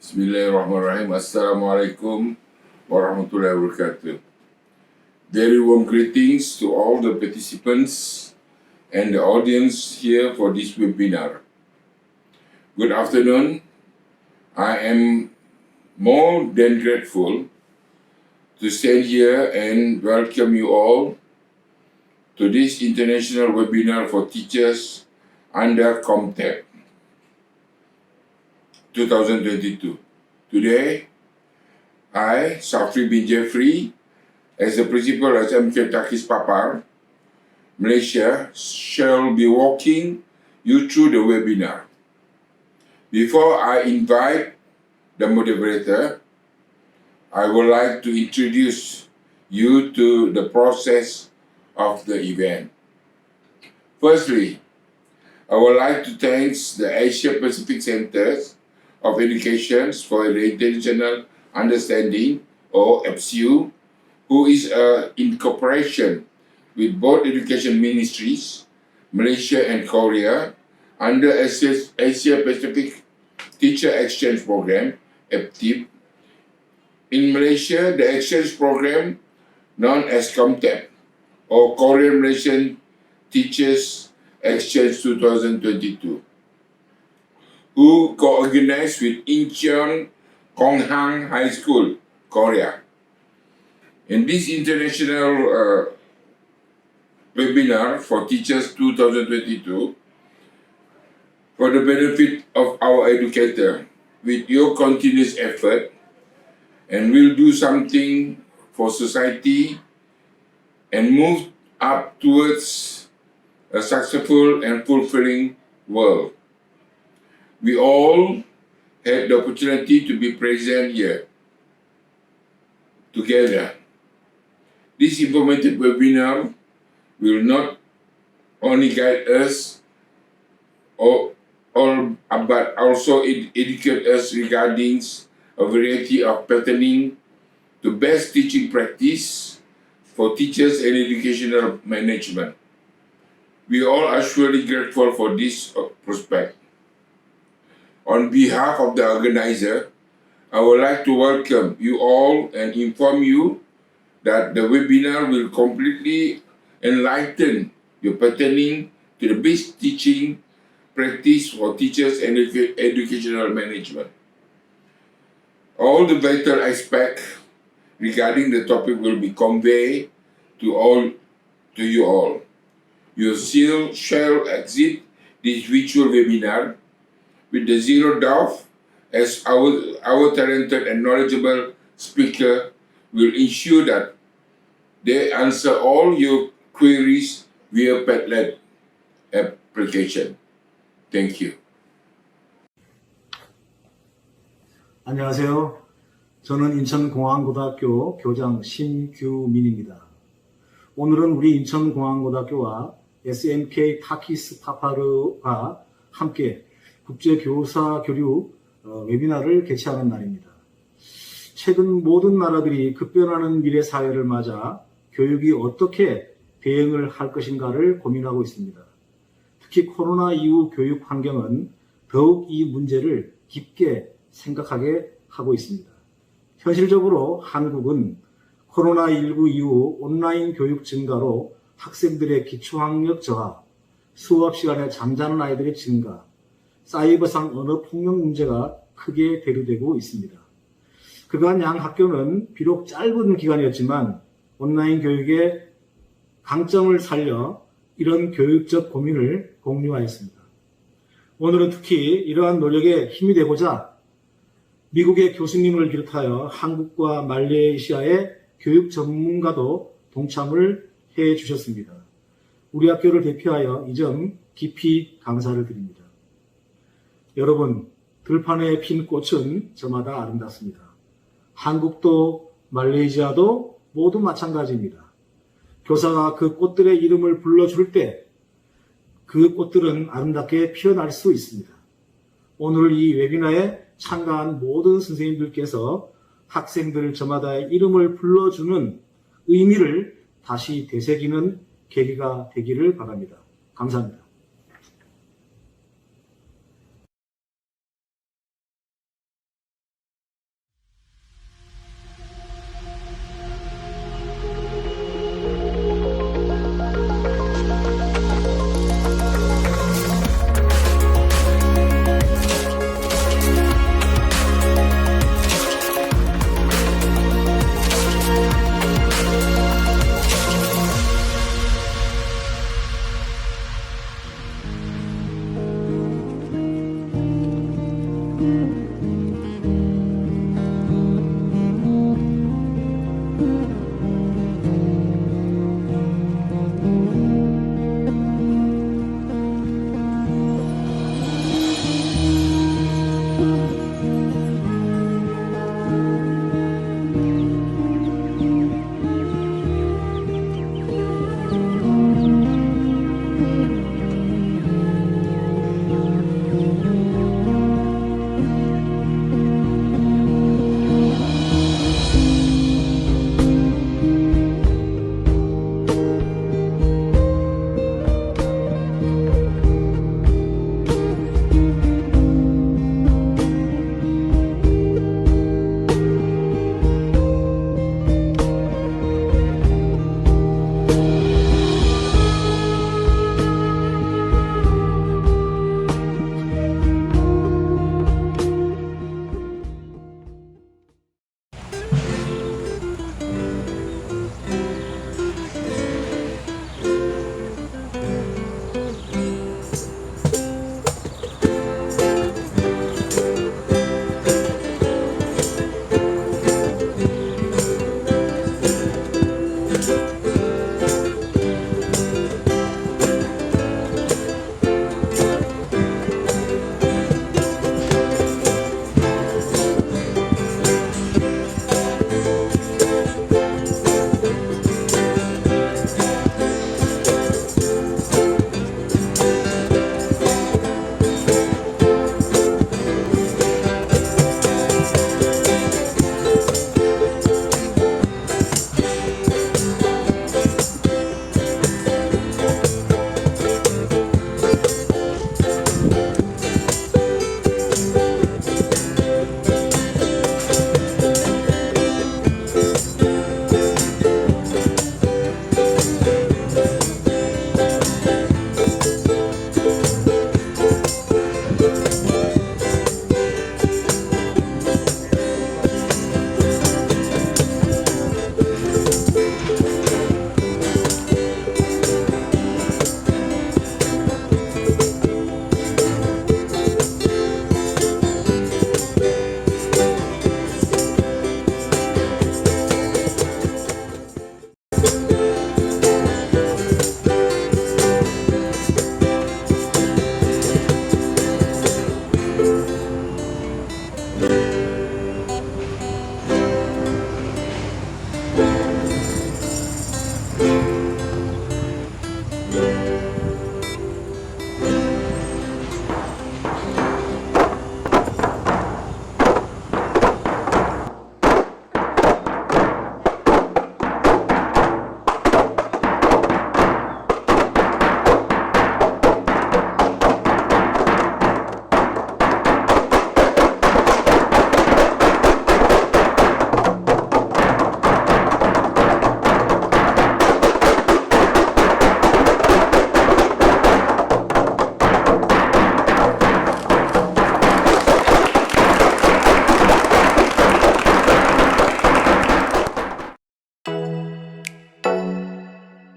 Bismillahirrahmanirrahim. Assalamualaikum warahmatullahi wabarakatuh. Very warm greetings to all the participants and the audience here for this webinar. Good afternoon. I am more than grateful to stand here and welcome you all to this international webinar for teachers under Komtep 2022. Today, I, Safri bin Jeffrey, as the principal at MK Takis Papar, Malaysia, shall be walking you through the webinar. Before I invite the moderator, I would like to introduce you to the process of the event. Firstly, I would like to thank the Asia Pacific Centers of Education for the International Understanding, or EPSU, who is in cooperation with both education ministries, Malaysia and Korea, under Asia Pacific Teacher Exchange Program, EPTIP. In Malaysia, the exchange program known as Komtep, or Korean Malaysian Teachers Exchange 2022, who co-organized with Incheon Konghang High School, Korea. In this international webinar for Teachers 2022, for the benefit of our educator, with your continuous effort, and we'll do something for society and move up towards a successful and fulfilling world. We all had the opportunity to be present here together. This informative webinar will not only guide us but also educate us regarding a variety of patterning to best teaching practice for teachers and educational management. We all are surely grateful for this prospect. On behalf of the organizer, I would like to welcome you all and inform you that the webinar will completely enlighten your patterning to the best teaching practice for teachers and educational management. All the vital aspects regarding the topic will be conveyed to you all. You shall exit this virtual webinar with the zero doubt, as our talented and knowledgeable speaker will ensure that they answer all your queries via Padlet application. Thank you. 안녕하세요. 저는 인천공항고등학교 교장 신규민입니다. 오늘은 우리 인천공항고등학교와 SMK 타키스 파파르와 함께 국제교사 교류 웨비나를 개최하는 날입니다. 최근 모든 나라들이 급변하는 미래 사회를 맞아 교육이 어떻게 대응을 할 것인가를 고민하고 있습니다. 특히 코로나 이후 교육 환경은 더욱 이 문제를 깊게 생각하게 하고 있습니다. 현실적으로 한국은 코로나19 이후 온라인 교육 증가로 학생들의 기초학력 저하, 수업 시간에 잠자는 아이들의 증가, 사이버상 언어 폭력 문제가 크게 대두되고 있습니다. 그간 양 학교는 비록 짧은 기간이었지만 온라인 교육의 강점을 살려 이런 교육적 고민을 공유하였습니다. 오늘은 특히 이러한 노력에 힘이 되고자 미국의 교수님을 비롯하여 한국과 말레이시아의 교육 전문가도 동참을 해 주셨습니다. 우리 학교를 대표하여 이 점 깊이 감사를 드립니다. 여러분, 들판에 핀 꽃은 저마다 아름답습니다. 한국도 말레이시아도 모두 마찬가지입니다. 교사가 그 꽃들의 이름을 불러줄 때 그 꽃들은 아름답게 피어날 수 있습니다. 오늘 이 웨비나에 참가한 모든 선생님들께서 학생들 저마다의 이름을 불러주는 의미를 다시 되새기는 계기가 되기를 바랍니다. 감사합니다.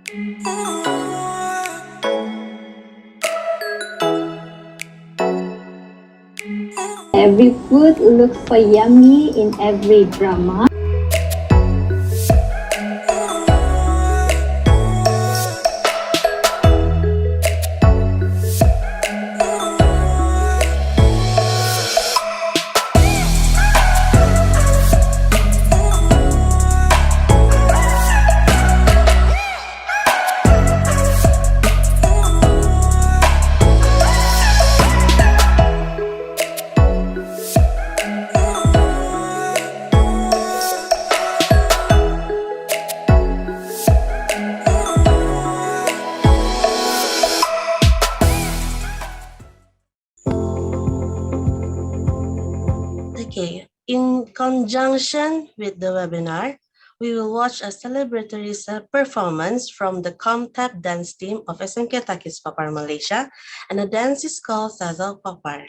Every food looks so yummy in every drama. Okay, in conjunction with the webinar, we will watch a celebratory performance from the Komtep dance team of SMK Takis Papar Malaysia, and the dance is called Sazal Papar.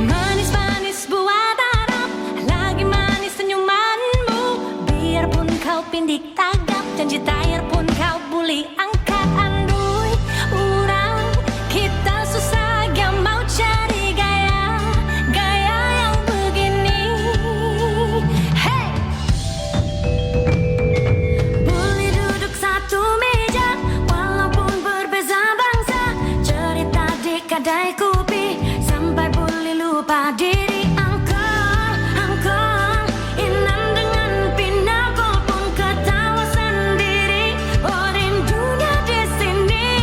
Manis-manis buat Arab, lagi manis senyumanmu. Biarpun kau pindik tagap, janji tayar pun kau bully angkat andui. Urang kita susah gak mau cari gaya yang begini. Hey, boleh duduk satu meja walaupun berbeza bangsa. Cerita di kedai kopi sampai boleh lupa diri. Angkol inam dengan pinakul pun ketawa sendiri. Oh, rindunya di sini.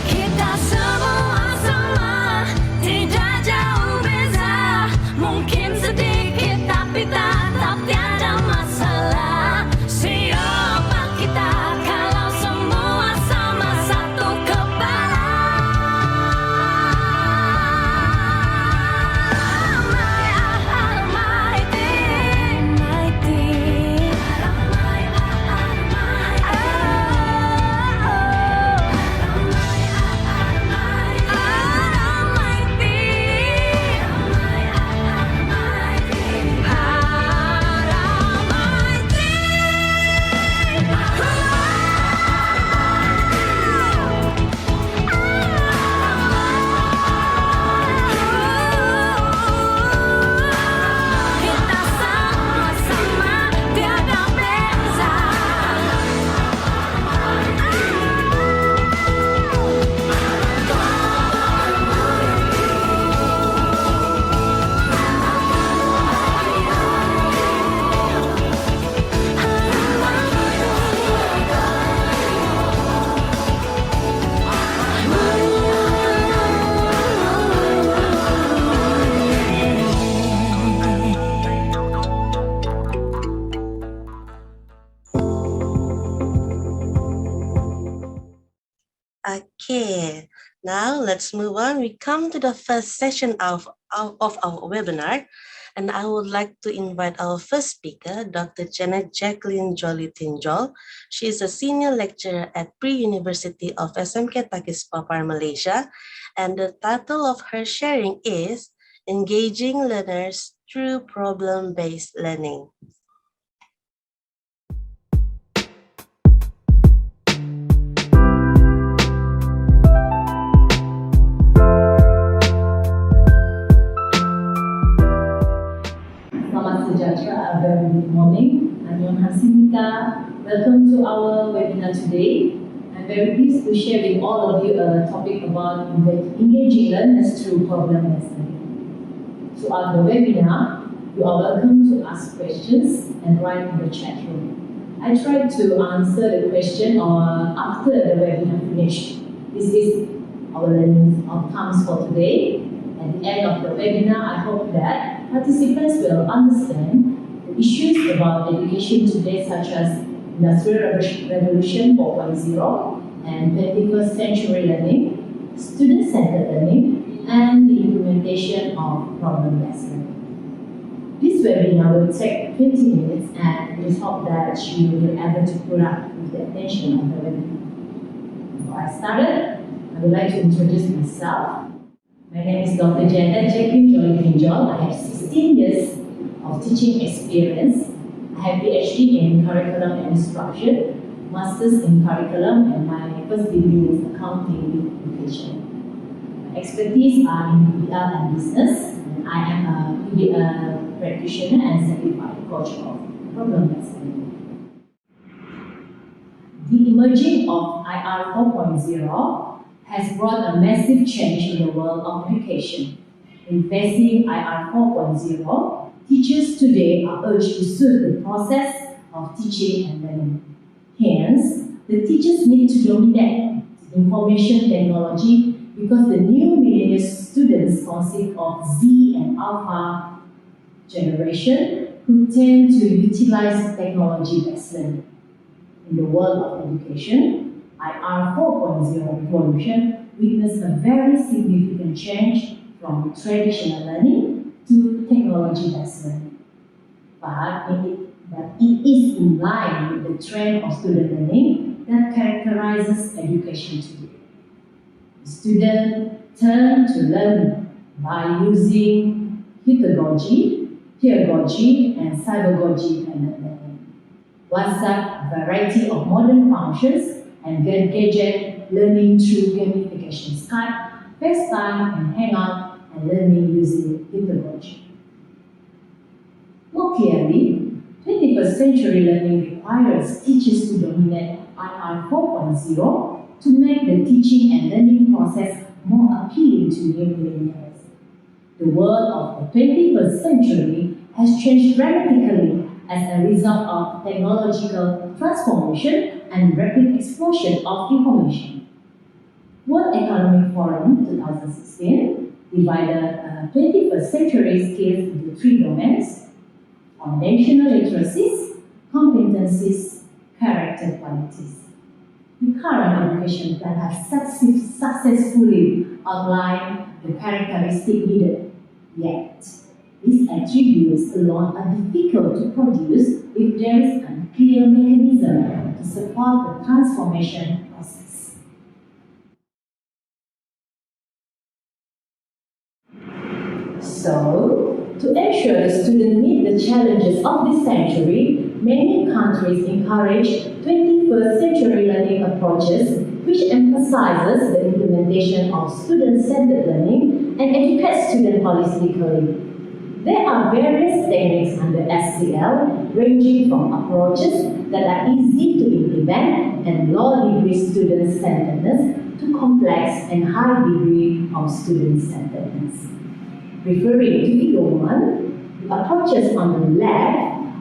Kita semua sama, tidak jauh beza. Mungkin sedikit tapi tetap tiada masalah. Siapa kita kalau semua sama satu kepala? Kita sama-sama tiada beza. Okay, now let's move on. We come to the first session of our webinar, and I would like to invite our first speaker, Dr. Janet Jacqueline Jolie Tinjol. She is a senior lecturer at Pre-University of SMK Takis Papar Malaysia, and the title of her sharing is Engaging Learners Through Problem-Based Learning. Selamat sejahtera, a very good morning. I'm Yon Hasimika. Welcome to our webinar today. I'm very pleased to share with all of you a topic about engaging learners through problem-based learning. Throughout the webinar, you are welcome to ask questions and write in the chat room. I try to answer the question after the webinar finished. This is our learning outcomes for today. At the end of the webinar, I hope that participants will understand the issues about education today, such as Industrial Revolution 4.0 and 21st century learning, student-centered learning, and the implementation of problem-based learning. This webinar will take 20 minutes, and we hope that you will be able to put up with the attention of the webinar. Before I started, I would like to introduce myself. My name is Dr. Janet Jacqueline Jolly. I have 16 years of teaching experience. I have PhD in curriculum and instruction, Masters in curriculum, and my first degree was accounting with education. My expertise are in PR and business, and I am a practitioner and certified coach of problem-based learning. The emerging of IR 4.0 has brought a massive change in the world of education. In facing IR 4.0, teachers today are urged to suit the process of teaching and learning. Hence, the teachers need to dominate information technology because the new millennial students consist of Z and Alpha generation who tend to utilize technology-based learning. In the world of education, IR 4.0 revolution witnessed a very significant change from traditional learning to technology-based learning. But it is in line with the trend of student learning that characterizes education today. Students turn to learn by using pedagogy, and cybergogy kind of learning. WhatsApp, a variety of modern functions, and gadget learning through gamification, Skype, FaceTime, and Hangout, and learning using pedagogy. More clearly, 21st century learning requires teachers to dominate IR 4.0 to make the teaching and learning process more appealing to new millennials. The world of the 21st century has changed dramatically as a result of technological transformation and rapid explosion of information. World Economic Forum 2016 divided 21st century skills into 3 domains: foundational literacies, competencies, character qualities. The current education plan has successfully outlined the characteristics needed, yet these attributes alone are difficult to produce if there is a clear mechanism to support the transformation process. So, to ensure the students meet the challenges of this century, many countries encourage 21st century learning approaches which emphasizes the implementation of student-centered learning and educate students holistically. There are various techniques under SCL, ranging from approaches that are easy to implement and low-degree student-centeredness to complex and high degree of student-centeredness. Referring to Figure 1, the approaches on the left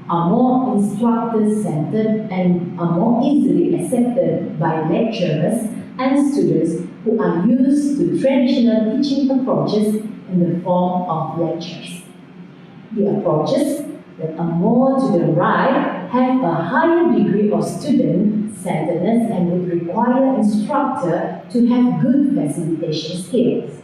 are more instructor-centered and are more easily accepted by lecturers and students who are used to traditional teaching approaches in the form of lectures. The approaches that are more to the right have a higher degree of student-centeredness and would require instructor to have good facilitation skills.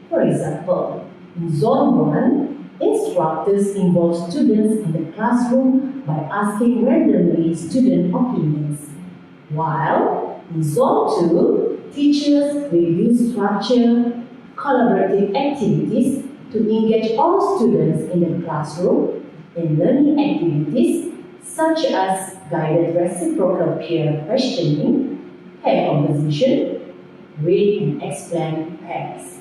For example, in Zone 1, instructors involve students in the classroom by asking randomly student opinions, while in Zone 2, teachers will use structured, collaborative activities to engage all students in the classroom in learning activities such as guided reciprocal peer questioning, pair composition, read and explain pairs.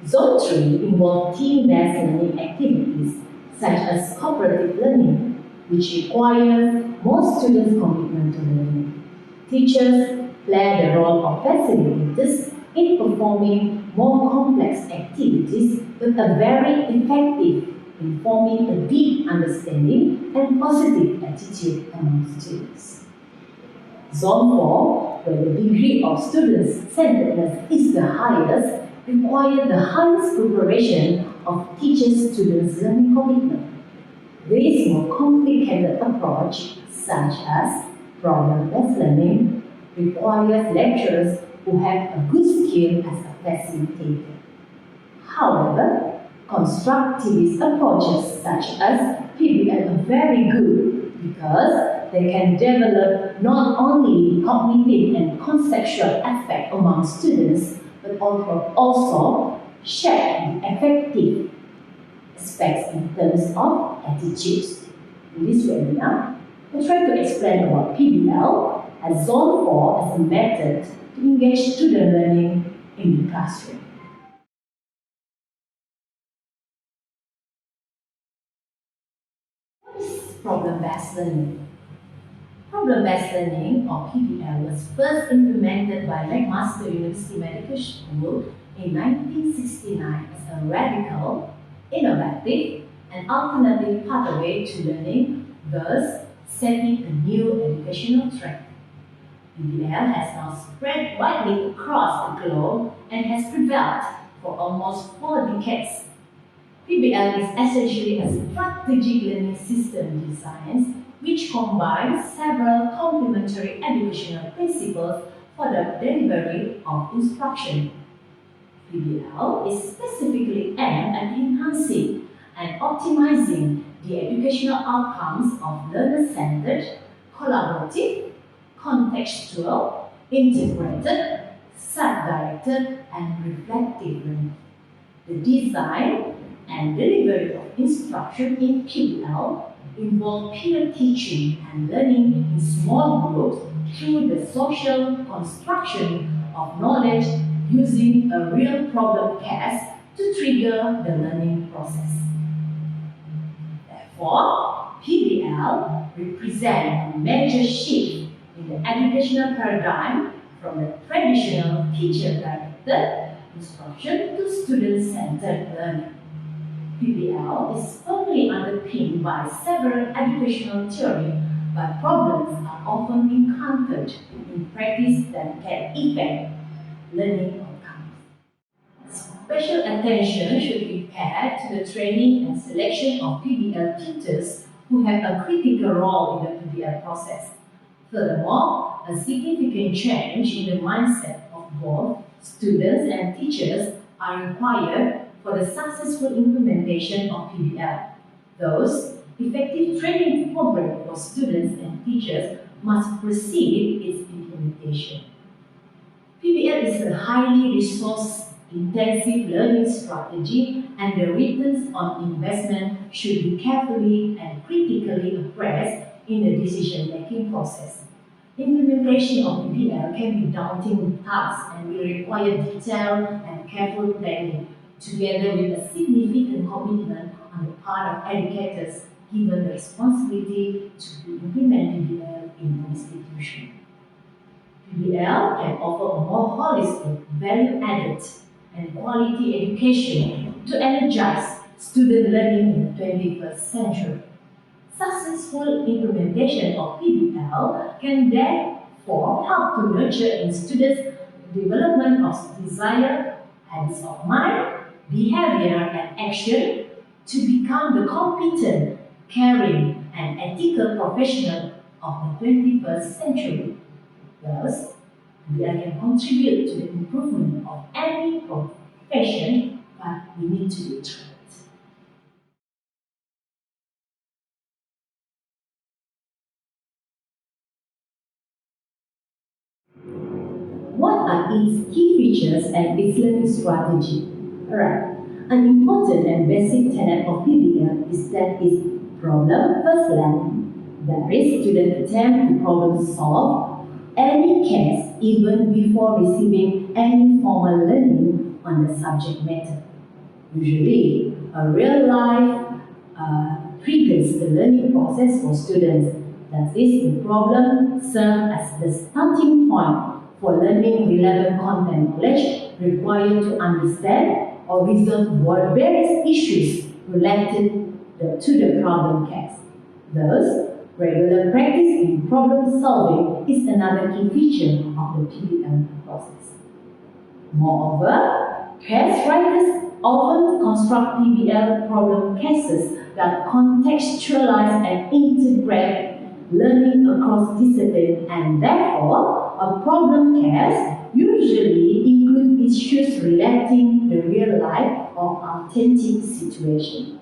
Zone 3 involves team-based learning activities such as cooperative learning, which requires more students' commitment to learning. Teachers play the role of facilitators in performing more complex activities but are very effective in forming a deep understanding and positive attitude among students. Zone 4, where the degree of student-centeredness is the highest, requires the highest preparation of teacher-students learning commitment. This more complicated approach, such as problem-based learning, requires lecturers who have a good skill as a facilitator. However, constructivist approaches such as PBL are very good because they can develop not only cognitive and conceptual aspect among students, but also shape the affective aspects in terms of attitudes. In this webinar, we'll try to explain about PBL as Zone 4 as a method to engage student learning in the classroom. What is problem-based learning? Problem-based learning, or PBL, was first implemented by McMaster University Medical School in 1969 as a radical, innovative, and alternative pathway to learning, thus setting a new educational trend. PBL has now spread widely across the globe and has prevailed for almost 4 decades. PBL is essentially a strategic learning system design which combines several complementary educational principles for the delivery of instruction. PBL is specifically aimed at enhancing and optimizing the educational outcomes of learner-centered, collaborative, contextual, integrated, self-directed, and reflective learning. The design and delivery of instruction in PBL involve peer teaching and learning in small groups through the social construction of knowledge using a real problem case to trigger the learning process. Therefore, PBL represents a major shift in the educational paradigm from the traditional teacher-directed instruction to student-centered learning. PBL is firmly underpinned by several educational theories, but problems are often encountered in practice that can affect learning outcomes. Special attention should be paid to the training and selection of PBL tutors who have a critical role in the PBL process. Furthermore, a significant change in the mindset of both students and teachers are required for the successful implementation of PBL. Thus, effective training programs for students and teachers must precede its implementation. PBL is a highly resource-intensive learning strategy, and the returns on investment should be carefully and critically appraised in the decision-making process. Implementation of PBL can be a daunting task and will require detailed and careful planning, together with a significant commitment on the part of educators given the responsibility to implement PBL in the institution. PBL can offer a more holistic, value-added, and quality education to energize student learning in the 21st century. Successful implementation of PBL can therefore help to nurture in students the development of desire, habits of mind, behavior, and action to become the competent, caring, and ethical professional of the 21st century. Thus, PBL can contribute to the improvement of any profession, but we need to be trained. What are its key features and its learning strategy? Alright, an important and basic tenet of PBL is that it's problem-first learning. That is, students attempt to problem-solve any case even before receiving any formal learning on the subject matter. Usually, a real-life triggers the learning process for students. That is, the problem serves as the starting point for learning relevant content knowledge required to understand or resolve various issues related to the problem case. Thus, regular practice in problem solving is another key feature of the PBL process. Moreover, case writers often construct PBL problem cases that contextualize and integrate learning across disciplines, and therefore, a problem case usually includes issues relating to real life or authentic situation.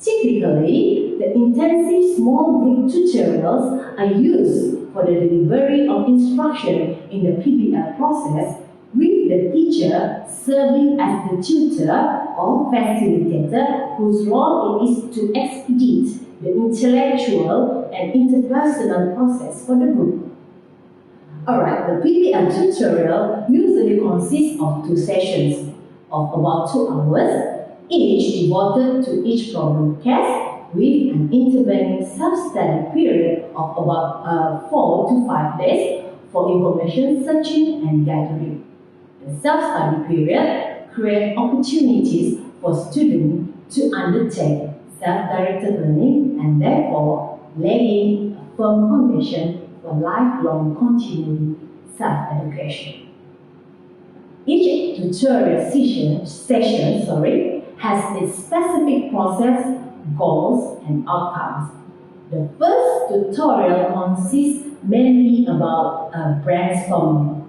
Typically, the intensive small group tutorials are used for the delivery of instruction in the PBL process, with the teacher serving as the tutor or facilitator whose role it is to expedite the intellectual and interpersonal process for the group. Alright, the PBL tutorial usually consists of 2 sessions of about 2 hours, each devoted to each problem case with an intervening self-study period of about 4 to 5 days for information searching and gathering. The self-study period creates opportunities for students to undertake self-directed learning and therefore laying a firm foundation for lifelong continuing self-education. Each tutorial session has its specific process, goals, and outcomes. The first tutorial consists mainly about brainstorming.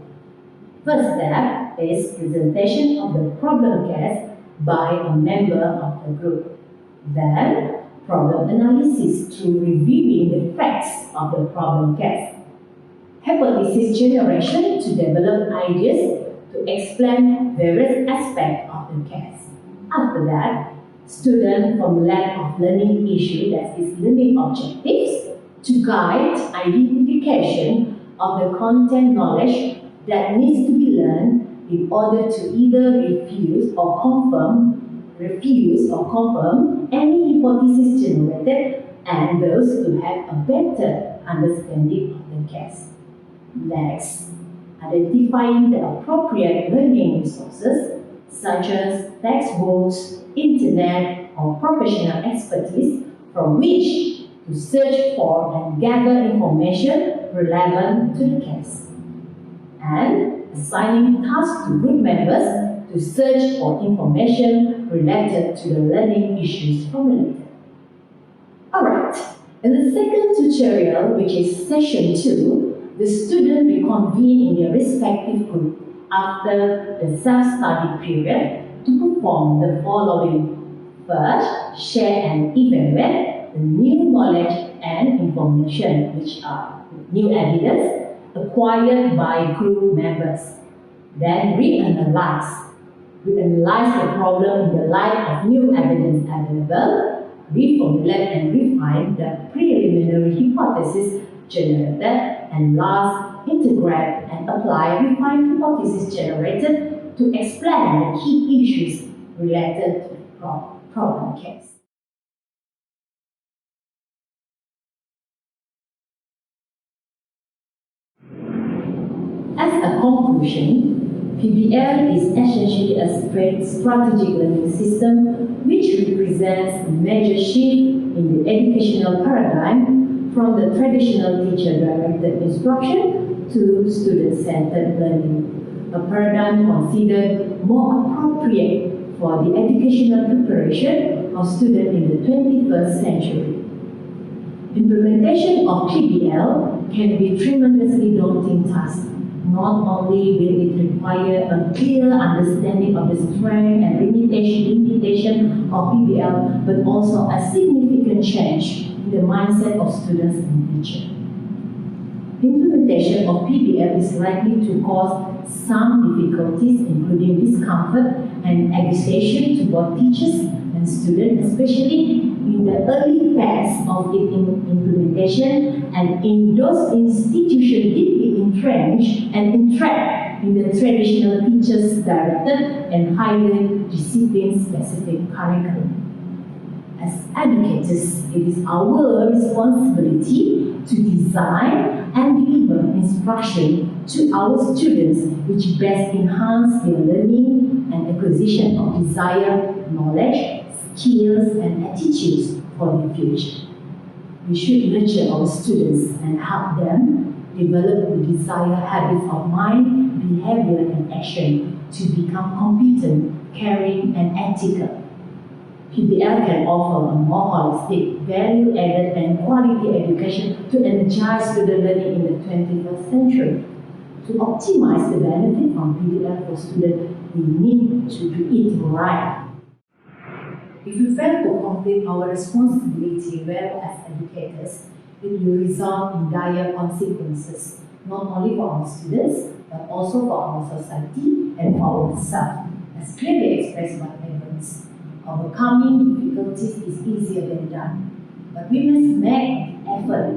First step is presentation of the problem case by a member of the group. Then, problem analysis through reviewing the facts of the problem case. Hypothesis generation to develop ideas to explain various aspects of the case. After that, students formulate of learning issue, that is learning objectives, to guide identification of the content knowledge that needs to be learned in order to either refuse or confirm any hypothesis generated, and those to have a better understanding of the case. Next, identifying the appropriate learning resources such as textbooks, internet, or professional expertise from which to search for and gather information relevant to the case. And assigning tasks to group members to search for information related to the learning issues formulated. Alright, in the second tutorial, which is session 2, the student will convene in their respective group after the self-study period to perform the following. First, share and evaluate the new knowledge and information, which are new evidence acquired by group members. Then reanalyze the problem in the light of new evidence available, reformulate and refine the preliminary hypothesis generated, and last, integrate and apply refined hypothesis generated to explain the key issues related to the problem case. As a conclusion, PBL is essentially a strategic learning system which represents a major shift in the educational paradigm from the traditional teacher-directed instruction to student-centered learning, a paradigm considered more appropriate for the educational preparation of students in the 21st century. Implementation of PBL can be a tremendously daunting task. Not only will it require a clear understanding of the strength and limitation of PBL, but also a significant change in the mindset of students and teachers. Implementation of PBL is likely to cause some difficulties, including discomfort and agitation to both teachers and students, especially in the early phase of its implementation and in those institutions deeply entrenched and entrapped in the traditional teachers-directed and highly discipline-specific curriculum. As educators, it is our responsibility to design and deliver instruction to our students which best enhance their learning and acquisition of desired knowledge, skills, and attitudes for the future. We should nurture our students and help them develop the desired habits of mind, behavior, and action to become competent, caring, and ethical. PBL can offer a more holistic, value-added, and quality education to energize student learning in the 21st century. To optimize the benefit from PBL for students, we need to do it right. If we fail to complete our responsibility well as educators, it will result in dire consequences, not only for our students, but also for our society and for ourselves, as clearly expressed by parents. Overcoming difficulties is easier than done, but we must make the effort,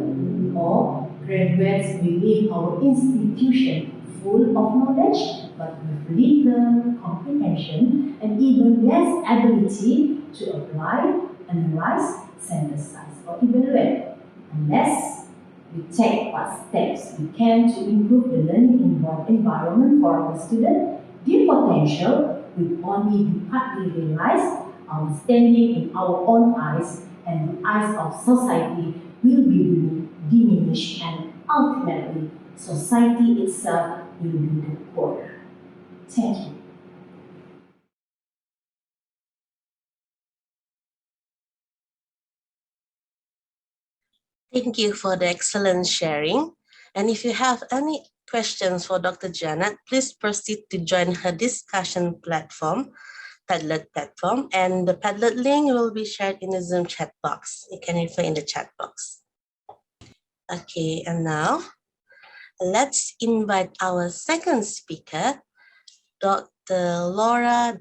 or graduates will leave our institution full of knowledge, but with little comprehension and even less ability to apply, analyze, synthesize, or evaluate, unless we take what steps we can to improve the learning environment for our students. Their potential will only be partly realized. Our standing in our own eyes and the eyes of society will be diminished, and ultimately society itself will be the poor. Thank you. Thank you for the excellent sharing. And if you have any questions for Dr. Janet, please proceed to join her discussion platform, Padlet platform, and the Padlet link will be shared in the Zoom chat box. You can refer in the chat box. Okay, and now let's invite our second speaker, Dr. Laura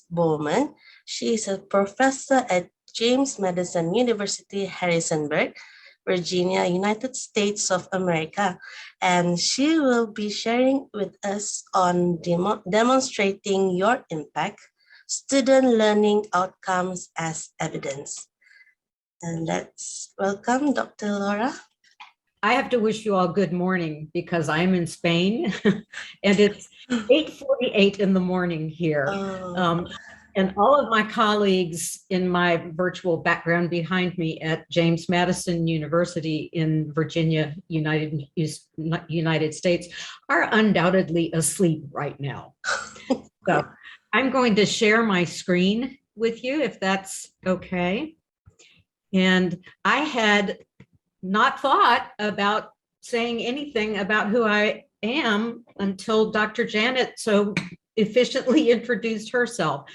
Bowman. She is a professor at James Madison University, Harrisonburg, Virginia, United States of America, and she will be sharing with us on demonstrating your impact, student learning outcomes as evidence. And let's welcome Dr. Laura. I have to wish you all good morning because I'm in Spain and it's 8:48 in the morning here. And all of my colleagues in my virtual background behind me at James Madison University in Virginia, United States, are undoubtedly asleep right now. So I'm going to share my screen with you if that's okay. And I had not thought about saying anything about who I am until Dr. Janet so efficiently introduced herself.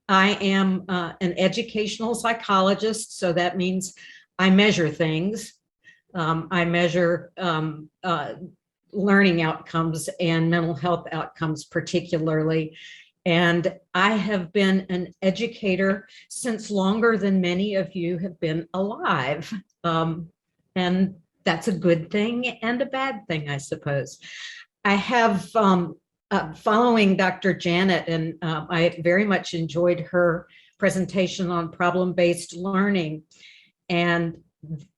I am an educational psychologist, so that means I measure things. I measure learning outcomes and mental health outcomes particularly. And I have been an educator since longer than many of you have been alive. And that's a good thing and a bad thing, I suppose. I have, following Dr. Janet, and I very much enjoyed her presentation on problem-based learning. And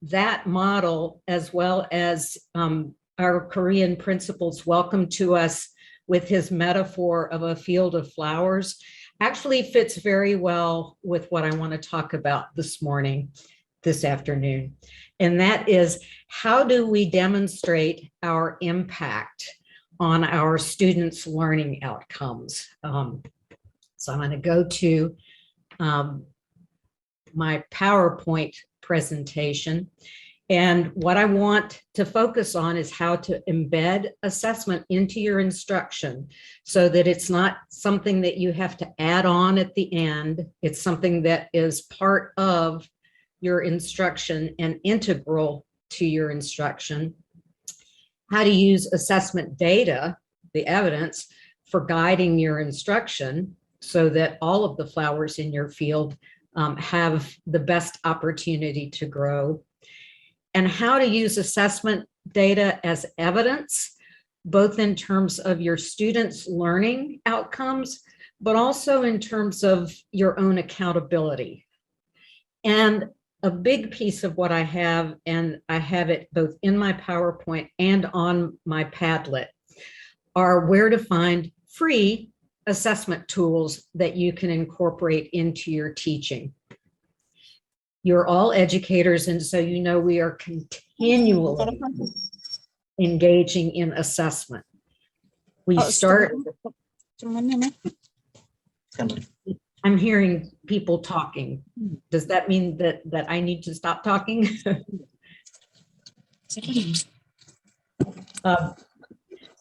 that model, as well as our Korean principles welcome to us with his metaphor of a field of flowers, actually fits very well with what I want to talk about this afternoon. And that is, how do we demonstrate our impact on our students' learning outcomes? So I'm going to go to my PowerPoint presentation. And what I want to focus on is how to embed assessment into your instruction so that it's not something that you have to add on at the end. It's something that is part of your instruction and integral to your instruction. How to use assessment data, the evidence, for guiding your instruction so that all of the flowers in your field have the best opportunity to grow. And how to use assessment data as evidence, both in terms of your students' learning outcomes, but also in terms of your own accountability. And a big piece of what I have, and I have it both in my PowerPoint and on my Padlet, are where to find free assessment tools that you can incorporate into your teaching. You're all educators, and so you know we are continually engaging in assessment. We start, I'm hearing people talking. Does that mean that I need to stop talking?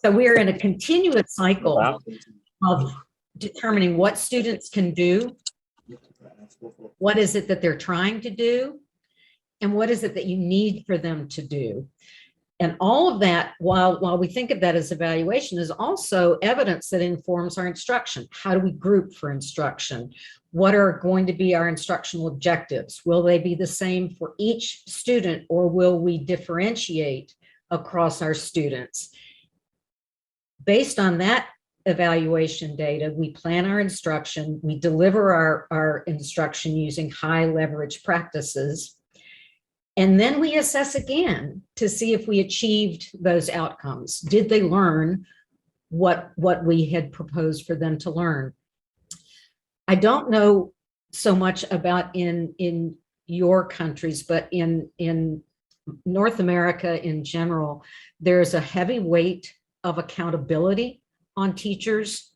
So we're in a continuous cycle of determining what students can do, what is it that they're trying to do, and what is it that you need for them to do. And all of that, while we think of that as evaluation, is also evidence that informs our instruction. How do we group for instruction? What are going to be our instructional objectives? Will they be the same for each student, or will we differentiate across our students? Based on that evaluation data, we plan our instruction, we deliver our instruction using high leverage practices, and then we assess again to see if we achieved those outcomes. Did they learn what we had proposed for them to learn? I don't know so much about in your countries, but in North America in general, there's a heavy weight of accountability on teachers.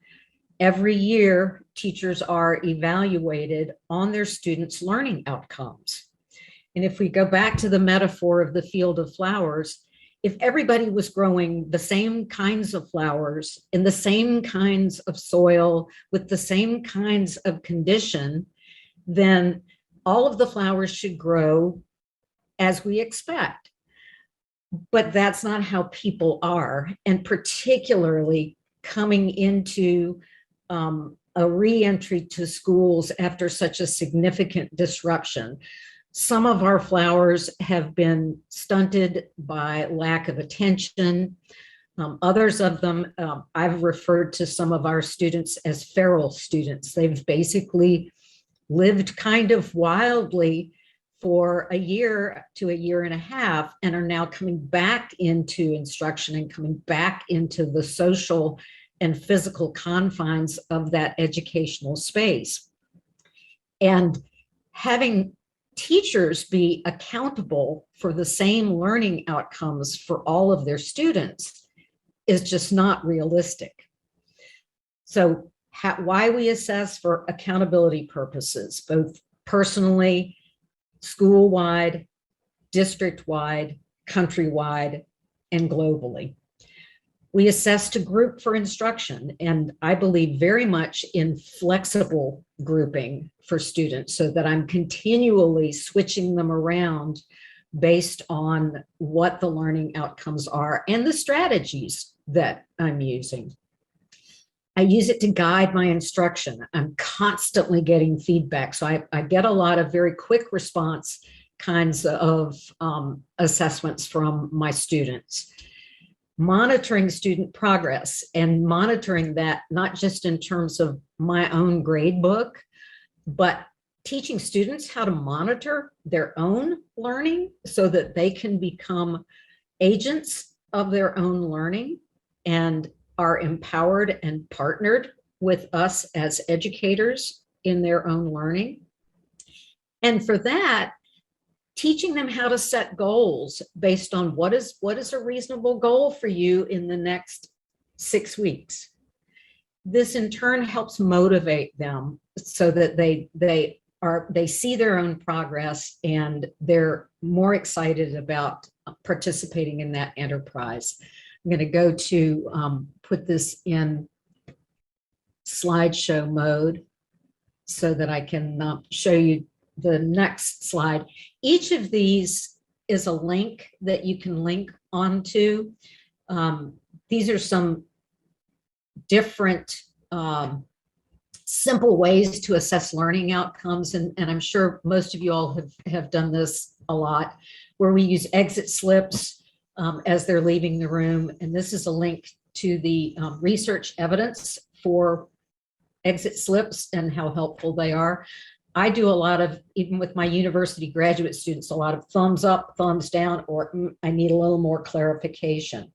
Every year, teachers are evaluated on their students' learning outcomes. And if we go back to the metaphor of the field of flowers, if everybody was growing the same kinds of flowers in the same kinds of soil with the same kinds of condition, then all of the flowers should grow as we expect. But that's not how people are, and particularly coming into a re-entry to schools after such a significant disruption. Some of our flowers have been stunted by lack of attention. Others of them, I've referred to some of our students as feral students. They've basically lived kind of wildly for a year to a year and a half, and are now coming back into instruction and coming back into the social and physical confines of that educational space. And having teachers be accountable for the same learning outcomes for all of their students is just not realistic. So why we assess for accountability purposes, both personally, school-wide, district-wide, countrywide, and globally. We assess to group for instruction, and I believe very much in flexible grouping for students so that I'm continually switching them around based on what the learning outcomes are and the strategies that I'm using. I use it to guide my instruction. I'm constantly getting feedback. So I get a lot of very quick response kinds of assessments from my students. Monitoring student progress and monitoring that not just in terms of my own grade book, but teaching students how to monitor their own learning so that they can become agents of their own learning and are empowered and partnered with us as educators in their own learning. And for that, teaching them how to set goals based on what is a reasonable goal for you in the next 6 weeks. This in turn helps motivate them so that they see their own progress and they're more excited about participating in that enterprise. I'm going to go to put this in slideshow mode so that I can show you the next slide. Each of these is a link that you can link onto. These are some different simple ways to assess learning outcomes, and I'm sure most of you all have done this a lot, where we use exit slips as they're leaving the room. And this is a link to the research evidence for exit slips and how helpful they are. I do a lot of, even with my university graduate students, a lot of thumbs up, thumbs down, or I need a little more clarification.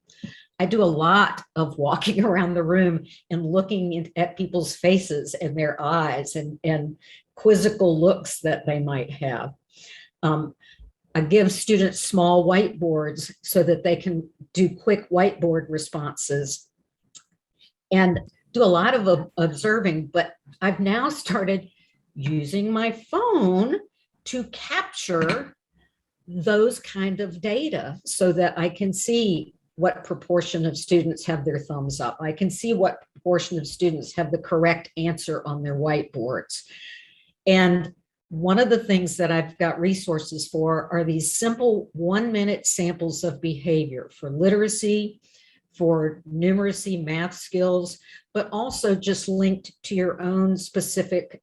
I do a lot of walking around the room and looking at people's faces and their eyes and quizzical looks that they might have. I give students small whiteboards so that they can do quick whiteboard responses and do a lot of observing, but I've now started using my phone to capture those kind of data so that I can see what proportion of students have their thumbs up. I can see what proportion of students have the correct answer on their whiteboards. And one of the things that I've got resources for are these simple 1-minute samples of behavior for literacy, for numeracy, math skills, but also just linked to your own specific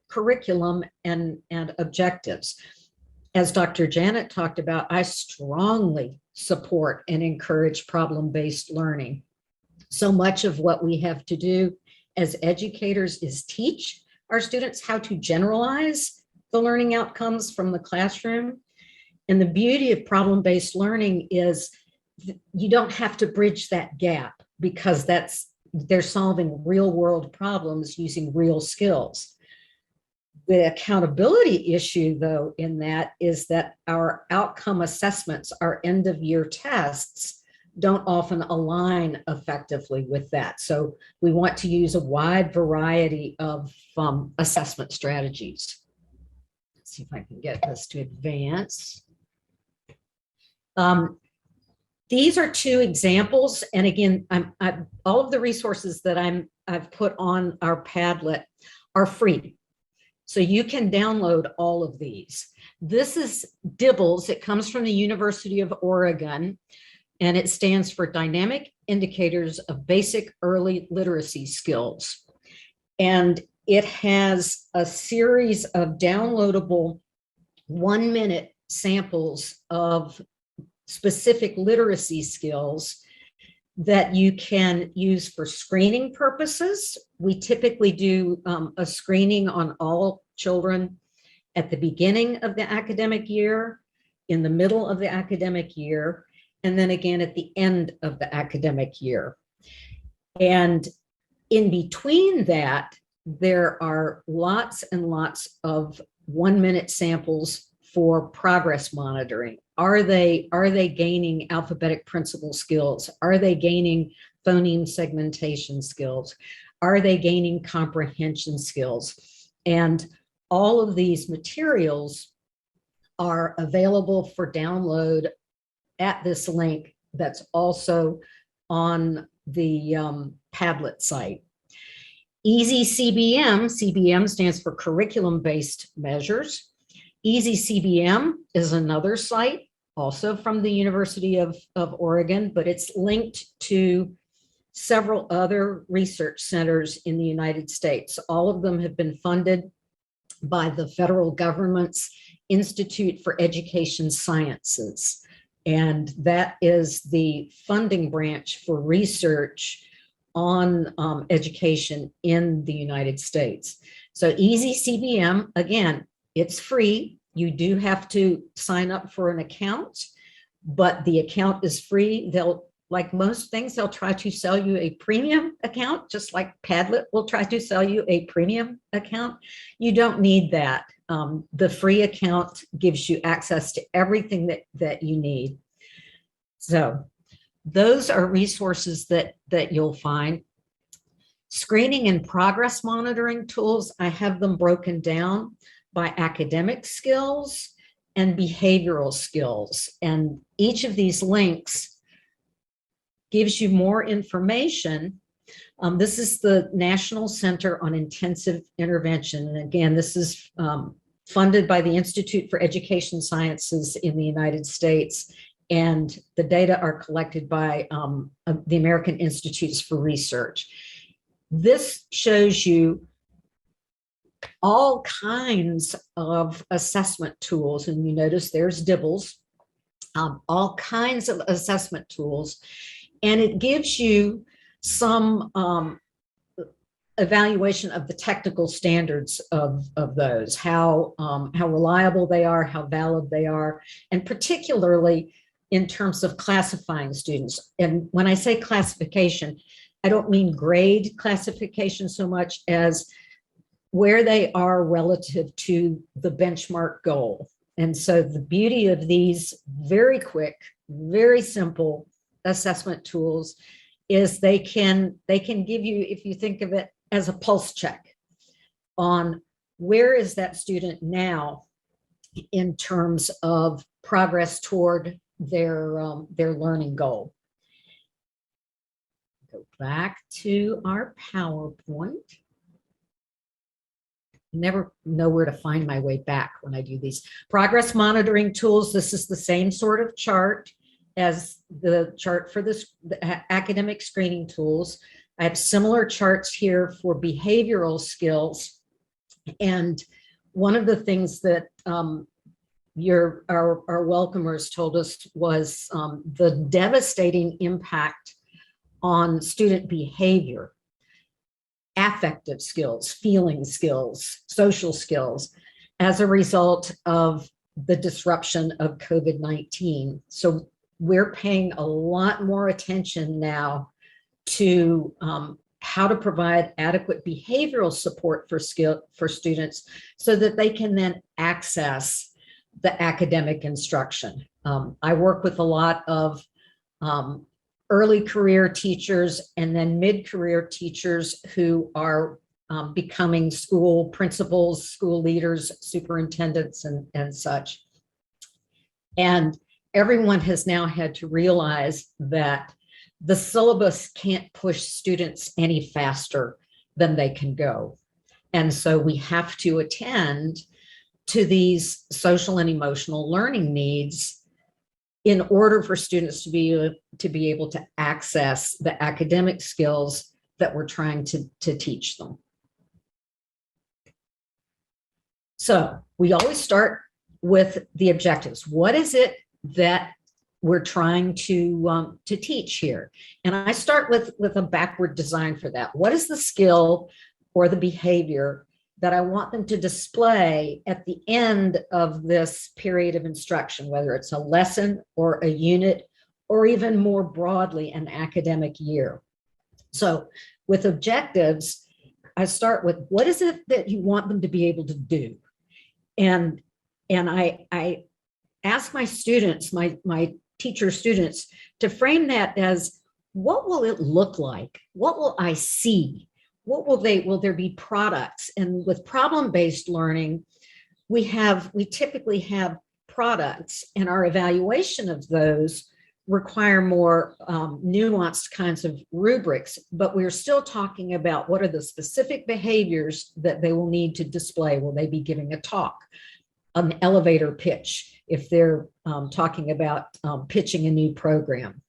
curriculum and objectives. As Dr. Janet talked about, I strongly support and encourage problem-based learning. So much of what we have to do as educators is teach our students how to generalize the learning outcomes from the classroom. And the beauty of problem-based learning is you don't have to bridge that gap because they're solving real-world problems using real skills. The accountability issue, though, in that is that our outcome assessments, our end-of-year tests, don't often align effectively with that. So we want to use a wide variety of assessment strategies. Let's see if I can get this to advance. These are two examples, and again, all of the resources that I've put on our Padlet are free. So you can download all of these. This is DIBBLES. It comes from the University of Oregon, and it stands for Dynamic Indicators of Basic Early Literacy Skills. And it has a series of downloadable 1-minute samples of specific literacy skills that you can use for screening purposes. We typically do a screening on all children at the beginning of the academic year, in the middle of the academic year, and then again at the end of the academic year. And in between that, there are lots and lots of 1-minute samples for progress monitoring. Are they gaining alphabetic principle skills? Are they gaining phoneme segmentation skills? Are they gaining comprehension skills? And all of these materials are available for download at this link that's also on the Padlet site. Easy CBM, CBM stands for curriculum-based measures. Easy CBM is another site, also from the University of Oregon, but it's linked to several other research centers in the United States. All of them have been funded by the federal government's Institute for Education Sciences. And that is the funding branch for research on education in the United States. So Easy CBM, again, it's free. You do have to sign up for an account, but the account is free. They'll, like most things, they'll try to sell you a premium account, just like Padlet will try to sell you a premium account. You don't need that. The free account gives you access to everything that you need. So those are resources that you'll find. Screening and progress monitoring tools, I have them broken down by academic skills and behavioral skills. And each of these links gives you more information. This is the National Center on Intensive Intervention. And again, this is funded by the Institute for Education Sciences in the United States. And the data are collected by the American Institutes for Research. This shows you all kinds of assessment tools, and you notice there's DIBBLES, all kinds of assessment tools, and it gives you some evaluation of the technical standards of those, how reliable they are, how valid they are, and particularly in terms of classifying students. And when I say classification, I don't mean grade classification so much as where they are relative to the benchmark goal. And so the beauty of these very quick, very simple assessment tools is they can give you, if you think of it as a pulse check on where is that student now in terms of progress toward their learning goal. Go back to our PowerPoint. Never know where to find my way back when I do these progress monitoring tools. This is the same sort of chart as the chart for the academic screening tools. I have similar charts here for behavioral skills. And one of the things that our welcomers told us was the devastating impact on student behavior, affective skills, feeling skills, social skills, as a result of the disruption of COVID-19. So we're paying a lot more attention now to how to provide adequate behavioral support for students so that they can then access the academic instruction. I work with a lot of early career teachers and then mid-career teachers who are becoming school principals, school leaders, superintendents, and such. And everyone has now had to realize that the syllabus can't push students any faster than they can go. And so we have to attend to these social and emotional learning needs in order for students to be able to access the academic skills that we're trying to teach them. So we always start with the objectives. What is it that we're trying to teach here? And I start with a backward design for that. What is the skill or the behavior that I want them to display at the end of this period of instruction, whether it's a lesson or a unit, or even more broadly, an academic year? So with objectives, I start with what is it that you want them to be able to do? And I ask my students, my teacher students, to frame that as, what will it look like? What will I see? What will there be products? And with problem-based learning, we typically have products, and our evaluation of those require more nuanced kinds of rubrics, but we're still talking about what are the specific behaviors that they will need to display. Will they be giving a talk, an elevator pitch, if they're talking about pitching a new program?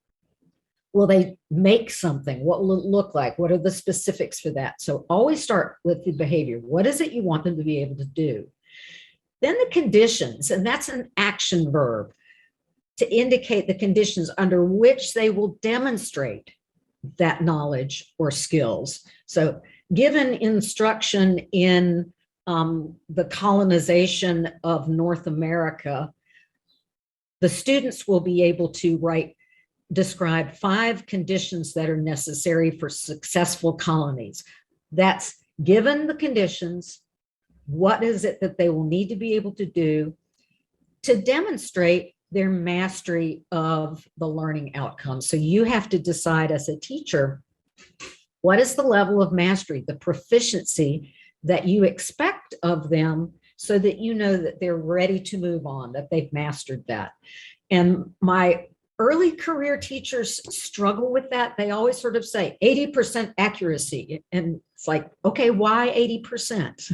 Will they make something? What will it look like? What are the specifics for that? So always start with the behavior. What is it you want them to be able to do? Then the conditions, and that's an action verb to indicate the conditions under which they will demonstrate that knowledge or skills. So given instruction in the colonization of North America, the students will be able to describe 5 conditions that are necessary for successful colonies. That's given the conditions, what is it that they will need to be able to do to demonstrate their mastery of the learning outcomes. So you have to decide as a teacher, what is the level of mastery, the proficiency that you expect of them, so that you know that they're ready to move on, that they've mastered that. And my early career teachers struggle with that. They always sort of say 80% accuracy. And it's like, okay, why 80%?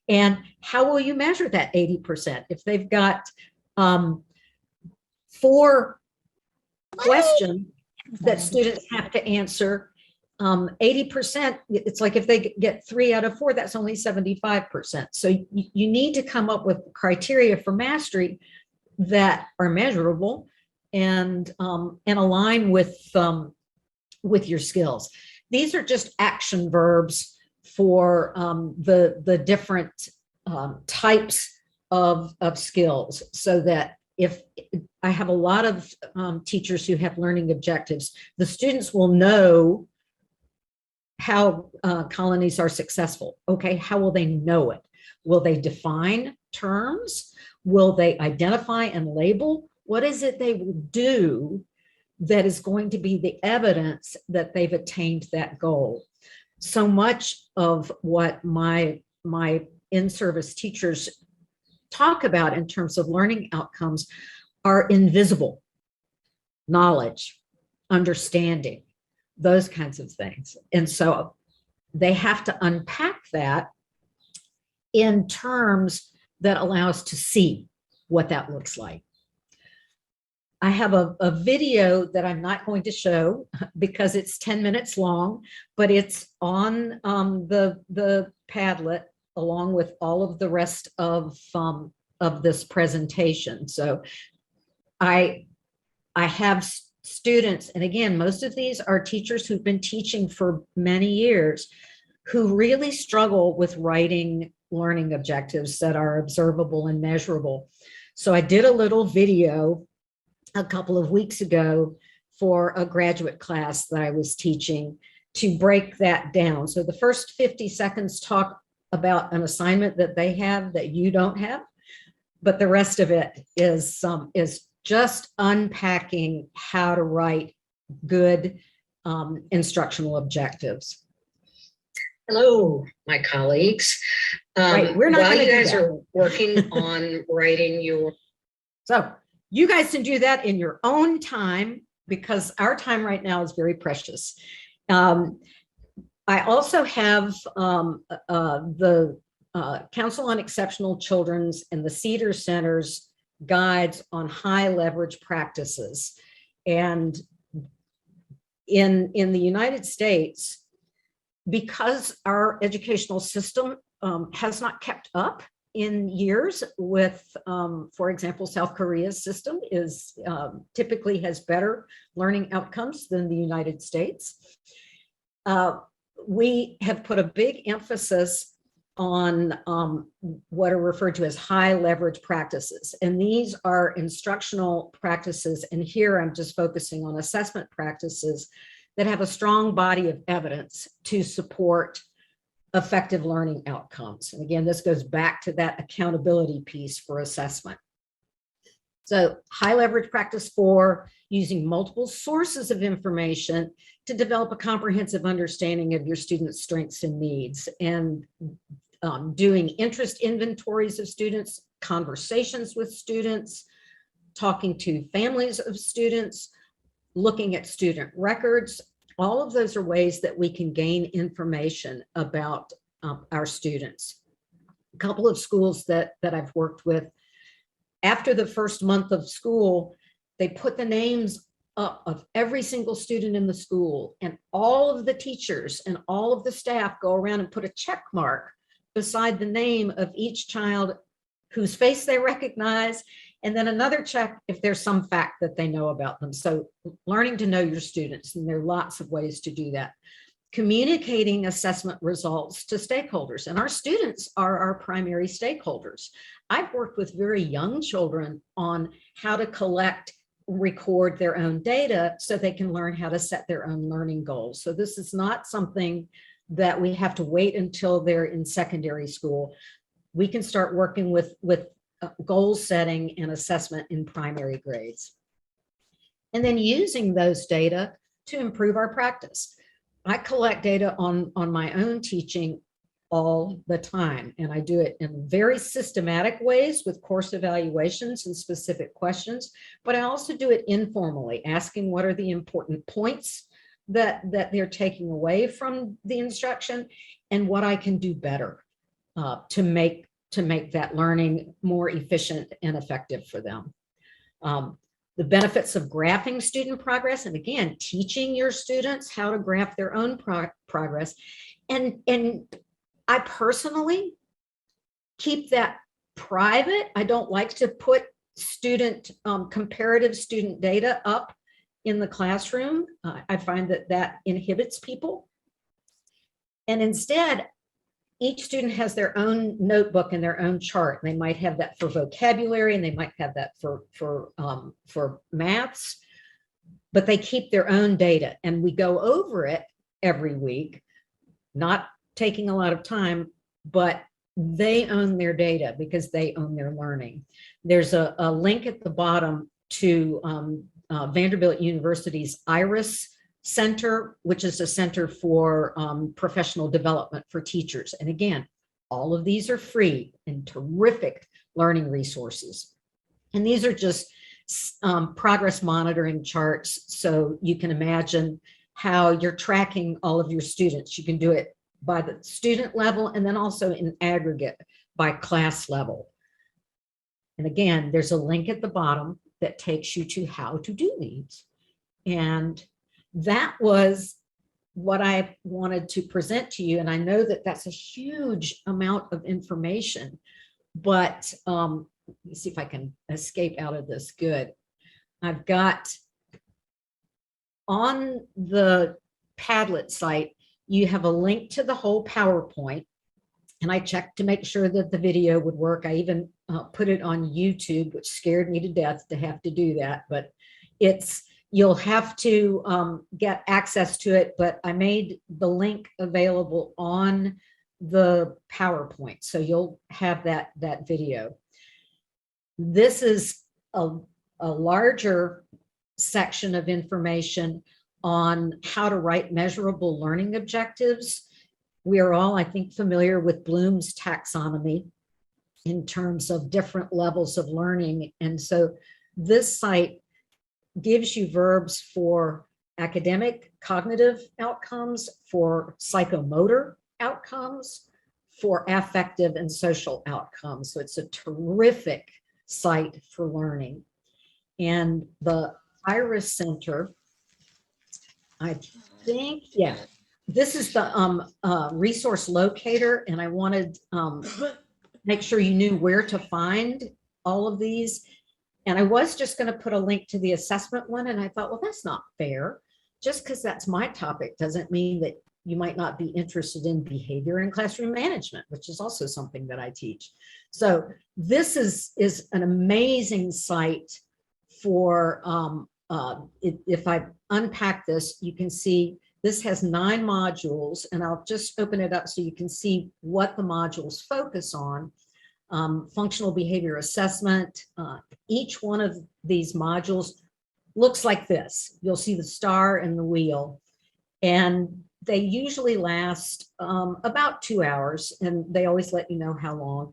And how will you measure that 80%? If they've got 4 questions that students have to answer, 80%, it's like if they get 3 out of 4, that's only 75%. So you need to come up with criteria for mastery that are measurable and align with your skills. These are just action verbs for the different types of skills, so that if I have a lot of teachers who have learning objectives, the students will know how colonies are successful. Okay, how will they know it? Will they define terms? Will they identify and label? What is it they will do that is going to be the evidence that they've attained that goal? So much of what my in-service teachers talk about in terms of learning outcomes are invisible: knowledge, understanding, those kinds of things. And so they have to unpack that in terms that allow us to see what that looks like. I have a video that I'm not going to show because it's 10 minutes long, but it's on the Padlet along with all of the rest of this presentation. So I have students, and again, most of these are teachers who've been teaching for many years, who really struggle with writing learning objectives that are observable and measurable. So I did a little video a couple of weeks ago for a graduate class that I was teaching to break that down. So the first 50 seconds talk about an assignment that they have that you don't have, but the rest of it is just unpacking how to write good instructional objectives. Hello, my colleagues. Right, we're not while gonna you do guys that. are working on writing your So you guys can do that in your own time, because our time right now is very precious. I also have the Council on Exceptional Children's and the Cedar Center's guides on high leverage practices. And in the United States, because our educational system has not kept up in years with, for example, South Korea's system is typically has better learning outcomes than the United States. We have put a big emphasis on what are referred to as high leverage practices. And these are instructional practices. And here I'm just focusing on assessment practices that have a strong body of evidence to support effective learning outcomes. And again, this goes back to that accountability piece for assessment. So high leverage practice 4, using multiple sources of information to develop a comprehensive understanding of your students' strengths and needs, and doing interest inventories of students, conversations with students, talking to families of students, looking at student records. All of those are ways that we can gain information about our students. A couple of schools that I've worked with, after the first month of school, they put the names up of every single student in the school, and all of the teachers and all of the staff go around and put a check mark beside the name of each child whose face they recognize, and then another check if there's some fact that they know about them. So learning to know your students, and there are lots of ways to do that. Communicating assessment results to stakeholders, and our students are our primary stakeholders. I've worked with very young children on how to collect, record their own data so they can learn how to set their own learning goals. So this is not something that we have to wait until they're in secondary school. We can start working with goal setting and assessment in primary grades, and then using those data to improve our practice. I collect data on my own teaching all the time, and I do it in very systematic ways with course evaluations and specific questions, but I also do it informally, asking what are the important points that they're taking away from the instruction, and what I can do better to make that learning more efficient and effective for them. The benefits of graphing student progress, and again, teaching your students how to graph their own progress. And I personally keep that private. I don't like to put comparative student data up in the classroom. I find that inhibits people. And instead, each student has their own notebook and their own chart. They might have that for vocabulary, and they might have that for maths, but they keep their own data, and we go over it every week, not taking a lot of time, but they own their data because they own their learning. There's a link at the bottom to Vanderbilt University's IRIS Center, which is a center for professional development for teachers. And again, all of these are free and terrific learning resources. And these are just progress monitoring charts, so you can imagine how you're tracking all of your students. You can do it by the student level and then also in aggregate by class level. And again, there's a link at the bottom that takes you to how to do these. And that was what I wanted to present to you. And I know that that's a huge amount of information, but let me see if I can escape out of this. Good. I've got on the Padlet site, you have a link to the whole PowerPoint. And I checked to make sure that the video would work. I even put it on YouTube, which scared me to death to have to do that, but you'll have to get access to it, but I made the link available on the PowerPoint, so you'll have that video. This is a larger section of information on how to write measurable learning objectives. We are all, I think, familiar with Bloom's taxonomy in terms of different levels of learning. And so this site gives you verbs for academic, cognitive outcomes, for psychomotor outcomes, for affective and social outcomes. So it's a terrific site for learning. And the IRIS Center, I think, yeah, this is the resource locator, and I wanted to make sure you knew where to find all of these. And I was just going to put a link to the assessment one, and I thought, well, that's not fair. Just because that's my topic doesn't mean that you might not be interested in behavior and classroom management, which is also something that I teach. So this is an amazing site for, if I unpack this, you can see this has 9 modules, and I'll just open it up so you can see what the modules focus on. Functional behavior assessment. Each one of these modules looks like this. You'll see the star and the wheel, and they usually last about 2 hours, and they always let you know how long.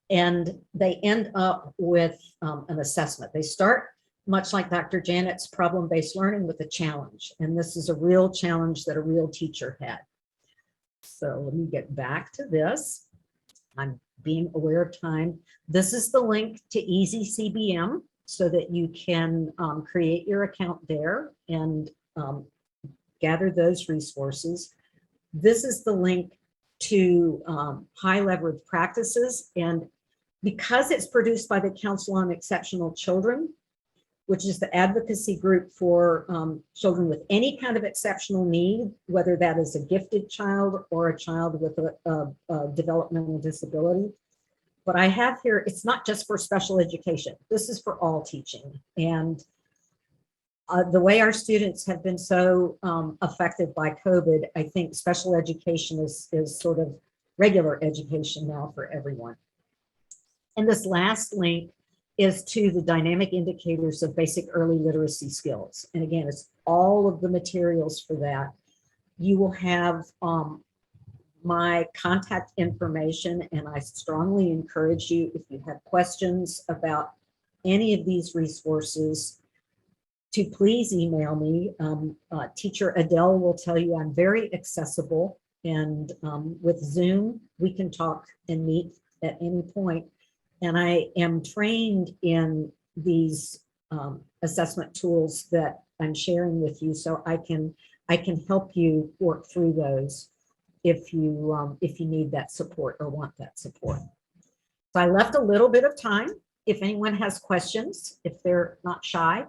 And they end up with an assessment. They start much like Dr. Janet's problem-based learning with a challenge. And this is a real challenge that a real teacher had. So let me get back to this. I'm being aware of time. This is the link to Easy CBM so that you can create your account there and gather those resources. This is the link to high leverage practices. And because it's produced by the Council on Exceptional Children, which is the advocacy group for children with any kind of exceptional need, whether that is a gifted child or a child with a developmental disability. But I have here, it's not just for special education. This is for all teaching. And the way our students have been so affected by COVID, I think special education is sort of regular education now for everyone. And this last link is to the dynamic indicators of basic early literacy skills. And again, it's all of the materials for that. You will have my contact information, and I strongly encourage you, if you have questions about any of these resources, to please email me. Teacher Adele will tell you I'm very accessible, and with Zoom, we can talk and meet at any point. And I am trained in these assessment tools that I'm sharing with you, so I can help you work through those if you need that support or want that support. So I left a little bit of time if anyone has questions, if they're not shy,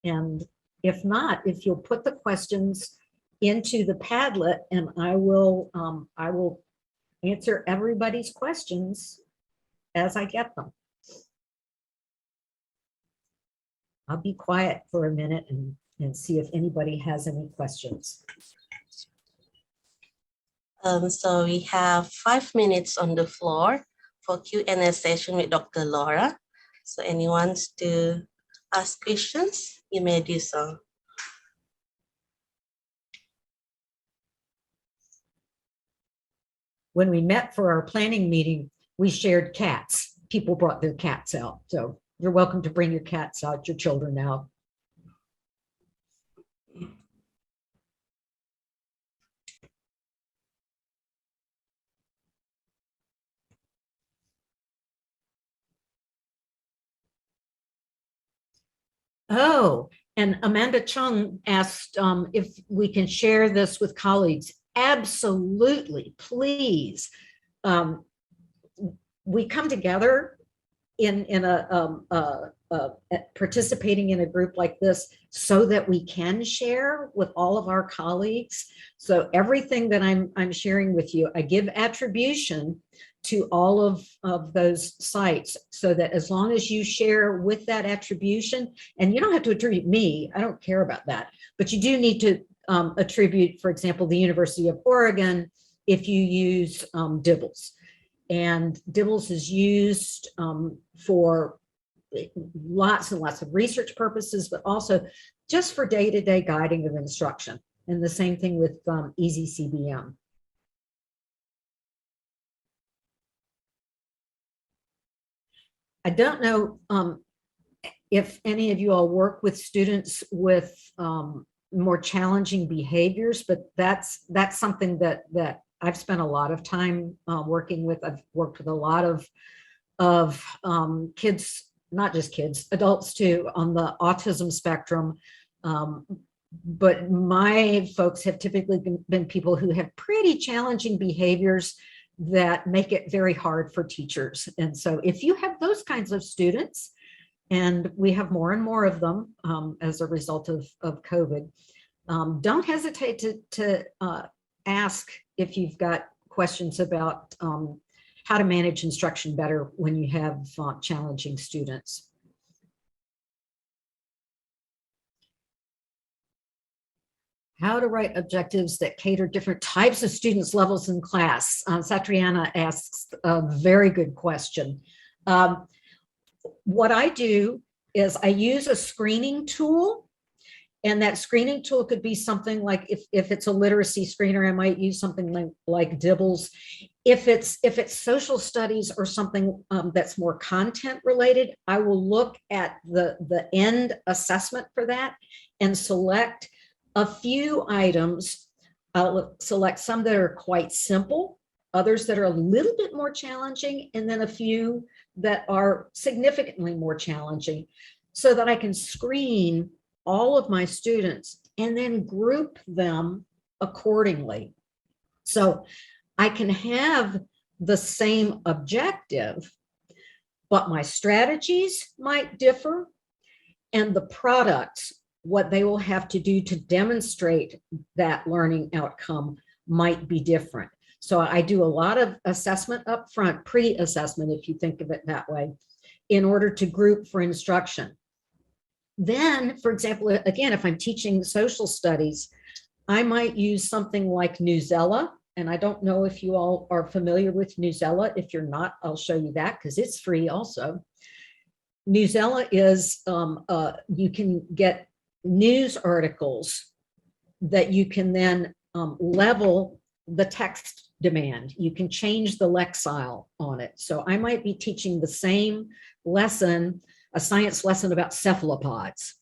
and if not, if you'll put the questions into the Padlet, and I will answer everybody's questions as I get them. I'll be quiet for a minute and see if anybody has any questions. So we have 5 minutes on the floor for Q&A session with Dr. Laura. So anyone wants to ask questions, you may do so. When we met for our planning meeting, we shared cats. People brought their cats out. So you're welcome to bring your cats out, your children out. Oh, and Amanda Chung asked if we can share this with colleagues. Absolutely, please. We come together in participating in a group like this so that we can share with all of our colleagues. So everything that I'm sharing with you, I give attribution to all of those sites, so that as long as you share with that attribution, and you don't have to attribute me, I don't care about that, but you do need to attribute, for example, the University of Oregon, if you use DIBELS. And DIBELS is used for lots and lots of research purposes, but also just for day-to-day guiding of instruction. And the same thing with EasyCBM. I don't know if any of you all work with students with more challenging behaviors, but that's something that I've spent a lot of time working with. I've worked with a lot of kids, not just kids, adults too, on the autism spectrum. But my folks have typically been people who have pretty challenging behaviors that make it very hard for teachers. And so if you have those kinds of students, and we have more and more of them as a result of COVID, don't hesitate to ask if you've got questions about how to manage instruction better when you have challenging students. How to write objectives that cater different types of students' levels in class. Satriana asks a very good question. What I do is I use a screening tool, and that screening tool could be something like, if it's a literacy screener, I might use something like DIBELS. If it's social studies or something that's more content related, I will look at the end assessment for that and select a few items. I'll select some that are quite simple, others that are a little bit more challenging, and then a few that are significantly more challenging, so that I can screen all of my students and then group them accordingly. So I can have the same objective, but my strategies might differ, and the products, what they will have to do to demonstrate that learning outcome, might be different. So I do a lot of assessment up front, pre-assessment, if you think of it that way, in order to group for instruction. Then, for example, again, if I'm teaching social studies, I might use something like Newsela. And I don't know if you all are familiar with Newsela. If you're not, I'll show you that because it's free also. Newsela is, you can get news articles that you can then level the text demand. You can change the lexile on it. So I might be teaching the same lesson, a science lesson about cephalopods,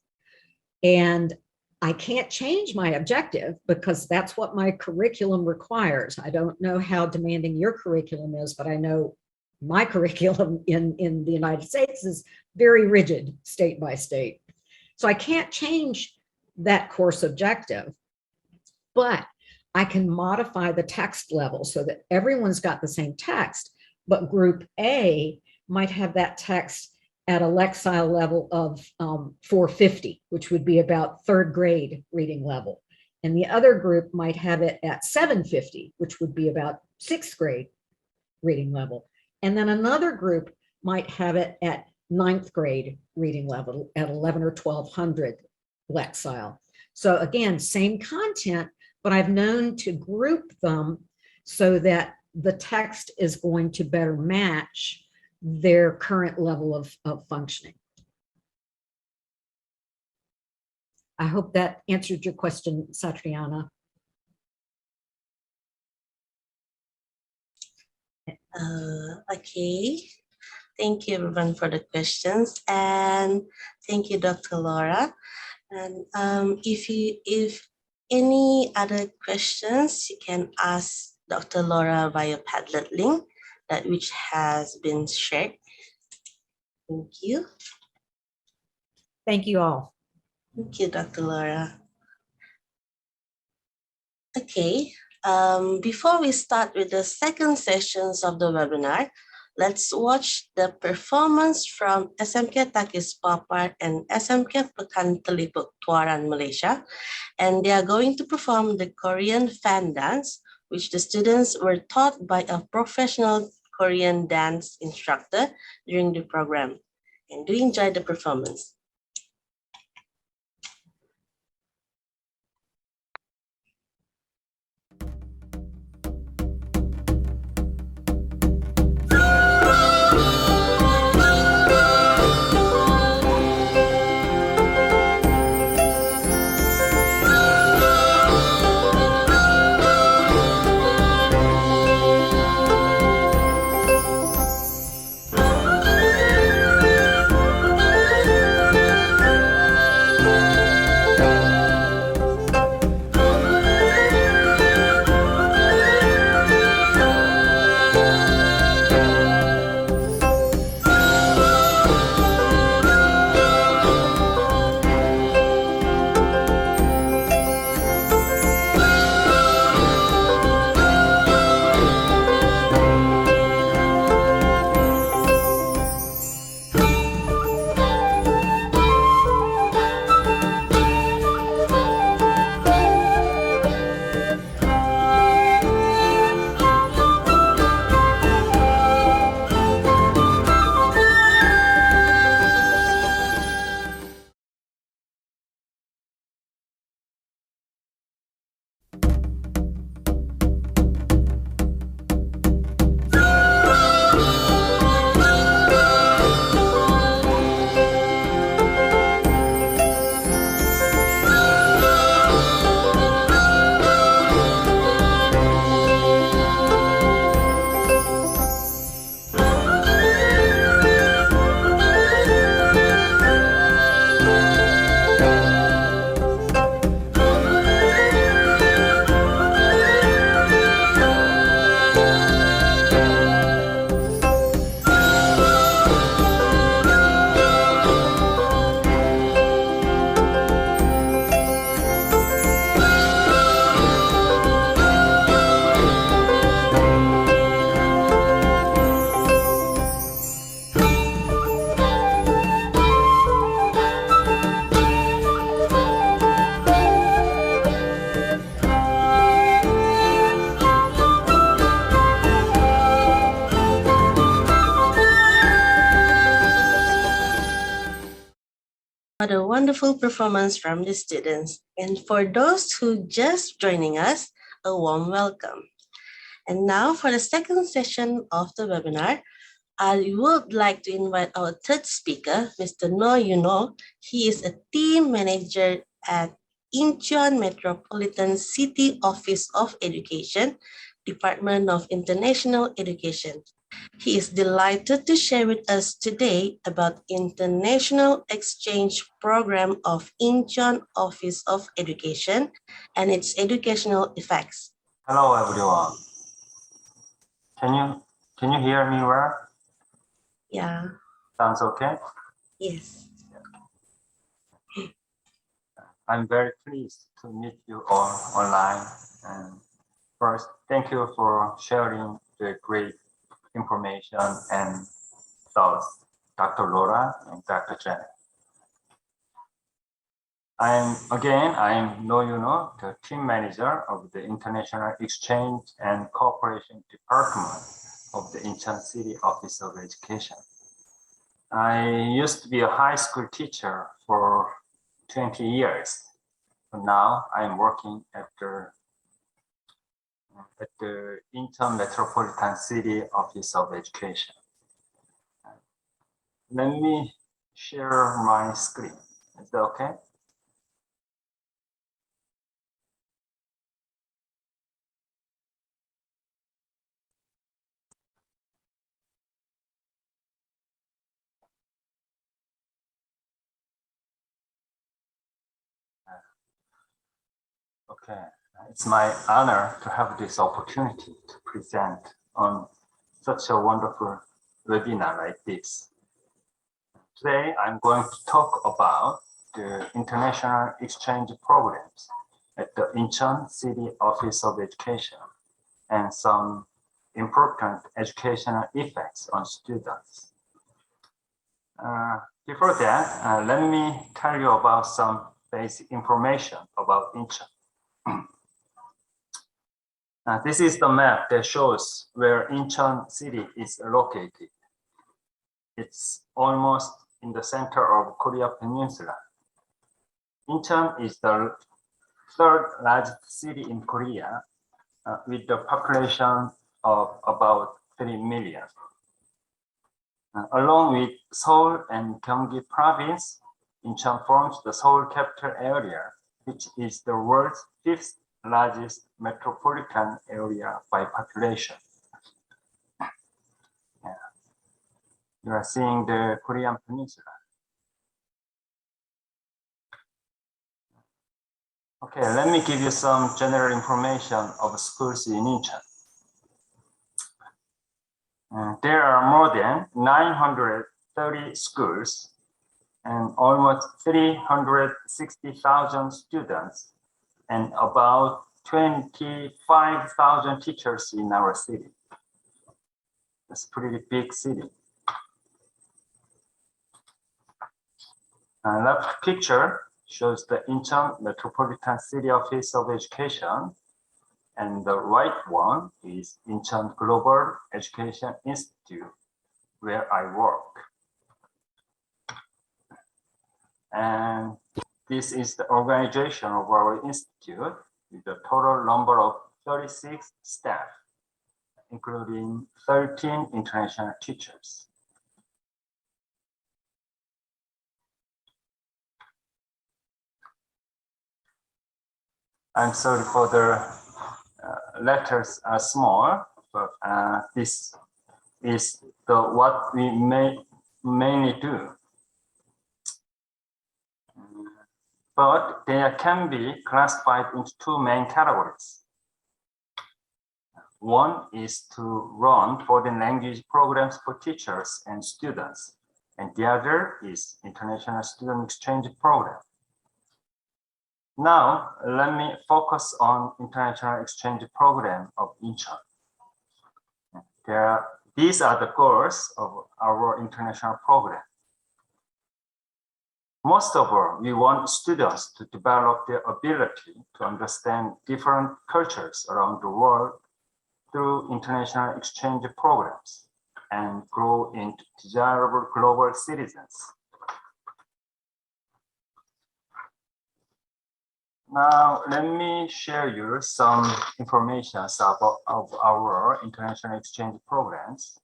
and I can't change my objective because that's what my curriculum requires. I don't know how demanding your curriculum is, but I know my curriculum in the United States is very rigid, state by state. So I can't change that course objective, but I can modify the text level so that everyone's got the same text, but group A might have that text at a lexile level of 450, which would be about third grade reading level. And the other group might have it at 750, which would be about 6th grade reading level. And then another group might have it at 9th grade reading level at 11 or 1200 Lexile. So again, same content, but I've known to group them so that the text is going to better match their current level of functioning. I hope that answered your question, Satriana. Okay. Thank you everyone for the questions, and thank you, Dr. Laura. And if any other questions, you can ask Dr. Laura via Padlet link that which has been shared. Thank you. Thank you all. Thank you, Dr. Laura. Okay, before we start with the second sessions of the webinar, let's watch the performance from SMK Takis Papar and SMK Pekan Telipuk Tuaran, Malaysia. And they are going to perform the Korean fan dance, which the students were taught by a professional Korean dance instructor during the program. And do enjoy the performance. What a wonderful performance from the students. And for those who just joining us, a warm welcome. And now for the second session of the webinar, I would like to invite our third speaker, Mr. No Yuno. He is a team manager at Incheon Metropolitan City Office of Education, Department of International Education. He is delighted to share with us today about International Exchange Program of Incheon Office of Education and its educational effects. Hello everyone. Can you hear me well? Yeah. Sounds okay? Yes. I'm very pleased to meet you all online. And first, thank you for sharing the great information and thoughts, Dr. Laura and Dr. Janet. I'm No Yuno, the team manager of the International Exchange and Cooperation Department of the Incheon City Office of Education. I used to be a high school teacher for 20 years. But now I'm working at the Incheon Metropolitan City Office of Education. Let me share my screen. Is that okay? Okay, it's my honor to have this opportunity to present on such a wonderful webinar like this. Today, I'm going to talk about the international exchange programs at the Incheon City Office of Education and some important educational effects on students. Before that, let me tell you about some basic information about Incheon. This is the map that shows where Incheon City is located. It's almost in the center of Korea Peninsula. Incheon is the third largest city in Korea with the population of about 3 million. Along with Seoul and Gyeonggi province, Incheon forms the Seoul capital area, which is the world's fifth largest metropolitan area by population. You are seeing the Korean Peninsula. Okay, let me give you some general information of schools in Incheon. There are more than 930 schools and almost 360,000 students and about 25,000 teachers in our city. It's a pretty big city. Left picture shows the Incheon Metropolitan City Office of Education, and the right one is Incheon Global Education Institute, where I work. And this is the organization of our institute with a total number of 36 staff, including 13 international teachers. I'm sorry for the letters are small, but this is what we mainly do. But they can be classified into two main categories. One is to run foreign language programs for teachers and students, and the other is international student exchange program. Now, let me focus on international exchange program of Incheon. These are the goals of our international program. Most of all, we want students to develop their ability to understand different cultures around the world through international exchange programs and grow into desirable global citizens. Now, let me share you some information about our international exchange programs.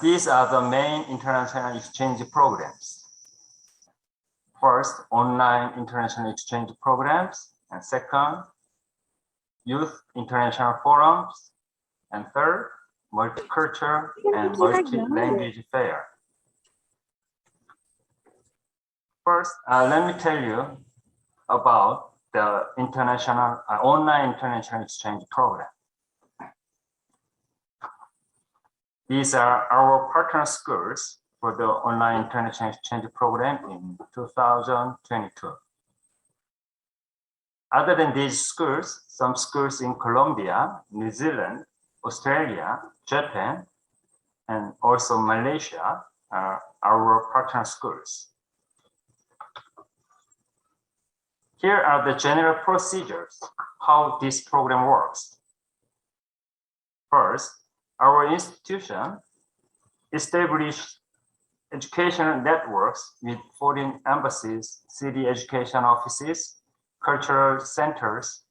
These are the main international exchange programs. First, online international exchange programs, and second, youth international forums, and third, multicultural and multi-language fair. First, let me tell you about the international online international exchange program. These are our partner schools for the online international exchange program in 2022. Other than these schools, some schools in Colombia, New Zealand, Australia, Japan, and also Malaysia are our partner schools. Here are the general procedures, how this program works. First, our institution established educational networks with foreign embassies, city education offices, cultural centers,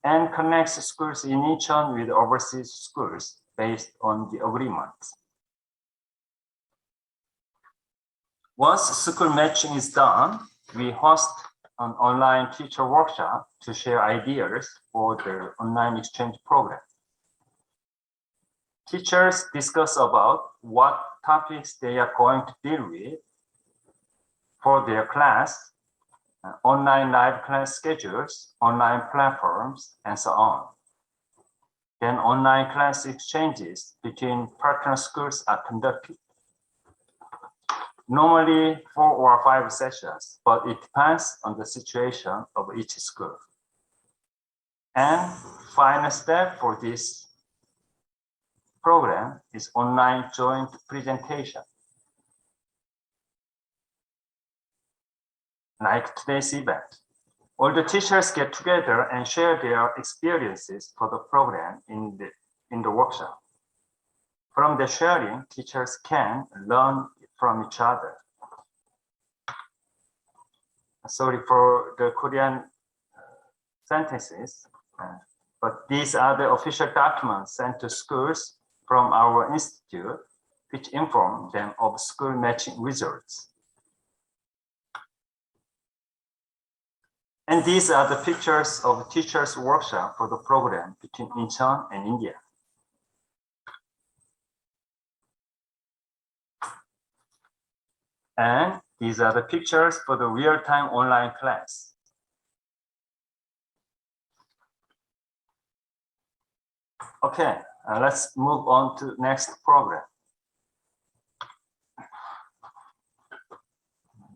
and connects schools in Incheon with overseas schools based on the agreement. Once school matching is done, we host an online teacher workshop to share ideas for the online exchange program. Teachers discuss about what topics they are going to deal with for their class, online live class schedules, online platforms, and so on. Then online class exchanges between partner schools are conducted. Normally 4 or 5 sessions, but it depends on the situation of each school. And final step for this program is online joint presentation. Like today's event, all the teachers get together and share their experiences for the program in the workshop. From the sharing, teachers can learn from each other. Sorry for the Korean sentences, but these are the official documents sent to schools from our institute, which inform them of school matching results. And these are the pictures of teachers' workshop for the program between Incheon and India. And these are the pictures for the real-time online class. Okay, let's move on to next program.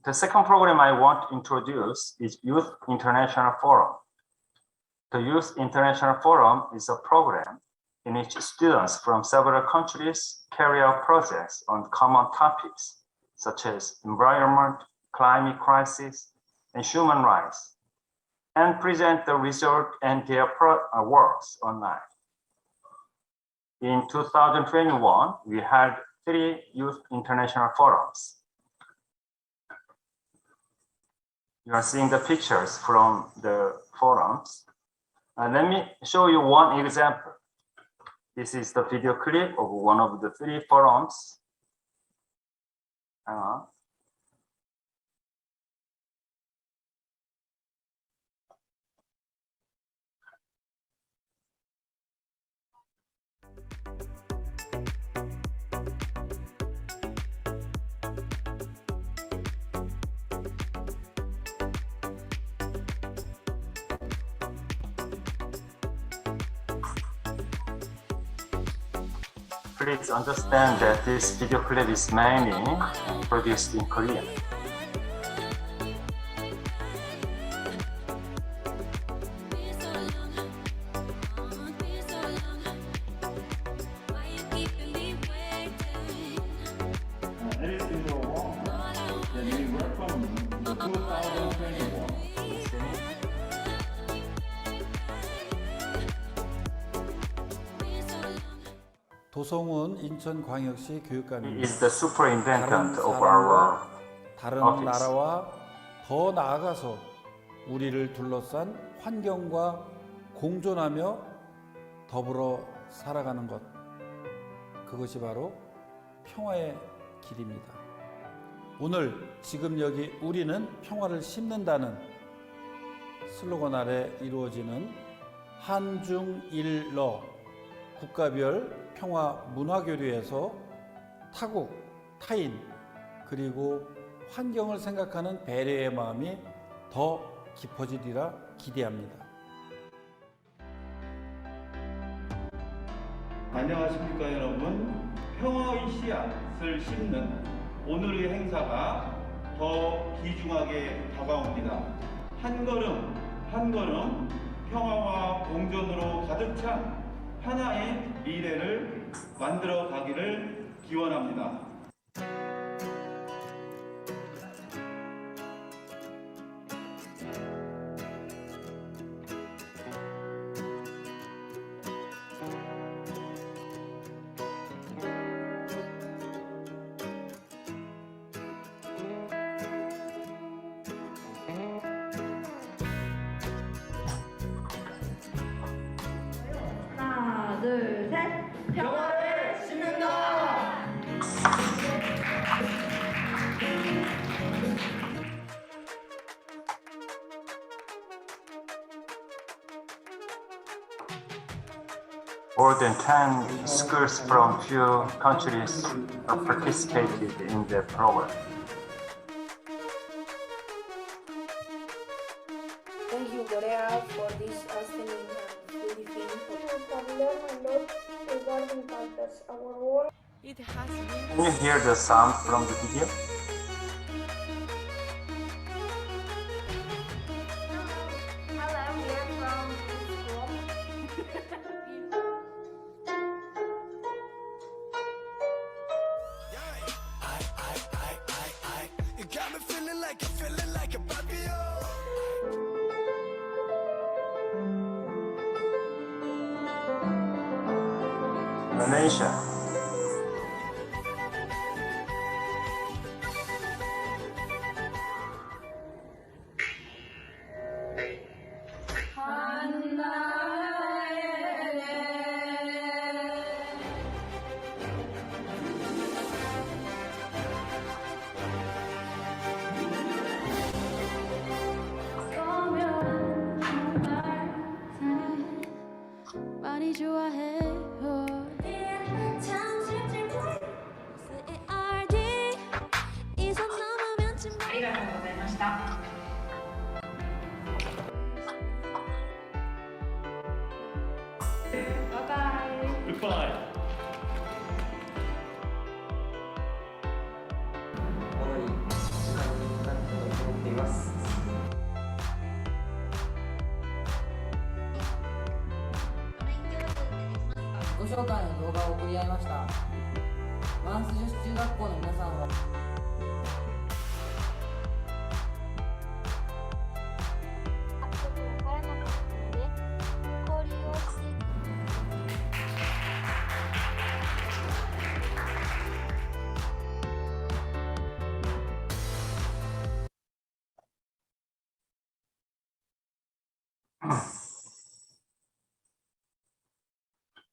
The second program I want to introduce is Youth International Forum. The Youth International Forum is a program in which students from several countries carry out projects on common topics such as environment, climate crisis, and human rights, and present the result and their works online. In 2021, we had 3 Youth International Forums. You are seeing the pictures from the forums. Let me show you one example. This is the video clip of one of the 3 forums. Please understand that this video clip is mainly produced in Korean. 도성훈 인천광역시 교육감입니다. He is the superintendent of our 다른 office. 나라와 더 나아가서 우리를 둘러싼 환경과 공존하며 더불어 살아가는 것, 그것이 바로 평화의 길입니다. 오늘 지금 여기 우리는 평화를 심는다는 슬로건 아래 이루어지는 한중일러 국가별 평화 문화교류에서 타국, 타인, 그리고 환경을 생각하는 배려의 마음이 더 깊어지리라 기대합니다. 안녕하십니까 여러분. 평화의 씨앗을 심는 오늘의 행사가 더 귀중하게 다가옵니다. 한 걸음 한 걸음 평화와 공존으로 가득 찬 하나의 미래를 만들어 가기를 기원합니다. 하나, 둘, 셋. 평화를 심는다. More than 10 schools from few countries participated in the program. Thank you, Korea, for this outstanding and beautiful film. Have learned a lot regarding cultures. Our work. It has been. Can you hear the sound from the video? Hello, we are from school. You got me feeling like a puppy. Malaysia. 많이 좋아해요. 이선 넘으면 좀 Goodbye. ご紹介の動画を送り合いました。マンス女子中学校の皆さんは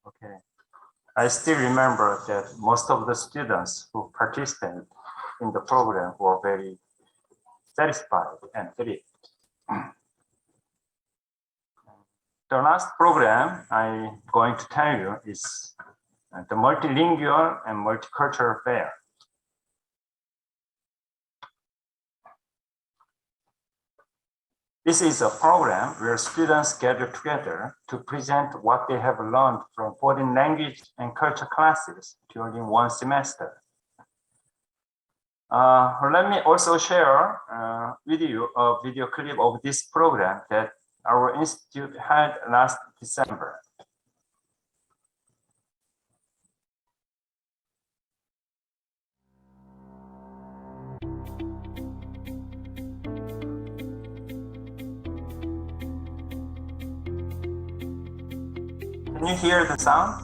Okay. I still remember that most of the students who participated in the program were very satisfied and thrilled. The last program I'm going to tell you is the Multilingual and Multicultural Fair. This is a program where students gather together to present what they have learned from foreign language and culture classes during one semester. Let me also share with you a video clip of this program that our institute had last December. Can you hear the sound?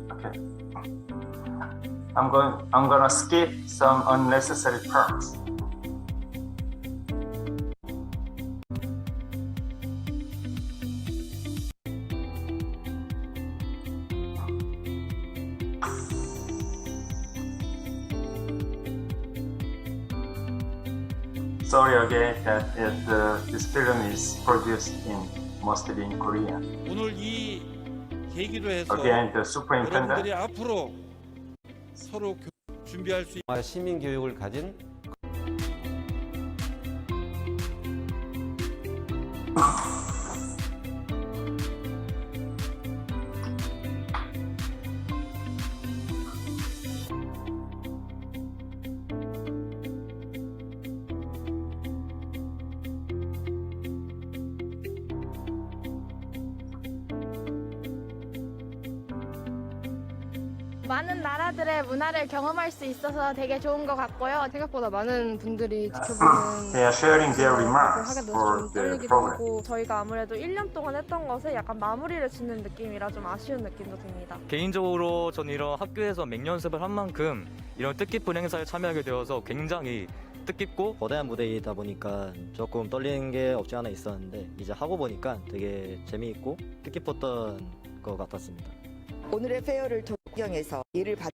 Okay. I'm gonna skip some unnecessary parts. Sorry again that this film is produced mostly in Korean. 오늘 이 계기로 해서 Again, the superintendent. 여러분들이 앞으로 서로 준비할 수 있는 시민 교육을 가진 많은 나라들의 문화를 경험할 수 있어서 되게 좋은 것 같고요. 생각보다 많은 분들이 지켜보는 They are sharing their 그걸 remarks 하게 돼서 for 좀 the 떨리기도 program. 하고 저희가 아무래도 1년 동안 했던 것에 약간 마무리를 짓는 느낌이라 좀 아쉬운 느낌도 듭니다. 개인적으로 저는 이런 학교에서 맹연습을 한 만큼 이런 뜻깊은 행사에 참여하게 되어서 굉장히 뜻깊고 거대한 무대이다 보니까 조금 떨리는 게 없지 않아 있었는데 이제 하고 보니까 되게 재미있고 뜻깊었던 것 같았습니다. 오늘의 페어를 통해서 이를 받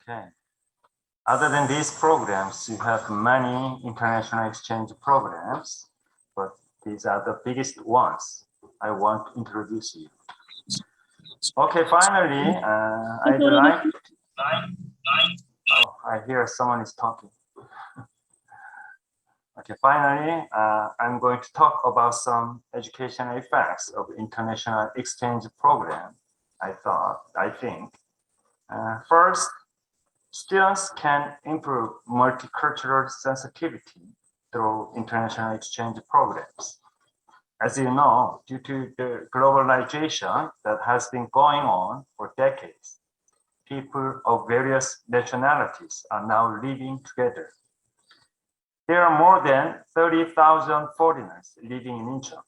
Okay. Other than these programs, you have many international exchange programs, but these are the biggest ones I want to introduce you. Okay, finally, I'd like. Oh, I hear someone is talking. Okay, finally, I'm going to talk about some educational effects of international exchange program. I think. First, students can improve multicultural sensitivity through international exchange programs. As you know, due to the globalization that has been going on for decades, people of various nationalities are now living together. There are more than 30,000 foreigners living in Incheon.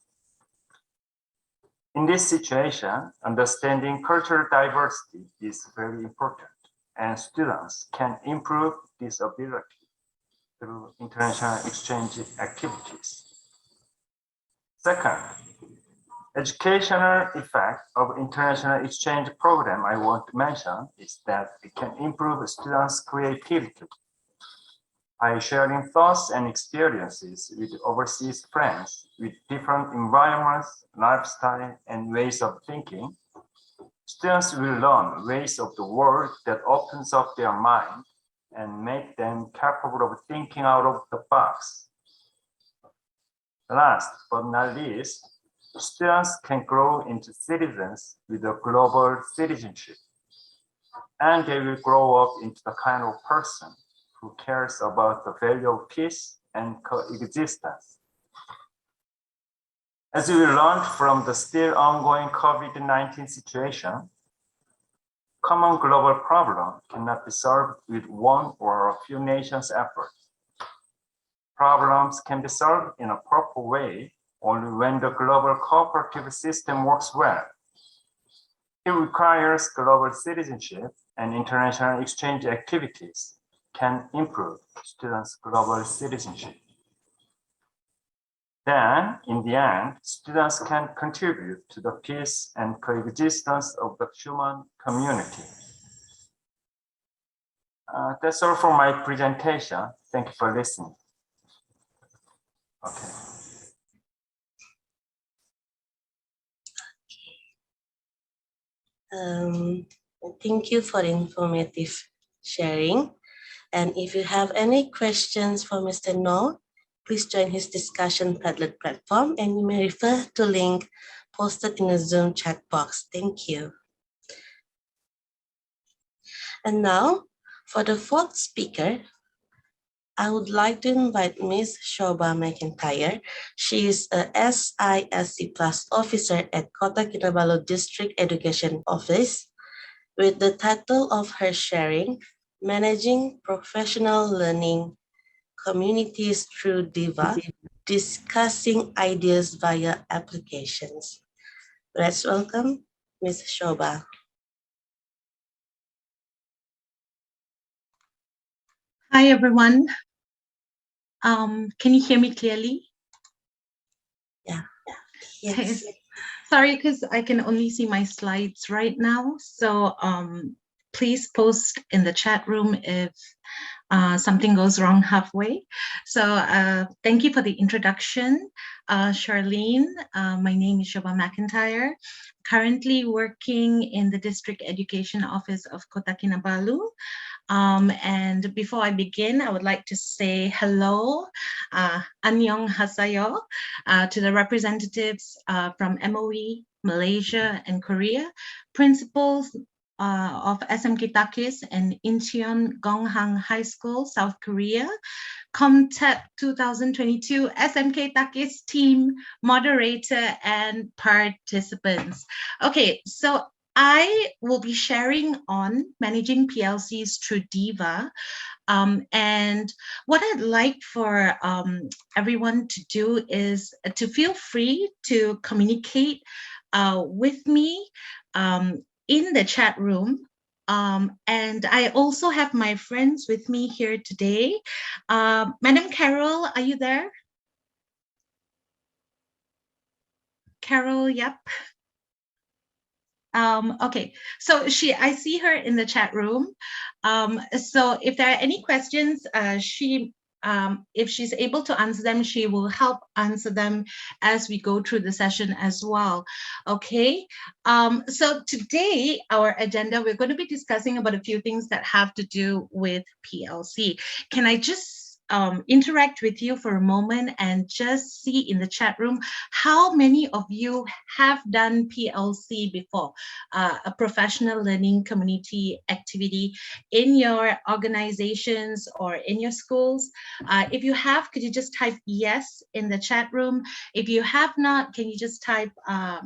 In this situation, understanding cultural diversity is very important, and students can improve this ability through international exchange activities. Second, educational effect of international exchange program I want to mention is that it can improve students' creativity. By sharing thoughts and experiences with overseas friends with different environments, lifestyle, and ways of thinking, students will learn ways of the world that opens up their mind and make them capable of thinking out of the box. Last but not least, students can grow into citizens with a global citizenship, and they will grow up into the kind of person who cares about the value of peace and coexistence. As we learned from the still ongoing COVID-19 situation, common global problem cannot be solved with one or a few nations' effort. Problems can be solved in a proper way only when the global cooperative system works well. It requires global citizenship, and international exchange activities can improve students' global citizenship. Then, in the end, students can contribute to the peace and coexistence of the human community. That's all for my presentation. Thank you for listening. Okay. Thank you for the informative sharing. And if you have any questions for Mr. No, please join his discussion Padlet platform, and you may refer to link posted in the Zoom chat box. Thank you. And now, for the fourth speaker, I would like to invite Ms. Shobha McIntyre. She is a SISC Plus officer at Kota Kinabalu District Education Office, with the title of her sharing, Managing Professional Learning Communities Through DIVA, Discussing Ideas via Applications. Let's welcome Ms. Shobha. Hi, everyone. Can you hear me clearly? Yeah. Yes. Sorry, because I can only see my slides right now. So please post in the chat room if something goes wrong halfway. So thank you for the introduction, Charlene. My name is Shobha McIntyre, currently working in the District Education Office of Kota Kinabalu. And before I begin, I would like to say hello, Annyeong Hasayo, to the representatives from MOE, Malaysia, and Korea, principals of SMK Takis and Incheon Gonghang High School, South Korea, Komtep 2022 SMK Takis team, moderator, and participants. Okay, so I will be sharing on managing PLCs through Diva. And what I'd like for everyone to do is to feel free to communicate with me in the chat room. And I also have my friends with me here today. Madam Carol, are you there? Carol, yep. Okay, so I see her in the chat room. So if there are any questions, if she's able to answer them, she will help answer them as we go through the session as well. Okay, so today our agenda, we're going to be discussing about a few things that have to do with PLC. Can I just interact with you for a moment and just see in the chat room how many of you have done PLC before, a professional learning community activity in your organizations or in your schools? If you have, could you just type yes in the chat room? If you have not, can you just type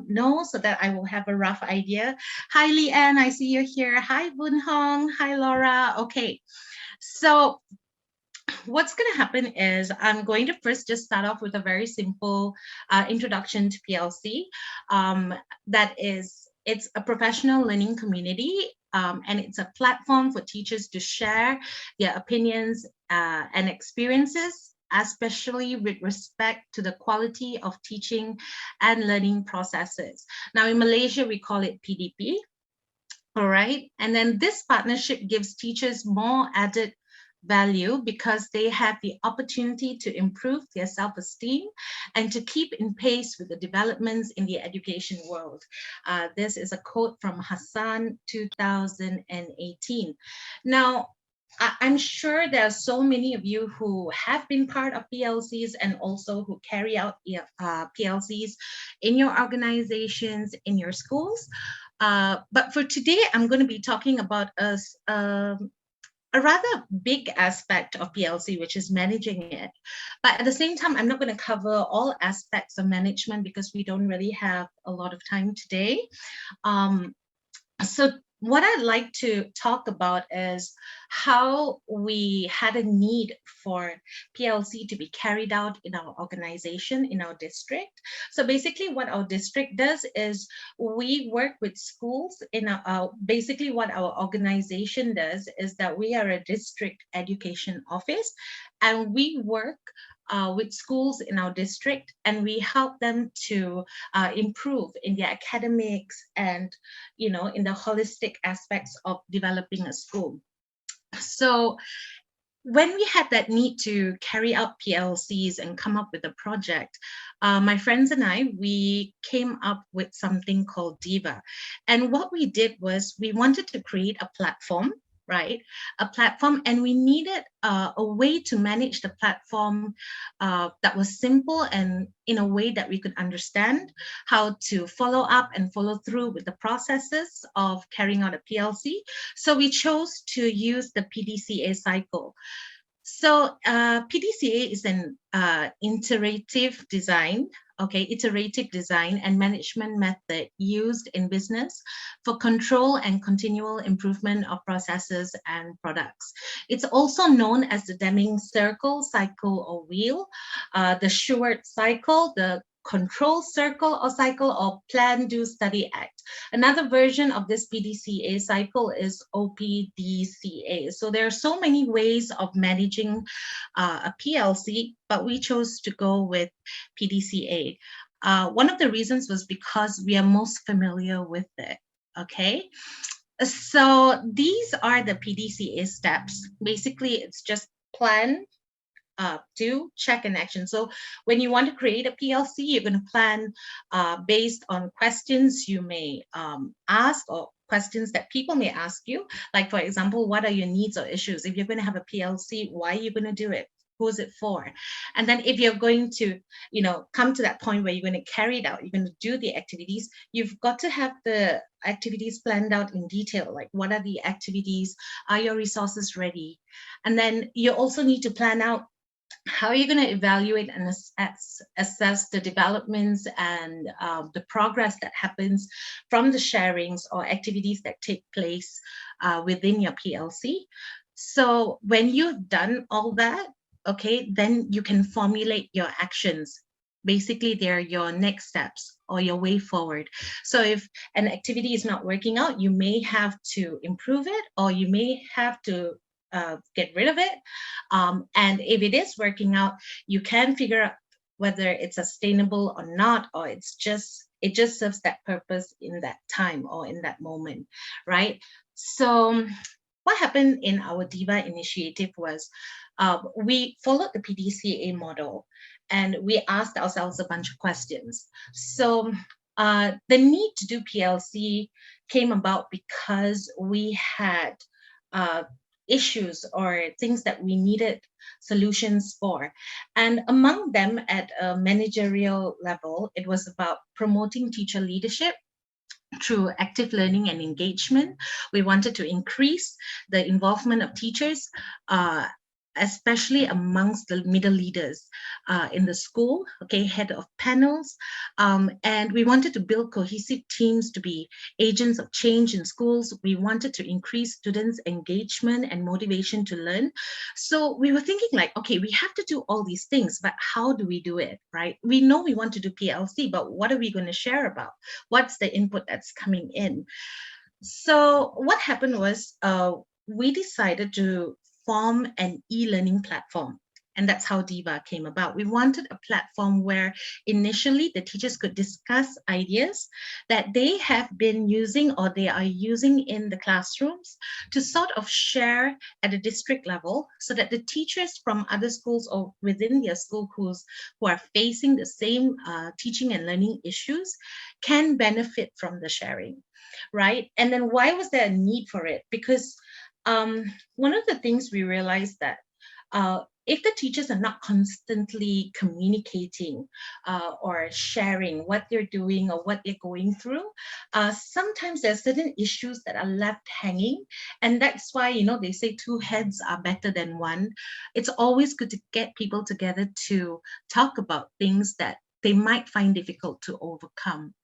no, so that I will have a rough idea? Hi, Leanne, I see you're here. Hi, Boon Hong. Hi, Laura. Okay, so what's going to happen is I'm going to first just start off with a very simple introduction to PLC. That is, it's a professional learning community, and it's a platform for teachers to share their opinions and experiences, especially with respect to the quality of teaching and learning processes. Now in Malaysia, we call it PDP. All right, and then this partnership gives teachers more added value because they have the opportunity to improve their self-esteem and to keep in pace with the developments in the education world. This is a quote from Hassan 2018. Now, I'm sure there are so many of you who have been part of PLCs and also who carry out PLCs in your organizations, in your schools. But for today, I'm going to be talking about a rather big aspect of PLC, which is managing it. But at the same time, I'm not going to cover all aspects of management because we don't really have a lot of time today. So what I'd like to talk about is how we had a need for PLC to be carried out in our organization, in our district. So basically what our district does is we work with schools in basically what our organization does is that we are a district education office, and we work with schools in our district, and we help them to improve in their academics and, you know, in the holistic aspects of developing a school. So when we had that need to carry out PLCs and come up with a project, my friends and I, we came up with something called Diva. And what we did was we wanted to create a platform, right? A platform, and we needed a way to manage the platform that was simple and in a way that we could understand how to follow up and follow through with the processes of carrying out a PLC. So we chose to use the PDCA cycle. So PDCA is an iterative design, iterative design and management method used in business for control and continual improvement of processes and products. It's also known as the Deming circle, cycle, or wheel, the Sheward cycle, the control circle or cycle, or plan, do, study, act. Another version of this PDCA cycle is OPDCA. So there are so many ways of managing a PLC, but we chose to go with PDCA. One of the reasons was because we are most familiar with it, okay? So these are the PDCA steps. Basically, it's just plan, do, check, and action. So when you want to create a PLC, you're going to plan based on questions you may ask, or questions that people may ask you. Like, for example, what are your needs or issues? If you're going to have a PLC, why are you going to do it? Who is it for? And then if you're going to, come to that point where you're going to carry it out, you're going to do the activities, you've got to have the activities planned out in detail. Like, what are the activities? Are your resources ready? And then you also need to plan out how are you going to evaluate and assess the developments and the progress that happens from the sharings or activities that take place within your PLC? So when you've done all that, okay, then you can formulate your actions. Basically, they're your next steps or your way forward. So if an activity is not working out, you may have to improve it, or you may have to get rid of it. And if it is working out, you can figure out whether it's sustainable or not, or it just serves that purpose in that time or in that moment, right? So what happened in our DIVA initiative was we followed the PDCA model, and we asked ourselves a bunch of questions. So the need to do PLC came about because we had issues or things that we needed solutions for. And among them, at a managerial level, it was about promoting teacher leadership through active learning and engagement. We wanted to increase the involvement of teachers, especially amongst the middle leaders in the school, okay, head of panels. And we wanted to build cohesive teams to be agents of change in schools. We wanted to increase students' engagement and motivation to learn. So we were thinking like, okay, we have to do all these things, but how do we do it, right? We know we want to do PLC, but what are we going to share about? What's the input that's coming in? So what happened was we decided to form an e-learning platform. And that's how DIVA came about. We wanted a platform where initially the teachers could discuss ideas that they have been using or they are using in the classrooms to sort of share at a district level, so that the teachers from other schools or within their school who are facing the same teaching and learning issues can benefit from the sharing, right? And then why was there a need for it? Because one of the things we realized that if the teachers are not constantly communicating or sharing what they're doing or what they're going through, sometimes there are certain issues that are left hanging. And that's why, they say two heads are better than one. It's always good to get people together to talk about things that they might find difficult to overcome.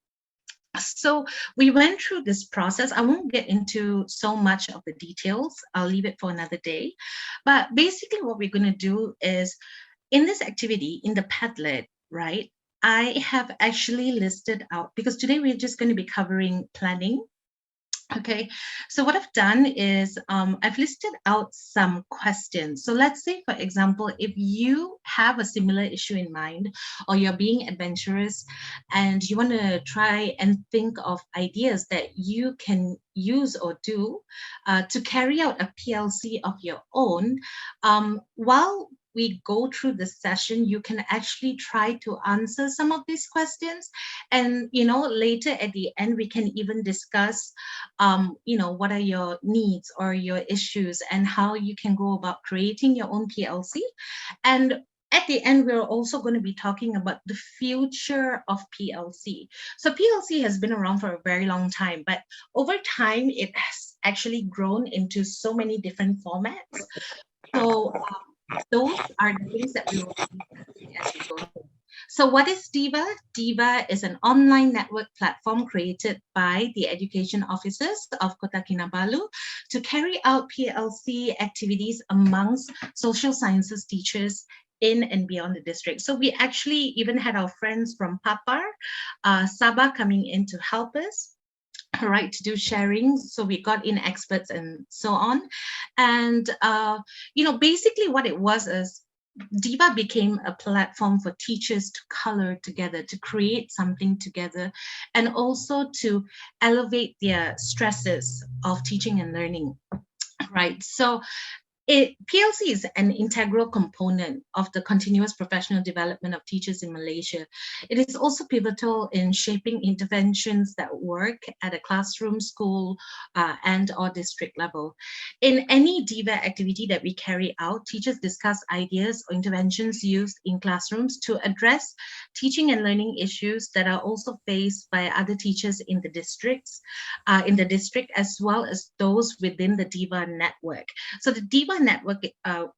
So we went through this process. I won't get into so much of the details. I'll leave it for another day. But basically what we're going to do is, in this activity, in the Padlet, right, I have actually listed out, because today we're just going to be covering planning. Okay, so what I've done is I've listed out some questions. So let's say, for example, if you have a similar issue in mind, or you're being adventurous and you want to try and think of ideas that you can use or do to carry out a PLC of your own, while we go through the session, you can actually try to answer some of these questions. And, later at the end, we can even discuss, what are your needs or your issues and how you can go about creating your own PLC. And at the end, we're also going to be talking about the future of PLC. So PLC has been around for a very long time, but over time, it has actually grown into so many different formats. So those are the things that we will be as we go through. So what is DIVA? DIVA is an online network platform created by the education officers of Kota Kinabalu to carry out PLC activities amongst social sciences teachers in and beyond the district. So we actually even had our friends from Papar, Sabah, coming in to help us, right, to do sharing. So we got in experts and so on. And, basically what it was is Diva became a platform for teachers to color together, to create something together, and also to elevate their stresses of teaching and learning, right? So PLC is an integral component of the continuous professional development of teachers in Malaysia. It is also pivotal in shaping interventions that work at a classroom, school, and or district level. In any DIVA activity that we carry out, teachers discuss ideas or interventions used in classrooms to address teaching and learning issues that are also faced by other teachers in the district, as well as those within the DIVA network. So the DIVA network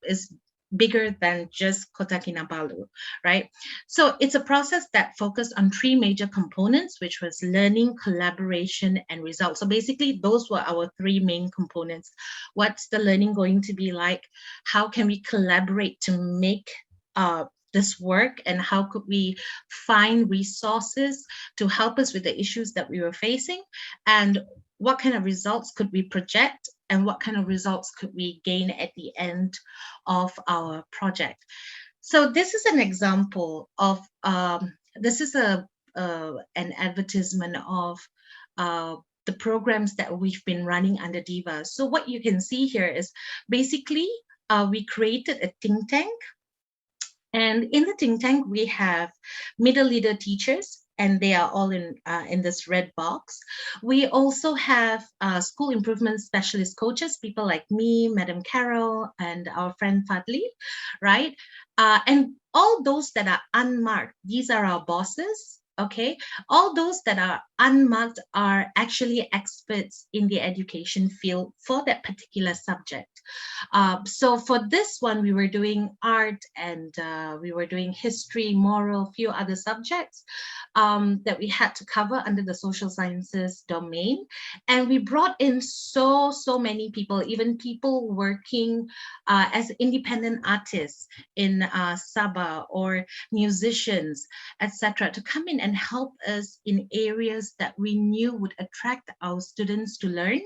is bigger than just Kota Kinabalu, right? So it's a process that focused on three major components, which was learning, collaboration, and results. So basically, those were our three main components. What's the learning going to be like? How can we collaborate to make this work, and how could we find resources to help us with the issues that we were facing, and what kind of results could we project, and what kind of results could we gain at the end of our project. So this is an example of, this is an advertisement of the programs that we've been running under DIVA. So what you can see here is basically we created a think tank. And in the think tank, we have middle leader teachers, and they are all in this red box. We also have school improvement specialist coaches, people like me, Madam Carol, and our friend Fadli, right? And all those that are unmarked, these are our bosses. Okay, all those that are unmarked are actually experts in the education field for that particular subject. So for this one, we were doing art, and we were doing history, moral, few other subjects that we had to cover under the social sciences domain. And we brought in so many people, even people working as independent artists in Sabah, or musicians, etc., to come in and help us in areas that we knew would attract our students to learn,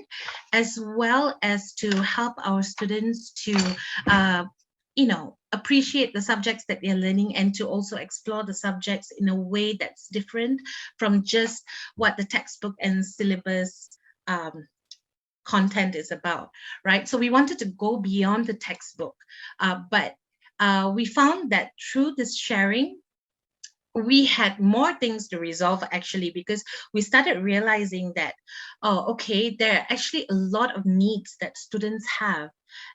as well as to help our students to appreciate the subjects that they're learning, and to also explore the subjects in a way that's different from just what the textbook and syllabus content is about, right? So we wanted to go beyond the textbook, but we found that through this sharing, we had more things to resolve, actually, because we started realizing that, oh, okay, there are actually a lot of needs that students have.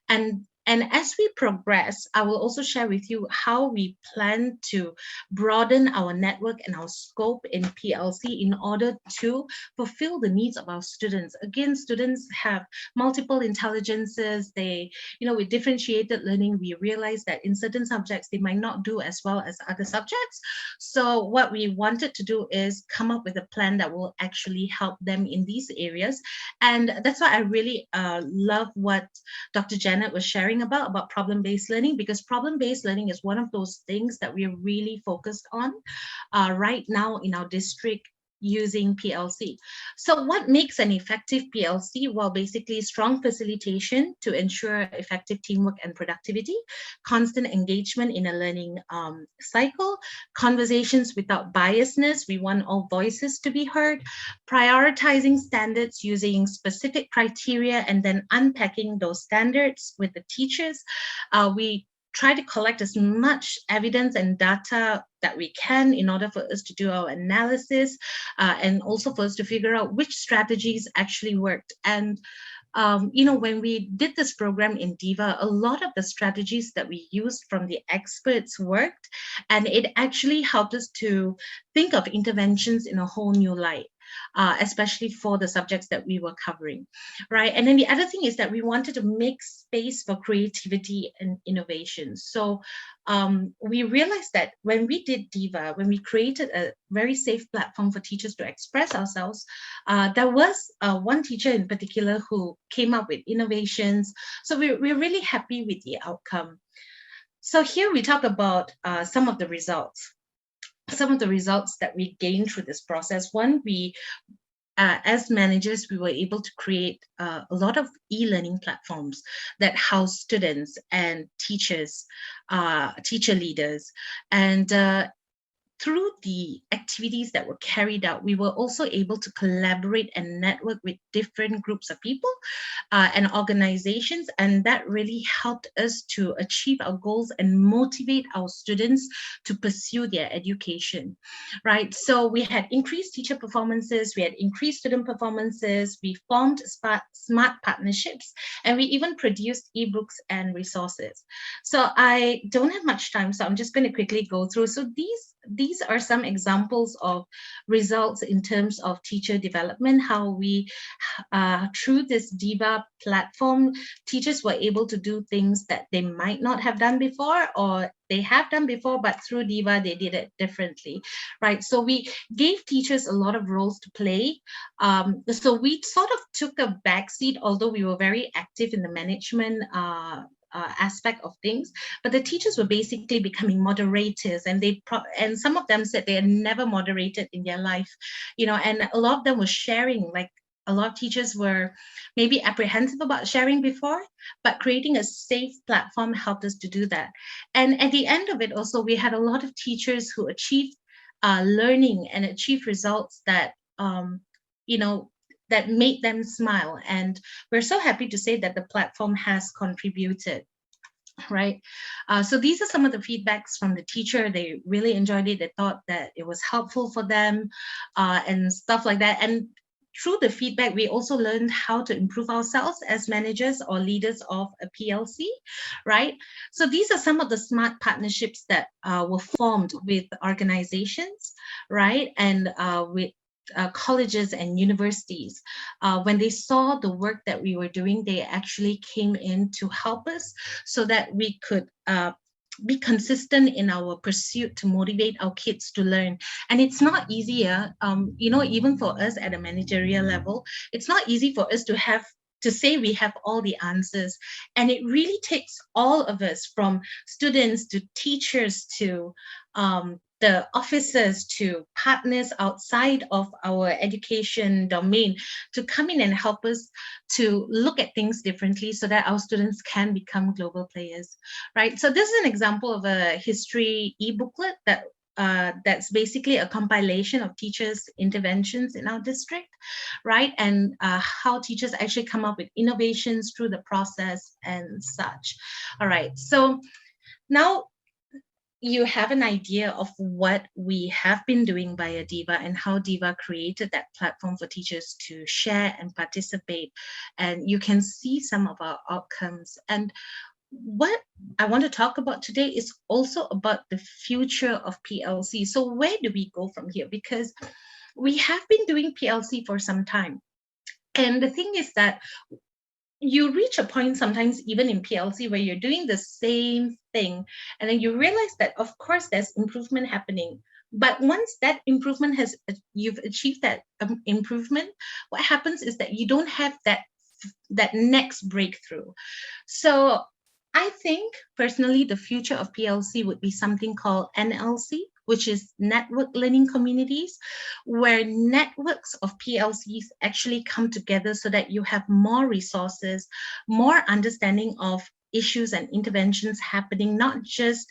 And as we progress, I will also share with you how we plan to broaden our network and our scope in PLC in order to fulfill the needs of our students. Again, students have multiple intelligences. They, with differentiated learning, we realize that in certain subjects, they might not do as well as other subjects. So what we wanted to do is come up with a plan that will actually help them in these areas. And that's why I really love what Dr. Janet was sharing about problem-based learning, because problem-based learning is one of those things that we're really focused on right now in our district using PLC. So what makes an effective PLC? Well, basically strong facilitation to ensure effective teamwork and productivity, constant engagement in a learning cycle, conversations without biasness. We want all voices to be heard, prioritizing standards using specific criteria, and then unpacking those standards with the teachers. We try to collect as much evidence and data that we can in order for us to do our analysis, and also for us to figure out which strategies actually worked. And when we did this program in DIVA, a lot of the strategies that we used from the experts worked, and it actually helped us to think of interventions in a whole new light. Especially for the subjects that we were covering, right? And then the other thing is that we wanted to make space for creativity and innovation. So we realized that when we did DIVA, when we created a very safe platform for teachers to express ourselves, there was one teacher in particular who came up with innovations. So we're really happy with the outcome. So here we talk about some of the results. Some of the results that we gained through this process. One, we as managers, we were able to create a lot of e-learning platforms that house students and teachers, teacher leaders, and through the activities that were carried out, we were also able to collaborate and network with different groups of people and organizations, and that really helped us to achieve our goals and motivate our students to pursue their education, right? So we had increased teacher performances, we had increased student performances, we formed smart partnerships, and we even produced ebooks and resources. So I don't have much time, so I'm just going to quickly go through. So these are some examples of results in terms of teacher development, how we, through this DIVA platform, teachers were able to do things that they might not have done before, or they have done before, but through DIVA, they did it differently, right? So we gave teachers a lot of roles to play. So we sort of took a backseat, although we were very active in the management aspect of things, but the teachers were basically becoming moderators, and and some of them said they had never moderated in their life, and a lot of them were sharing, like a lot of teachers were maybe apprehensive about sharing before, but creating a safe platform helped us to do that. And at the end of it also, we had a lot of teachers who achieved learning and achieved results that that made them smile. And we're so happy to say that the platform has contributed, right? So these are some of the feedbacks from the teacher. They really enjoyed it. They thought that it was helpful for them and stuff like that. And through the feedback, we also learned how to improve ourselves as managers or leaders of a PLC, right? So these are some of the smart partnerships that were formed with organizations, right? And with colleges and universities. When they saw the work that we were doing, they actually came in to help us so that we could be consistent in our pursuit to motivate our kids to learn. And it's not easier, even for us at a managerial level, it's not easy for us to say we have all the answers. And it really takes all of us, from students to teachers to the officers to partners outside of our education domain, to come in and help us to look at things differently so that our students can become global players, right? So this is an example of a history e-booklet that's basically a compilation of teachers' interventions in our district, right? And how teachers actually come up with innovations through the process and such. All right, so now you have an idea of what we have been doing via DIVA and how DIVA created that platform for teachers to share and participate. And you can see some of our outcomes. And what I want to talk about today is also about the future of PLC. So where do we go from here? Because we have been doing PLC for some time. And the thing is that you reach a point sometimes even in PLC where you're doing the same thing, and then you realize that of course there's improvement happening. But once that improvement you've achieved that improvement, what happens is that you don't have that next breakthrough. So I think personally the future of PLC would be something called NLC, which is network learning communities, where networks of PLCs actually come together so that you have more resources, more understanding of issues and interventions happening, not just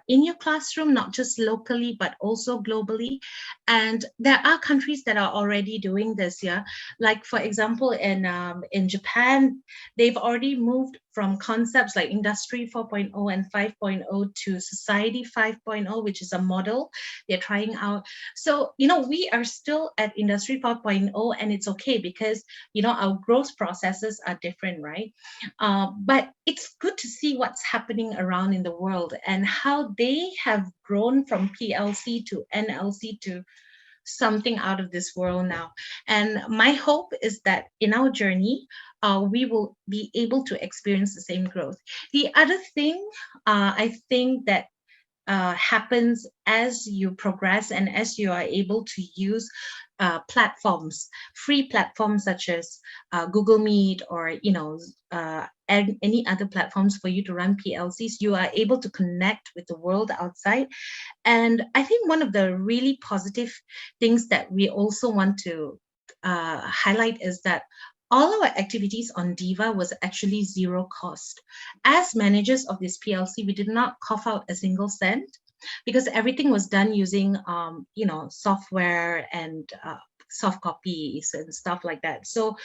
in your classroom, not just locally, but also globally. And there are countries that are already doing this, yeah. Like for example, in Japan, they've already moved from concepts like Industry 4.0 and 5.0 to Society 5.0, which is a model they're trying out. So, we are still at Industry 4.0, and it's okay because, our growth processes are different, right? But it's good to see what's happening around in the world and how they have grown from PLC to NLC to something out of this world now. And my hope is that in our journey, we will be able to experience the same growth. The other thing I think that happens as you progress and as you are able to use platforms, free platforms such as Google Meet or and any other platforms for you to run PLCs, you are able to connect with the world outside. And I think one of the really positive things that we also want to highlight is that all our activities on DIVA was actually zero cost. As managers of this PLC, we did not cough out a single cent because everything was done using, software and soft copies and stuff like that. So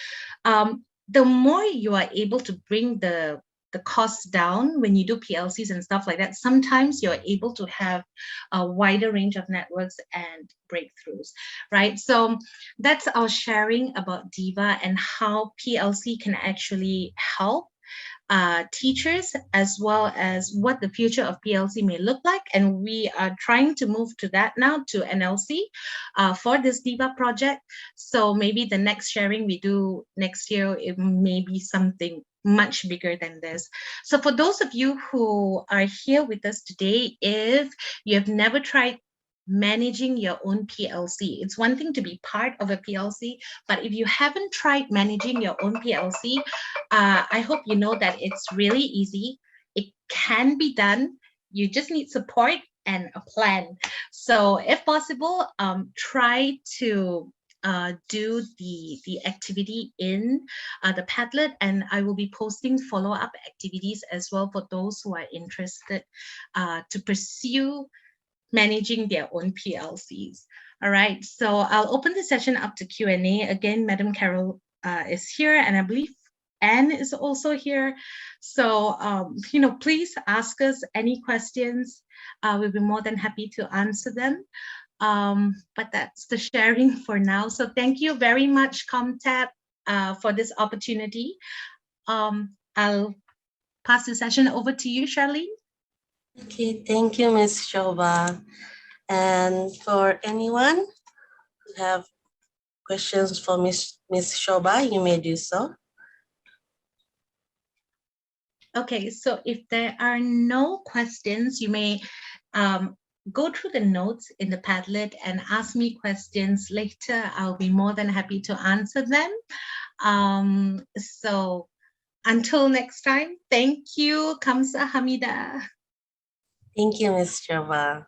the more you are able to bring the costs down when you do PLCs and stuff like that, sometimes you're able to have a wider range of networks and breakthroughs, right? So that's our sharing about DIVA and how PLC can actually help teachers, as well as what the future of PLC may look like. And we are trying to move to that now, to NLC for this DIVA project. So maybe the next sharing we do next year, it may be something much bigger than this. So for those of you who are here with us today, if you have never tried managing your own PLC, it's one thing to be part of a PLC, but if you haven't tried managing your own PLC, I hope you know that it's really easy. It can be done. You just need support and a plan. So if possible, try to do the activity in the Padlet, and I will be posting follow-up activities as well for those who are interested to pursue managing their own PLCs. All right, so I'll open the session up to Q&A. Again, Madam Carol is here, and I believe Anne is also here. So, please ask us any questions. We'll be more than happy to answer them. But that's the sharing for now. So thank you very much, Komtep, for this opportunity. I'll pass the session over to you, Charlene. Okay, thank you, Ms. Shoba. And for anyone who have questions for Ms. Shoba, you may do so. Okay, so if there are no questions, you may go through the notes in the Padlet and ask me questions later. I'll be more than happy to answer them. So until next time, thank you, Kamsahamnida. Thank you, Ms. Shoba.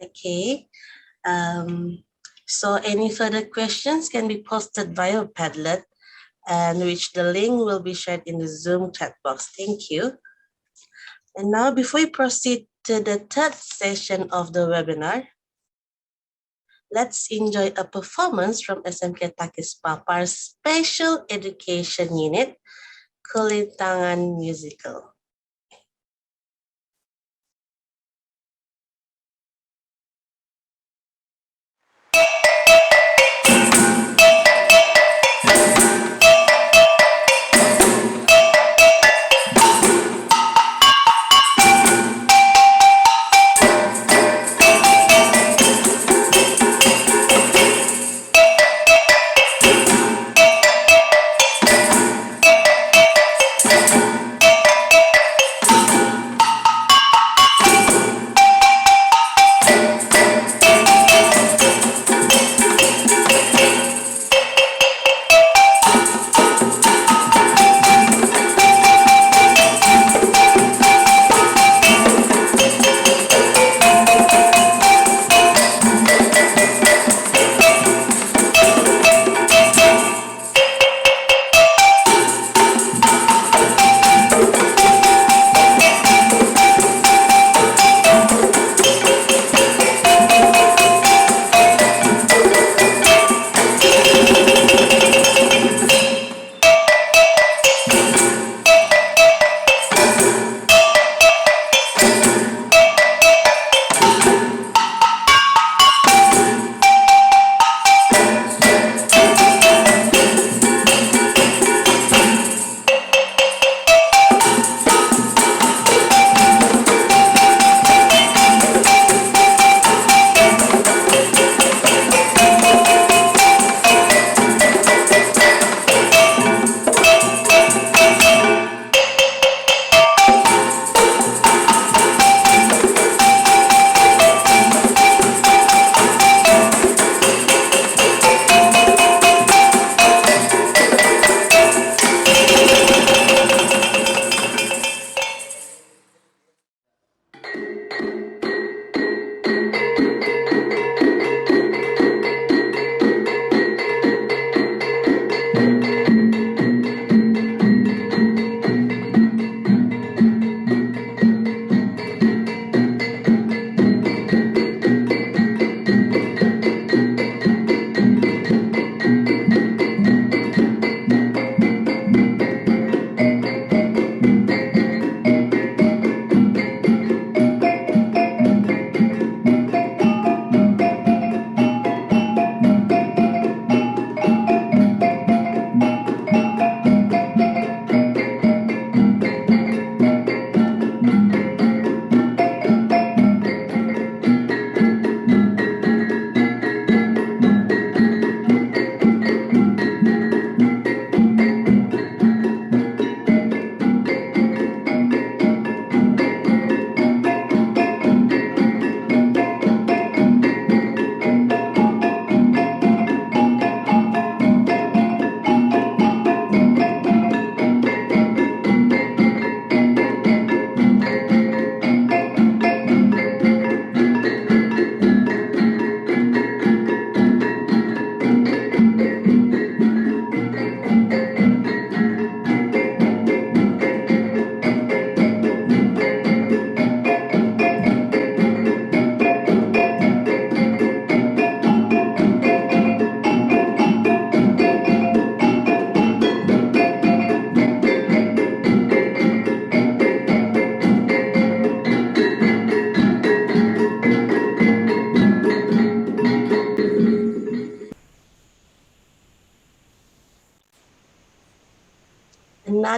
Okay. So any further questions can be posted via Padlet, and which the link will be shared in the Zoom chat box. Thank you. And now, before we proceed to the third session of the webinar, let's enjoy a performance from SMK Takis Papar's Special Education Unit, Kulintangan Musical.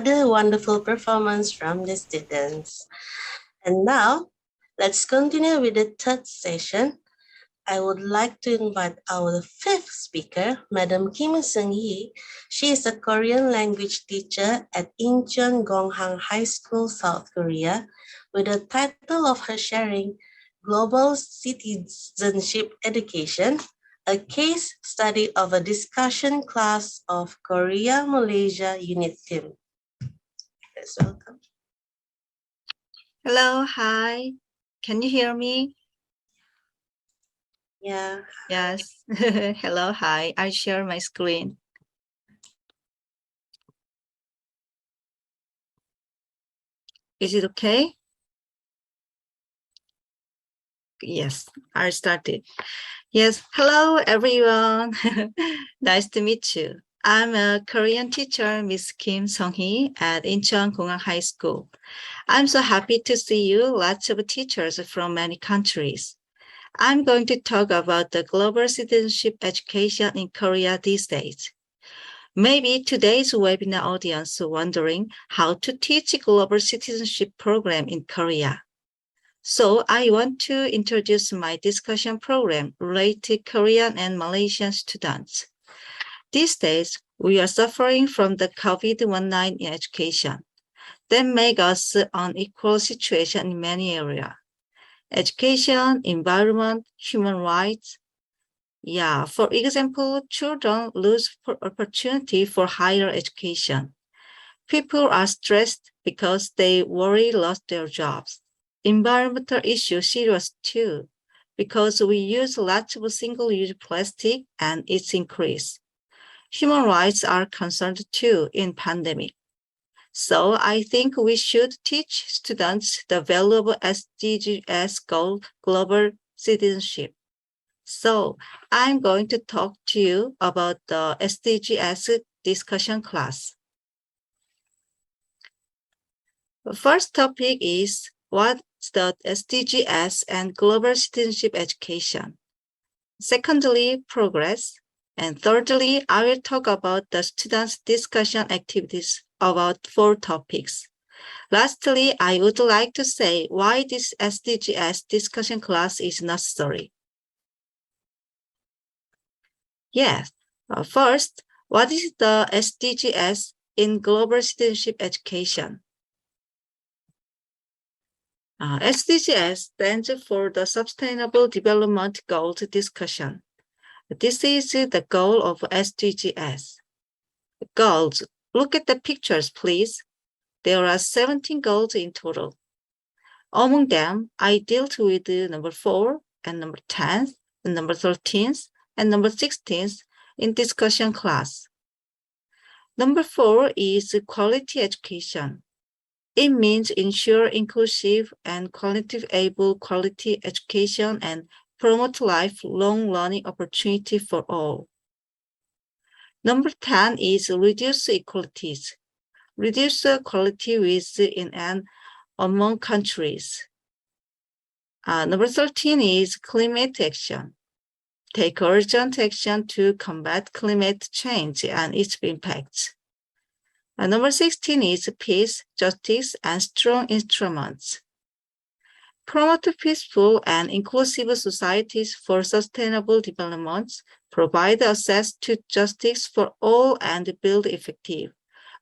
another wonderful performance from the students. And now, let's continue with the third session. I would like to invite our fifth speaker, Madam Kim Seung-hee. She is a Korean language teacher at Incheon Gonghang High School, South Korea, with the title of her sharing Global Citizenship Education, a case study of a discussion class of Korea Malaysia unit team. Yes, welcome. Hello, hi. Can you hear me? Yeah. Yes. Hello, hi. I share my screen. Is it okay? Yes, I started. Yes, hello everyone. Nice to meet you. I'm a Korean teacher, Miss Kim Seung-hee at Incheon Gonghang High School. I'm so happy to see you, lots of teachers from many countries. I'm going to talk about the global citizenship education in Korea these days. Maybe today's webinar audience wondering how to teach a global citizenship program in Korea. So I want to introduce my discussion program related to Korean and Malaysian students. These days, we are suffering from the COVID-19 in education. That makes us unequal situation in many areas. Education, environment, human rights. Yeah, for example, children lose opportunity for higher education. People are stressed because they worry lost their jobs. Environmental issues serious too, because we use lots of single-use plastic and its increase. Human rights are concerned too in pandemic. So I think we should teach students the value of SDGs goal, global citizenship. So I'm going to talk to you about the SDGs discussion class. The first topic is what's the SDGs and global citizenship education. Secondly, progress. And thirdly, I will talk about the students' discussion activities about 4 topics. Lastly, I would like to say why this SDGs discussion class is necessary. Yes, first, what is the SDGs in global citizenship education? SDGs stands for the Sustainable Development Goals discussion. This is the goal of SDGs. Goals. Look at the pictures, please. There are 17 goals in total. Among them, I dealt with number 4 and number 10, and number 13, and number 16 in discussion class. Number 4 is quality education. It means ensure inclusive and qualitative able quality education and promote lifelong learning opportunity for all. Number 10 is reduce inequalities. Reduce quality within and among countries. Number 13 is climate action. Take urgent action to combat climate change and its impacts. Number 16 is peace, justice, and strong instruments. Promote peaceful and inclusive societies for sustainable development, provide access to justice for all, and build effective,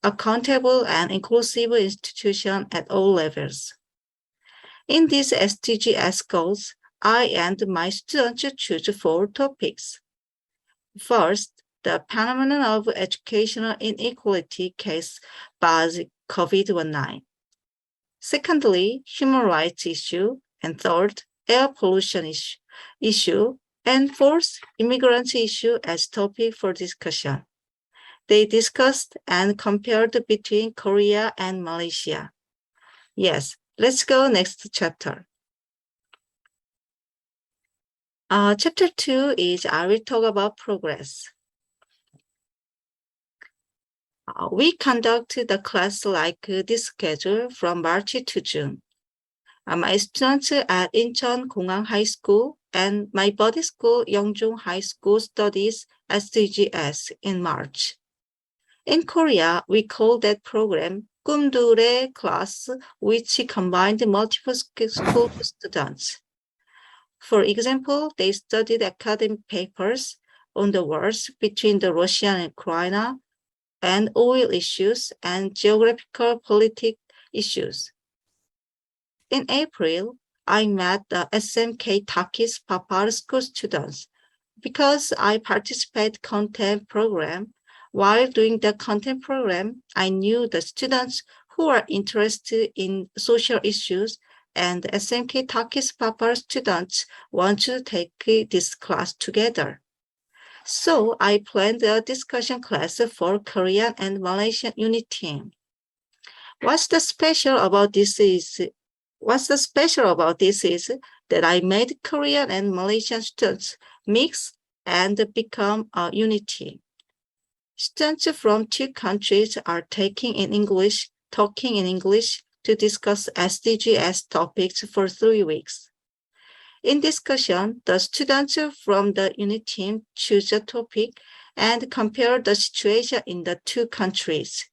accountable, and inclusive institutions at all levels. In these SDGs goals, I and my students choose 4 topics. First, the phenomenon of educational inequality caused by COVID-19. Secondly, human rights issue. And third, air pollution issue. And fourth, immigrant issue as topic for discussion. They discussed and compared between Korea and Malaysia. Yes, let's go next chapter. Chapter 2 is I will talk about progress. We conduct the class like this schedule from March to June. My students at Incheon Gonghang High School and my buddy school Yeongjong High School studies SDGs in March. In Korea, we call that program 꿈둘의 class, which combined multiple school students. For example, they studied academic papers on the wars between the Russia and Ukraine and oil issues and geographical political issues. In April, I met the SMK Takis Papar school students. Because I participate Komtep program, while doing the Komtep program, I knew the students who are interested in social issues, and SMK Takis Papar students want to take this class together. So I planned a discussion class for Korean and Malaysian unit team. What's the special about this is that I made Korean and Malaysian students mix and become a unity. Students from two countries are talking in English to discuss SDGs topics for 3 weeks. In discussion, the students from the unit team choose a topic and compare the situation in the two countries.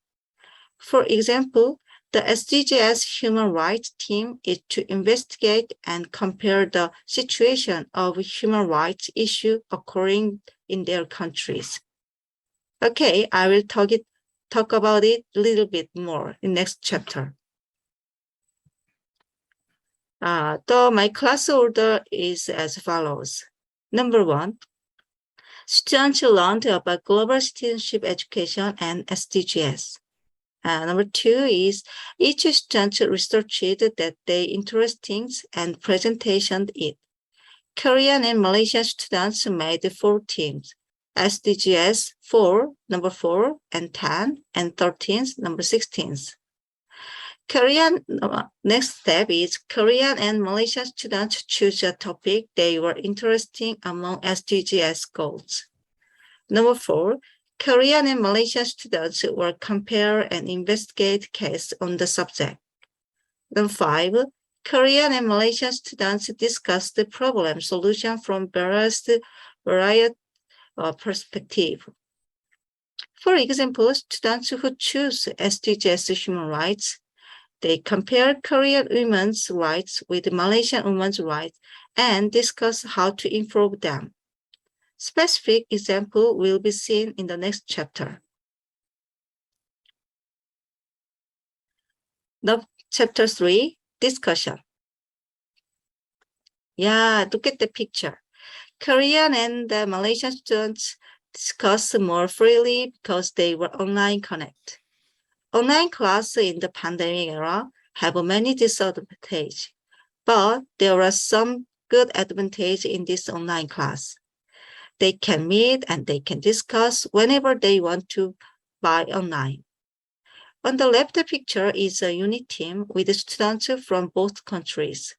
For example, the SDGs human rights team is to investigate and compare the situation of human rights issue occurring in their countries. Okay, I will talk about it a little bit more in next chapter. My class order is as follows. Number 1, students learned about global citizenship education and SDGs. Number 2 is each student researched that they interesting and presentation it. Korean and Malaysian students made 4 teams. SDGs 4, number 4, and 10, and 13, number 16. Next step is Korean and Malaysian students choose a topic they were interested among SDGs goals. Number 4, Korean and Malaysian students will compare and investigate cases on the subject. Number 5, Korean and Malaysian students discuss the problem solution from various perspectives. For example, students who choose SDGs human rights, they compare Korean women's rights with Malaysian women's rights and discuss how to improve them. Specific example will be seen in the next chapter. Chapter 3, discussion. Yeah, look at the picture. Korean and the Malaysian students discuss more freely because they were online connect. Online class in the pandemic era have many disadvantages, but there are some good advantage in this online class. They can meet and they can discuss whenever they want to by online. On the left picture is a unit team with students from both countries.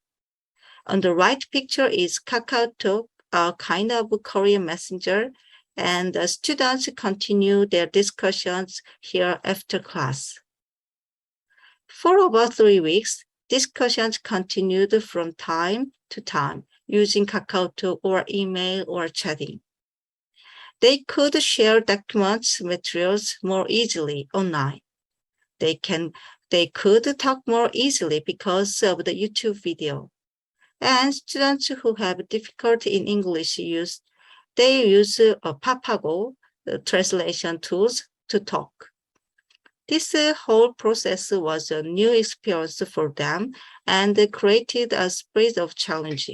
On the right picture is KakaoTalk, a kind of Korean messenger, and the students continue their discussions here after class. For about 3 weeks, discussions continued from time to time using KakaoTalk or email or chatting. They could share documents, materials more easily online. They could talk more easily because of the YouTube video. And students who have difficulty in English use Papago translation tools to talk. This whole process was a new experience for them and created a spirit of challenge.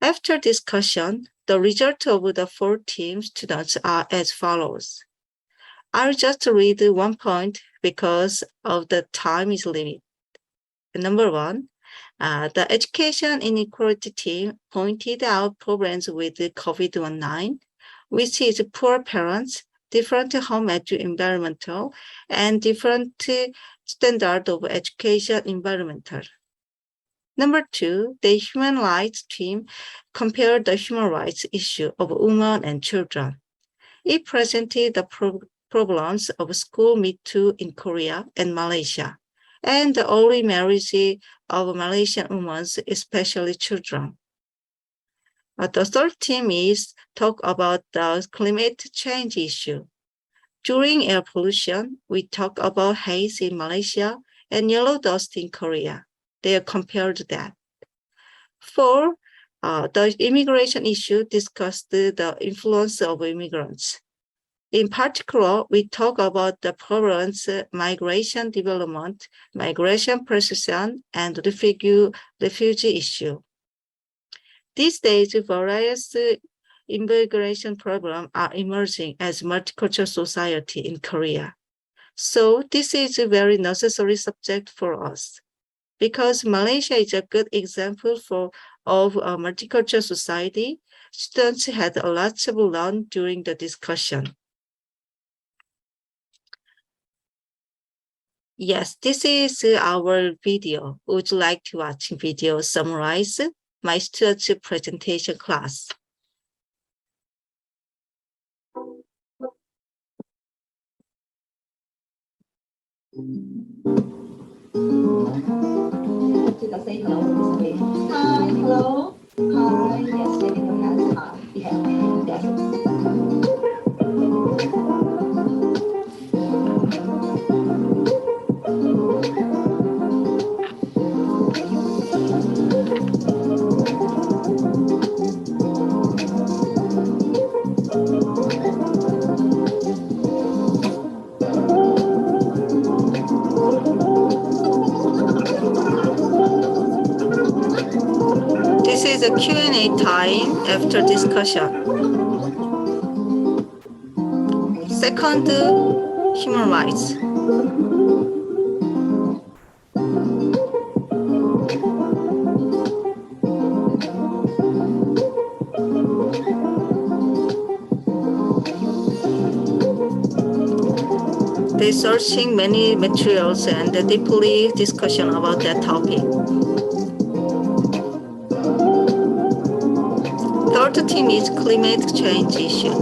After discussion, the result of the 4 team students are as follows. I'll just read 1 point because of the time is limited. Number 1, the education inequality team pointed out problems with COVID-19, which is poor parents, different home environmental, and different standard of education environmental. Number 2, the human rights team compared the human rights issue of women and children. It presented the problems of school Me Too in Korea and Malaysia, and the early marriage of Malaysian women, especially children. The third team is talk about the climate change issue. During air pollution, we talk about haze in Malaysia and yellow dust in Korea. They compared that. For the immigration issue, discussed the influence of immigrants. In particular, we talk about the prevalence, migration development, migration precision, and refugee issue. These days, various immigration problems are emerging as multicultural society in Korea. So this is a very necessary subject for us because Malaysia is a good example of a multicultural society. Students had a lot to learn during the discussion. Yes, this is our video. Would you like to watch video summarize my students' presentation class? Say hello this way. Hi, hello. Hi, yes, waving your hands. Hi, yeah, yes. This is a Q&A time after discussion. Second, human rights. They searching many materials and deeply discussion about that topic. Third theme is climate change issue.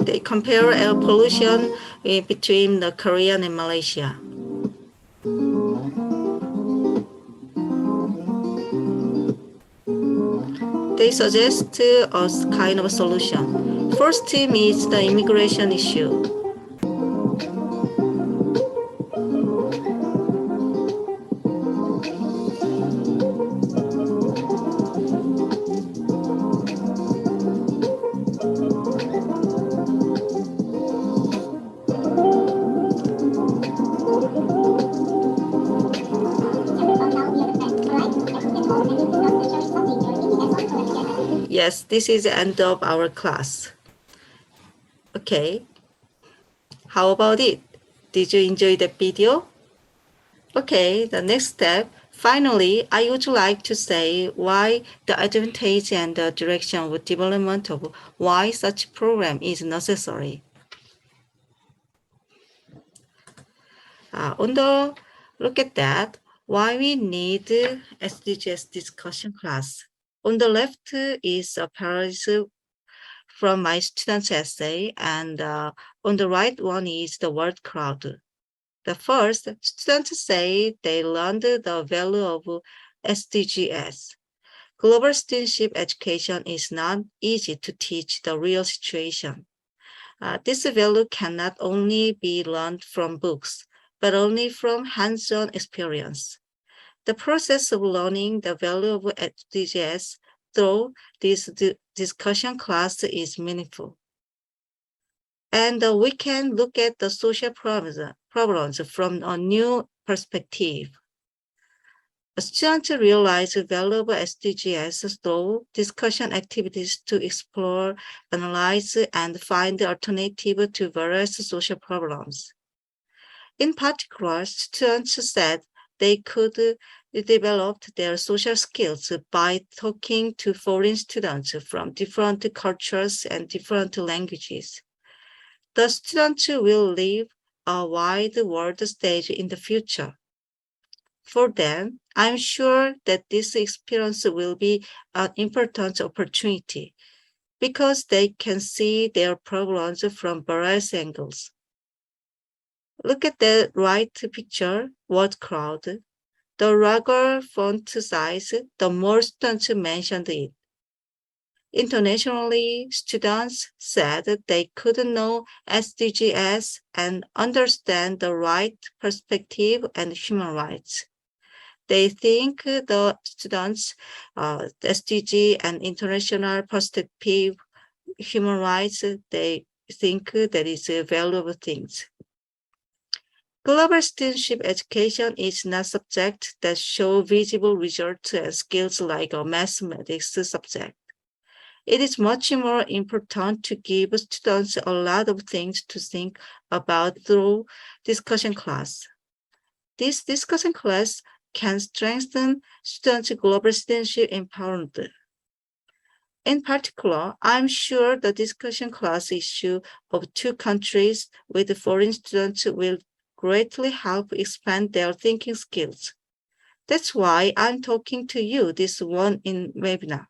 They compare air pollution between the Korea and Malaysia. They suggest a kind of a solution. First theme is the immigration issue. Yes, this is the end of our class. Okay, how about it? Did you enjoy the video? Okay, the next step. Finally, I would like to say why the advantage and the direction of development of why such program is necessary. Look at that, why we need SDGs discussion class. On the left is a parallel from my student's essay, and on the right one is the word crowd. The first, students say they learned the value of SDGs. Global studentship education is not easy to teach the real situation. This value cannot only be learned from books, but only from hands-on experience. The process of learning the value of SDGs through this discussion class is meaningful. And we can look at the social problems from a new perspective. Students realize the value of SDGs through discussion activities to explore, analyze, and find alternatives to various social problems. In particular, students said they could develop their social skills by talking to foreign students from different cultures and different languages. The students will live a wide world stage in the future. For them, I'm sure that this experience will be an important opportunity because they can see their problems from various angles. Look at the right picture, word crowd. The larger font size, the more students mentioned it. Internationally, students said they couldn't know SDGs and understand the right perspective and human rights. They think the students, SDG and international perspective, human rights, they think that is valuable things. Global citizenship education is not subject that show visible results and skills like a mathematics subject. It is much more important to give students a lot of things to think about through discussion class. This discussion class can strengthen students' global citizenship empowerment. In particular, I'm sure the discussion class issue of two countries with foreign students will greatly help expand their thinking skills. That's why I'm talking to you this one in webinar.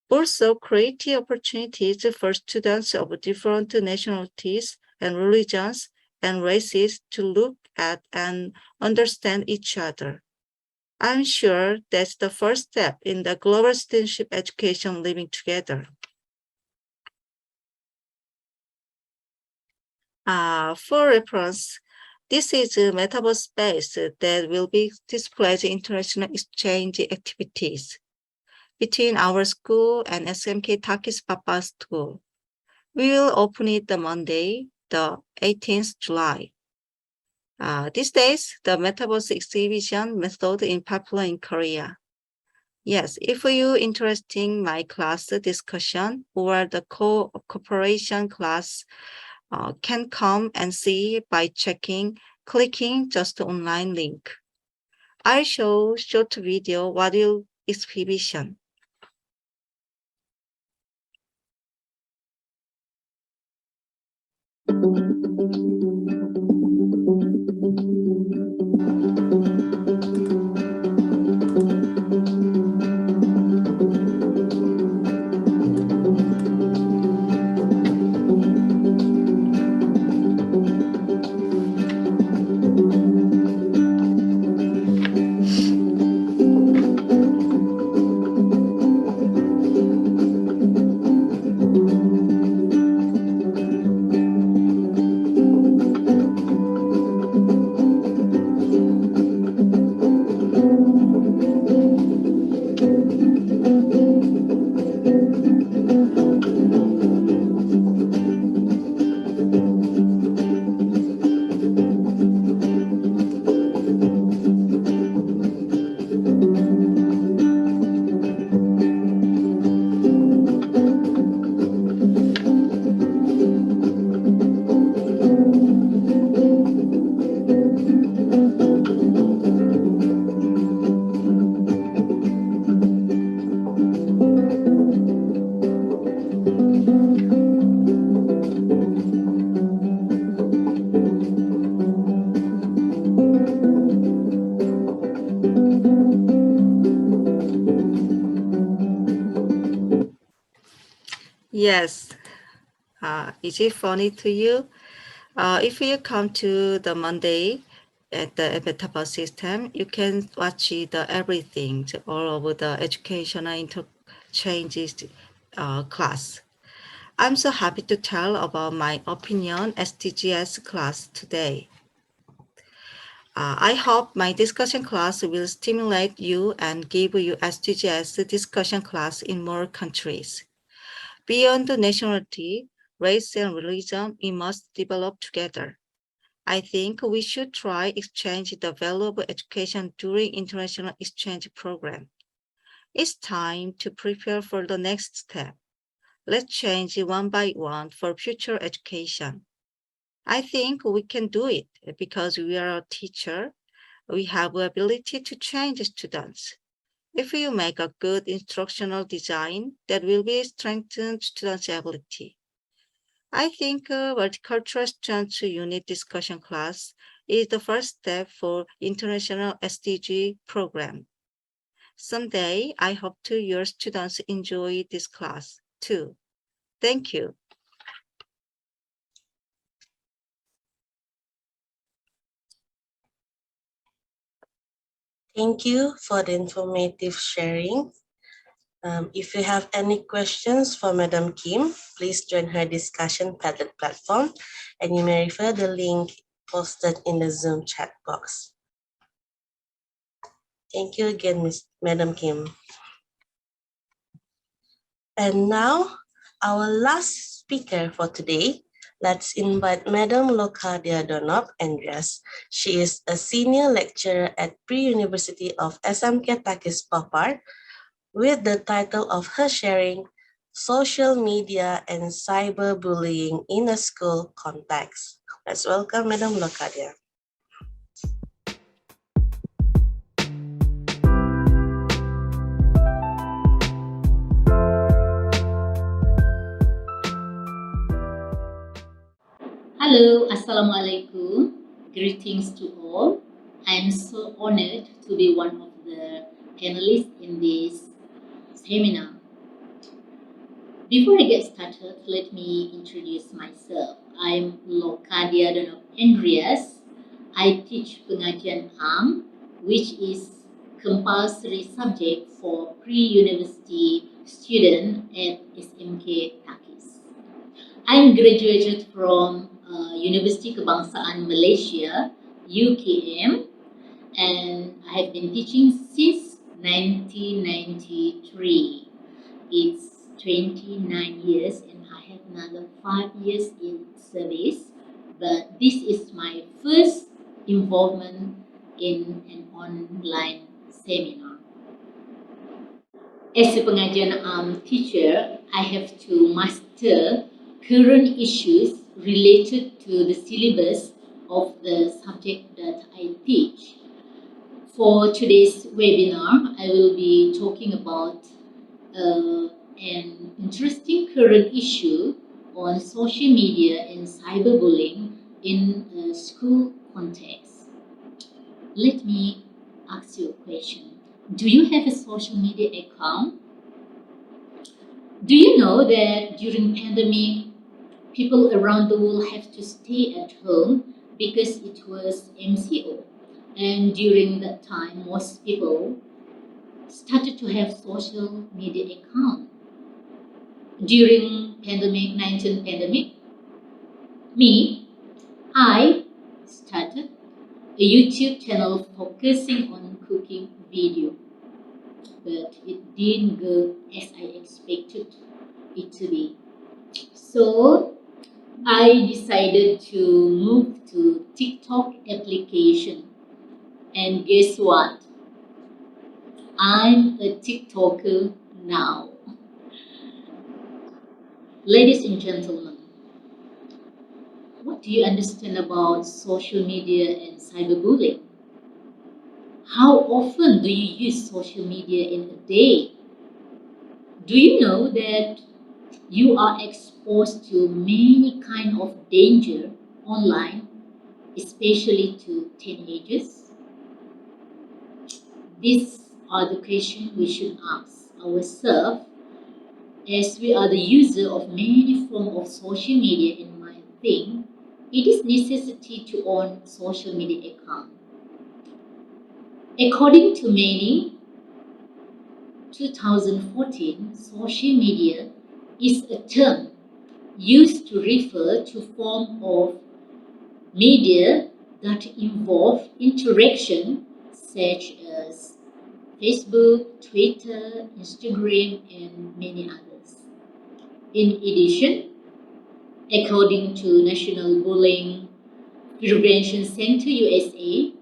Also, creating opportunities for students of different nationalities and religions and races to look at and understand each other. I'm sure that's the first step in the global citizenship education living together. For reference, this is a metaverse space that will be displayed international exchange activities between our school and SMK Takis Papa School. We will open it the Monday, the 18th July. These days, the metaverse exhibition method is popular in Korea. Yes, if you interested in my class discussion or the cooperation class, can come and see by clicking just the online link. I show short video video exhibition. Yes. Is it funny to you? If you come to the Monday at the Metaverse system, you can watch the everything, all of the educational interchanges class. I'm so happy to tell about my opinion SDGs class today. I hope my discussion class will stimulate you and give you SDGs discussion class in more countries. Beyond the nationality, race and religion, we must develop together. I think we should try exchange the valuable education during international exchange program. It's time to prepare for the next step. Let's change one by one for future education. I think we can do it because we are a teacher. We have the ability to change students. If you make a good instructional design, that will be strengthen students' ability. I think multicultural students unit discussion class is the first step for international SDG program. Someday, I hope your students enjoy this class too. Thank you. Thank you for the informative sharing. If you have any questions for Madam Kim, please join her discussion Padlet platform, and you may refer the link posted in the Zoom chat box. Thank you again, Madam Kim. And now, our last speaker for today, let's invite Madam Lokadia Donop Andreas. She is a senior lecturer at Pre-University of SMK Takis Papar, with the title of her sharing, Social Media and Cyberbullying in a School Context. Let's welcome Madam Lokadia. Hello, Assalamualaikum. Greetings to all. I'm so honored to be one of the panelists in this seminar. Before I get started, let me introduce myself. I'm Lokadia Donop Andreas. I teach pengajian AM, which is compulsory subject for pre-university student at SMK Takis. I'm graduated from University Kebangsaan Malaysia, UKM, and I have been teaching since 1993. It's 29 years and I have another 5 years in service, but this is my first involvement in an online seminar. As a pengajian teacher, I have to master current issues related to the syllabus of the subject that I teach. For today's webinar, I will be talking about an interesting current issue on social media and cyberbullying in a school context. Let me ask you a question. Do you have a social media account? Do you know that during pandemic, people around the world have to stay at home because it was MCO? And during that time, most people started to have social media account. During COVID-19 pandemic, I started a YouTube channel focusing on cooking video, but it didn't go as I expected it to be. So I decided to move to TikTok application, and guess what? I'm a TikToker now. Ladies and gentlemen, what do you understand about social media and cyberbullying? How often do you use social media in a day? Do you know that you are exposed to many kinds of danger online, especially to teenagers? These are the questions we should ask ourselves, as we are the user of many forms of social media. In my thing, it is necessity to own social media account. According to many, 2014, social media is a term used to refer to form of media that involve interaction such as Facebook, Twitter, Instagram, and many others. In addition, according to National Bullying Prevention Center USA,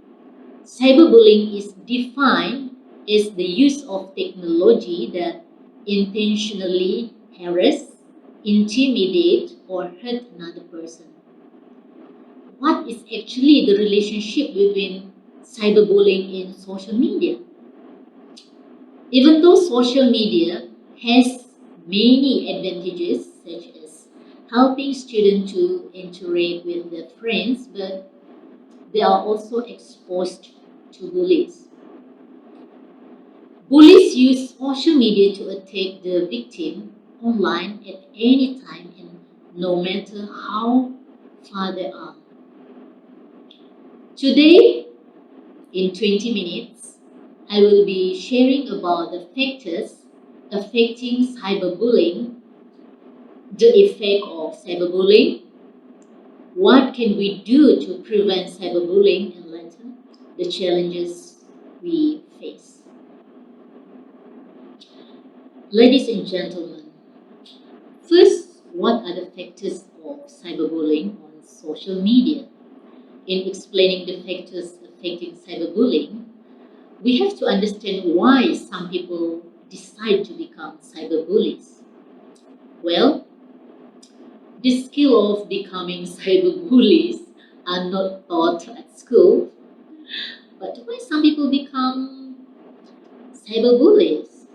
cyberbullying is defined as the use of technology that intentionally harass, intimidate, or hurt another person. What is actually the relationship between cyberbullying and social media? Even though social media has many advantages, such as helping students to interact with their friends, but they are also exposed to bullies. Bullies use social media to attack the victim online at any time and no matter how far they are. Today, in 20 minutes, I will be sharing about the factors affecting cyberbullying, the effect of cyberbullying, what can we do to prevent cyberbullying, and later, the challenges we face. Ladies and gentlemen, first, what are the factors of cyberbullying on social media? In explaining the factors affecting cyberbullying, we have to understand why some people decide to become cyberbullies. Well, the skill of becoming cyberbullies are not taught at school, but why some people become cyberbullies?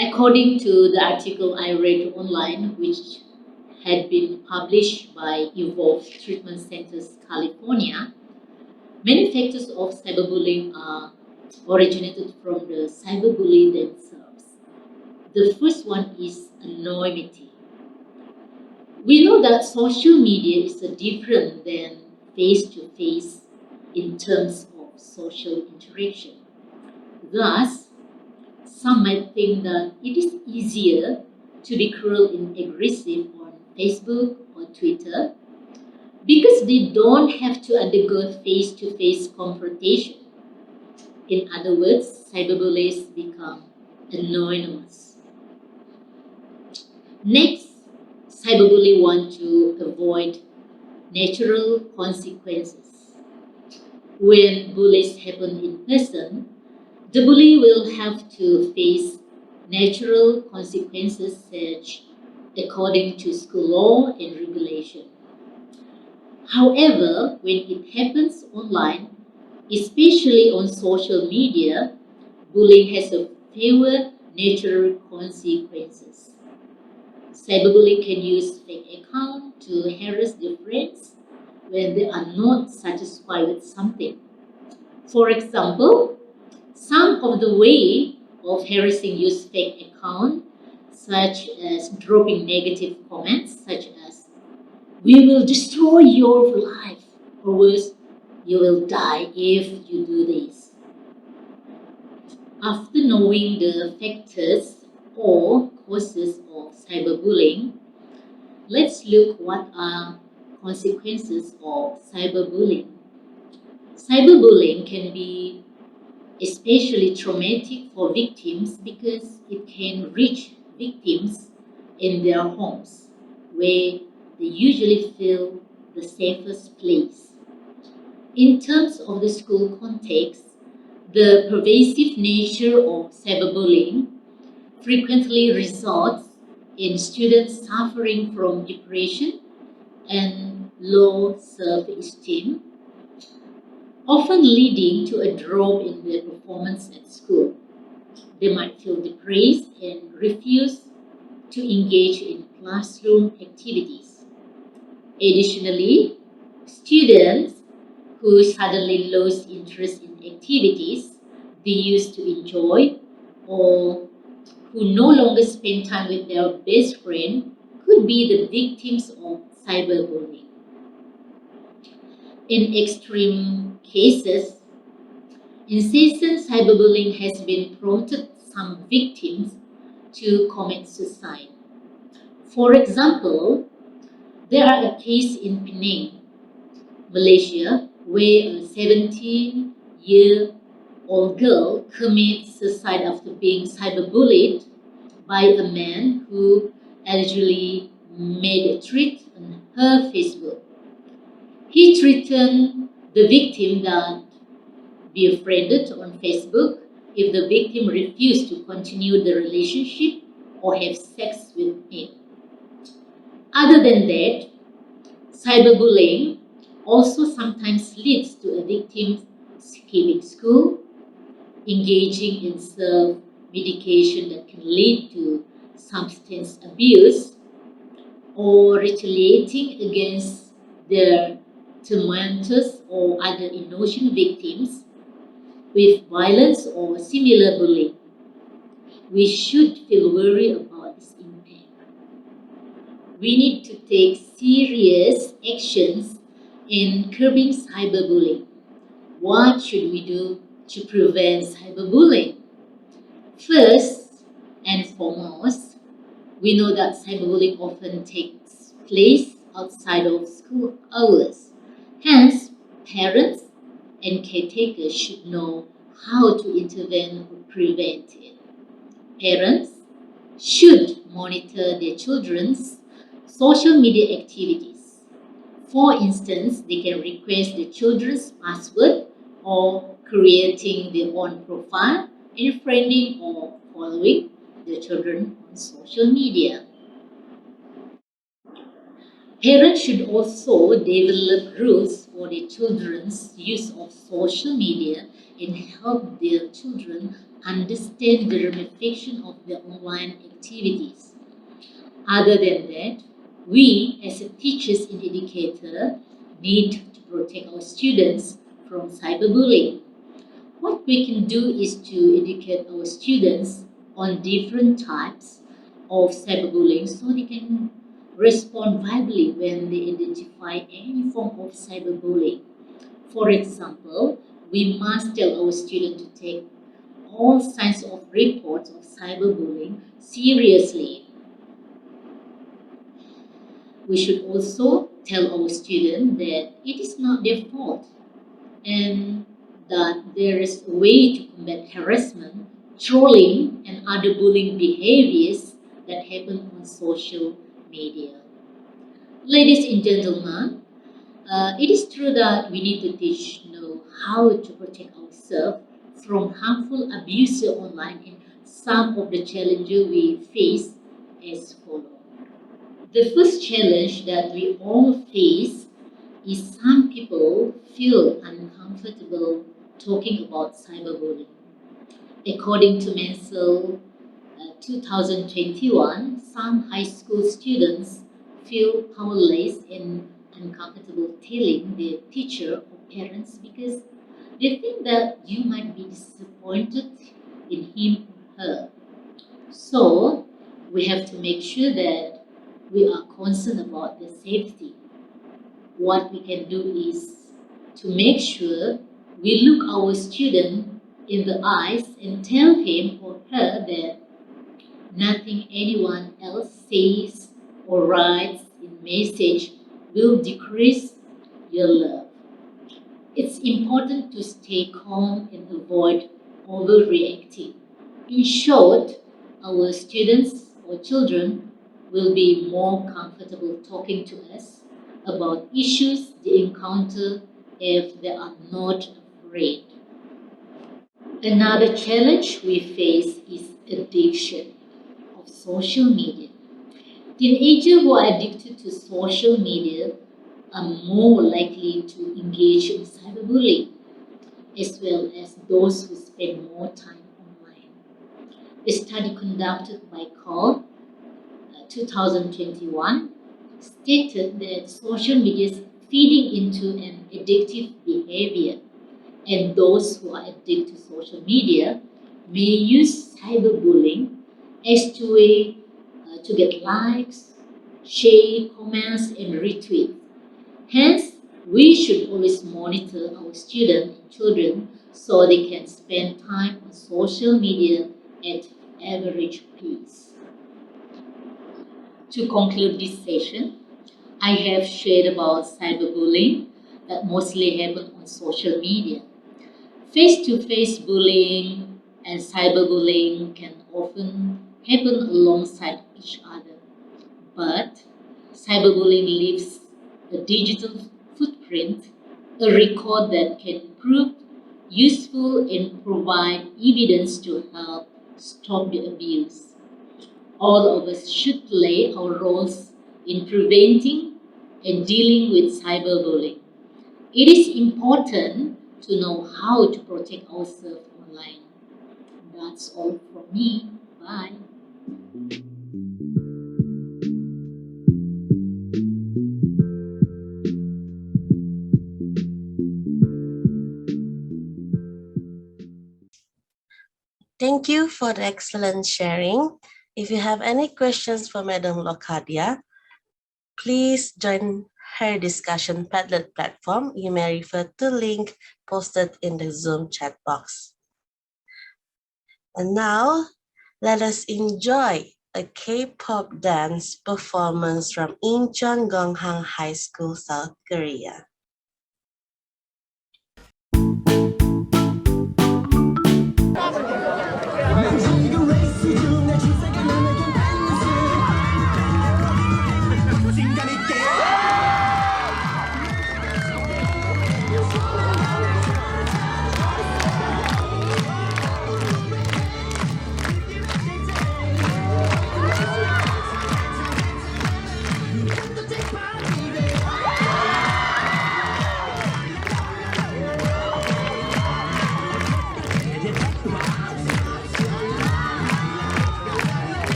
According to the article I read online, which had been published by Evolve Treatment Centers, California, many factors of cyberbullying are originated from the cyberbully themselves. The first one is anonymity. We know that social media is different than face-to-face in terms of social interaction. Thus, some might think that it is easier to be cruel and aggressive on Facebook or Twitter because they don't have to undergo face-to-face confrontation. In other words, cyberbullies become anonymous. Next, cyberbullies want to avoid natural consequences. When bullies happen in person, the bully will have to face natural consequences such according to school law and regulation. However, when it happens online, especially on social media, bullying has a fewer natural consequences. Cyberbullying can use fake accounts to harass their friends when they are not satisfied with something. For example, some of the way of harassing use fake account, such as dropping negative comments, such as "We will destroy your life," or worse, "You will die if you do this." After knowing the factors or causes of cyberbullying, let's look what are consequences of cyberbullying. Cyberbullying can be especially traumatic for victims because it can reach victims in their homes, where they usually feel the safest place. In terms of the school context, the pervasive nature of cyberbullying frequently results in students suffering from depression and low self-esteem, often leading to a drop in their performance at school. They might feel depressed and refuse to engage in classroom activities. Additionally, students who suddenly lose interest in activities they used to enjoy or who no longer spend time with their best friend could be the victims of cyberbullying. In extreme cases, incessant cyberbullying has been prompted some victims to commit suicide. For example, there are a case in Penang, Malaysia, where a 17-year-old girl commits suicide after being cyberbullied by a man who allegedly made a threat on her Facebook. He threatened the victim that be befriended on Facebook if the victim refused to continue the relationship or have sex with him. Other than that, cyberbullying also sometimes leads to a victim skipping school, engaging in self-medication that can lead to substance abuse, or retaliating against their tormentors or other innocent victims with violence or similar bullying. We should feel worried about this impact. We need to take serious actions in curbing cyberbullying. What should we do to prevent cyberbullying? First and foremost, we know that cyberbullying often takes place outside of school hours. Hence, parents and caretakers should know how to intervene or prevent it. Parents should monitor their children's social media activities. For instance, they can request the children's password or creating their own profile and friending or following the children on social media. Parents should also develop rules for their children's use of social media and help their children understand the ramification of their online activities. Other than that, we as a teachers and educator need to protect our students from cyberbullying. What we can do is to educate our students on different types of cyberbullying so they can respond viably when they identify any form of cyberbullying. For example, we must tell our students to take all kinds of reports of cyberbullying seriously. We should also tell our students that it is not their fault and that there is a way to combat harassment, trolling, and other bullying behaviors that happen on social media. Ladies and gentlemen, it is true that we need to know how to protect ourselves from harmful abuse online, and some of the challenges we face as follows. The first challenge that we all face is some people feel uncomfortable talking about cyberbullying. According to Mansell 2021, some high school students feel powerless and uncomfortable telling their teacher or parents because they think that you might be disappointed in him or her. So, we have to make sure that we are concerned about their safety. What we can do is to make sure we look our student in the eyes and tell him or her that nothing anyone else says or writes in message will decrease your love. It's important to stay calm and avoid overreacting. In short, our students or children will be more comfortable talking to us about issues they encounter if they are not afraid. Another challenge we face is addiction of social media. Teenagers who are addicted to social media are more likely to engage in cyberbullying, as well as those who spend more time online. A study conducted by Call 2021 stated that social media is feeding into an addictive behavior, and those who are addicted to social media may use cyberbullying as a way to get likes, share, comments, and retweet. Hence, we should always monitor our students and children so they can spend time on social media at average pace. To conclude this session, I have shared about cyberbullying that mostly happen on social media. Face-to-face bullying and cyberbullying can often happen alongside each other, but cyberbullying leaves a digital footprint, a record that can prove useful and provide evidence to help stop the abuse. All of us should play our roles in preventing and dealing with cyberbullying. It is important to know how to protect ourselves online. That's all from me. Bye. Thank you for the excellent sharing. If you have any questions for Madam Lokadia, please join her discussion Padlet platform, you may refer to link posted in the Zoom chat box. And now, let us enjoy a K-pop dance performance from Incheon Gonghang High School, South Korea.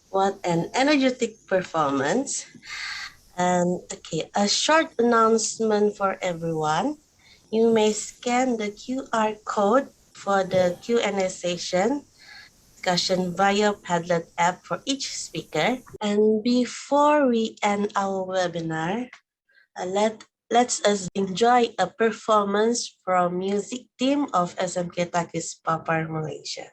What an energetic performance. And okay, a short announcement for everyone. You may scan the QR code for the Q&A session discussion via Padlet app for each speaker. And before we end our webinar, let's us enjoy a performance from music team of SMK Takis Papar, Malaysia.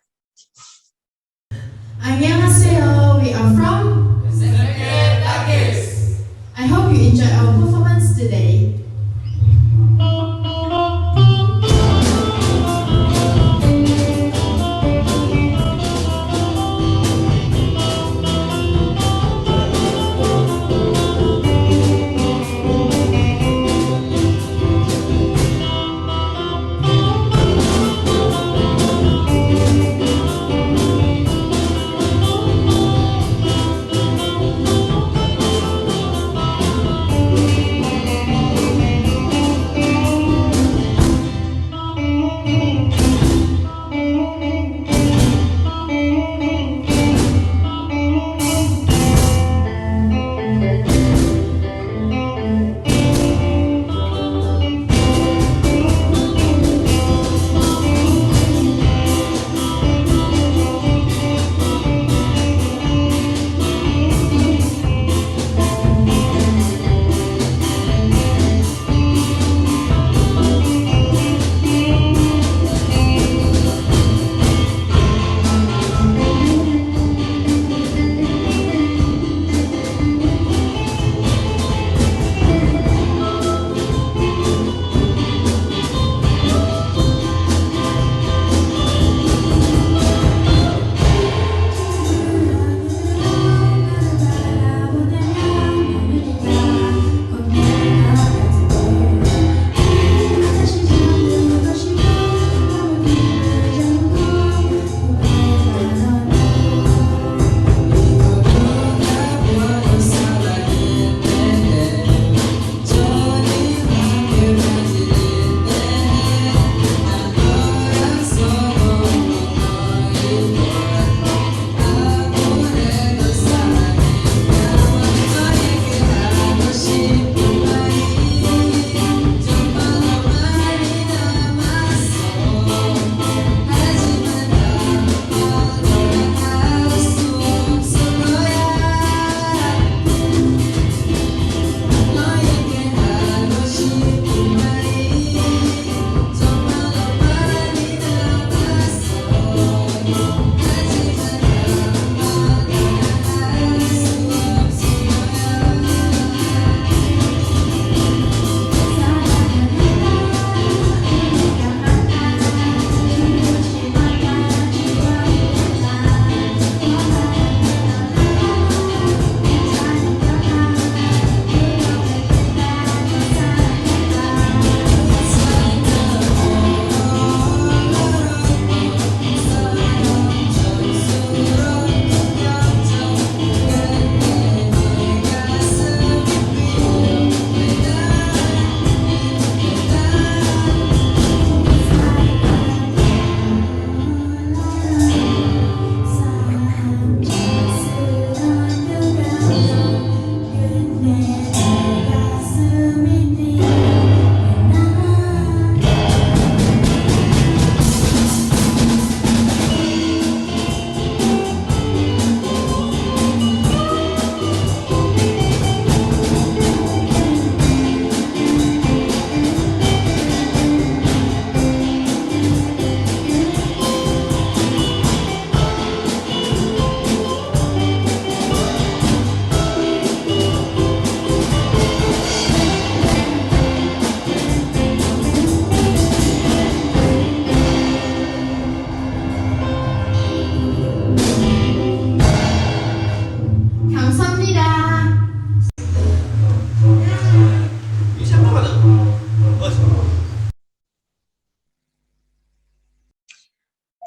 안녕하세요. We are from SMK Takis. I hope you enjoy our performance today.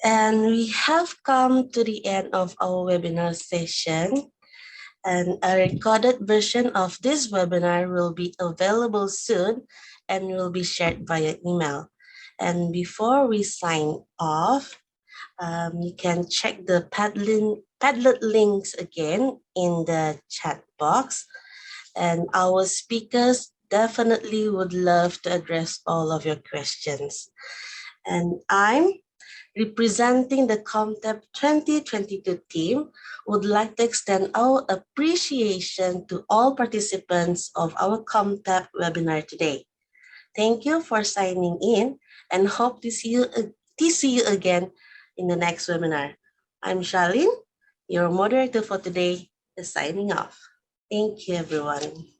And we have come to the end of our webinar session. And a recorded version of this webinar will be available soon and will be shared via email. And before we sign off, you can check the Padlet links again in the chat box. And our speakers definitely would love to address all of your questions. And I'm representing the Komtep 2022 team, would like to extend our appreciation to all participants of our Komtep webinar today. Thank you for signing in and hope to see you again in the next webinar. I'm Charlene, your moderator for today, is signing off. Thank you, everyone.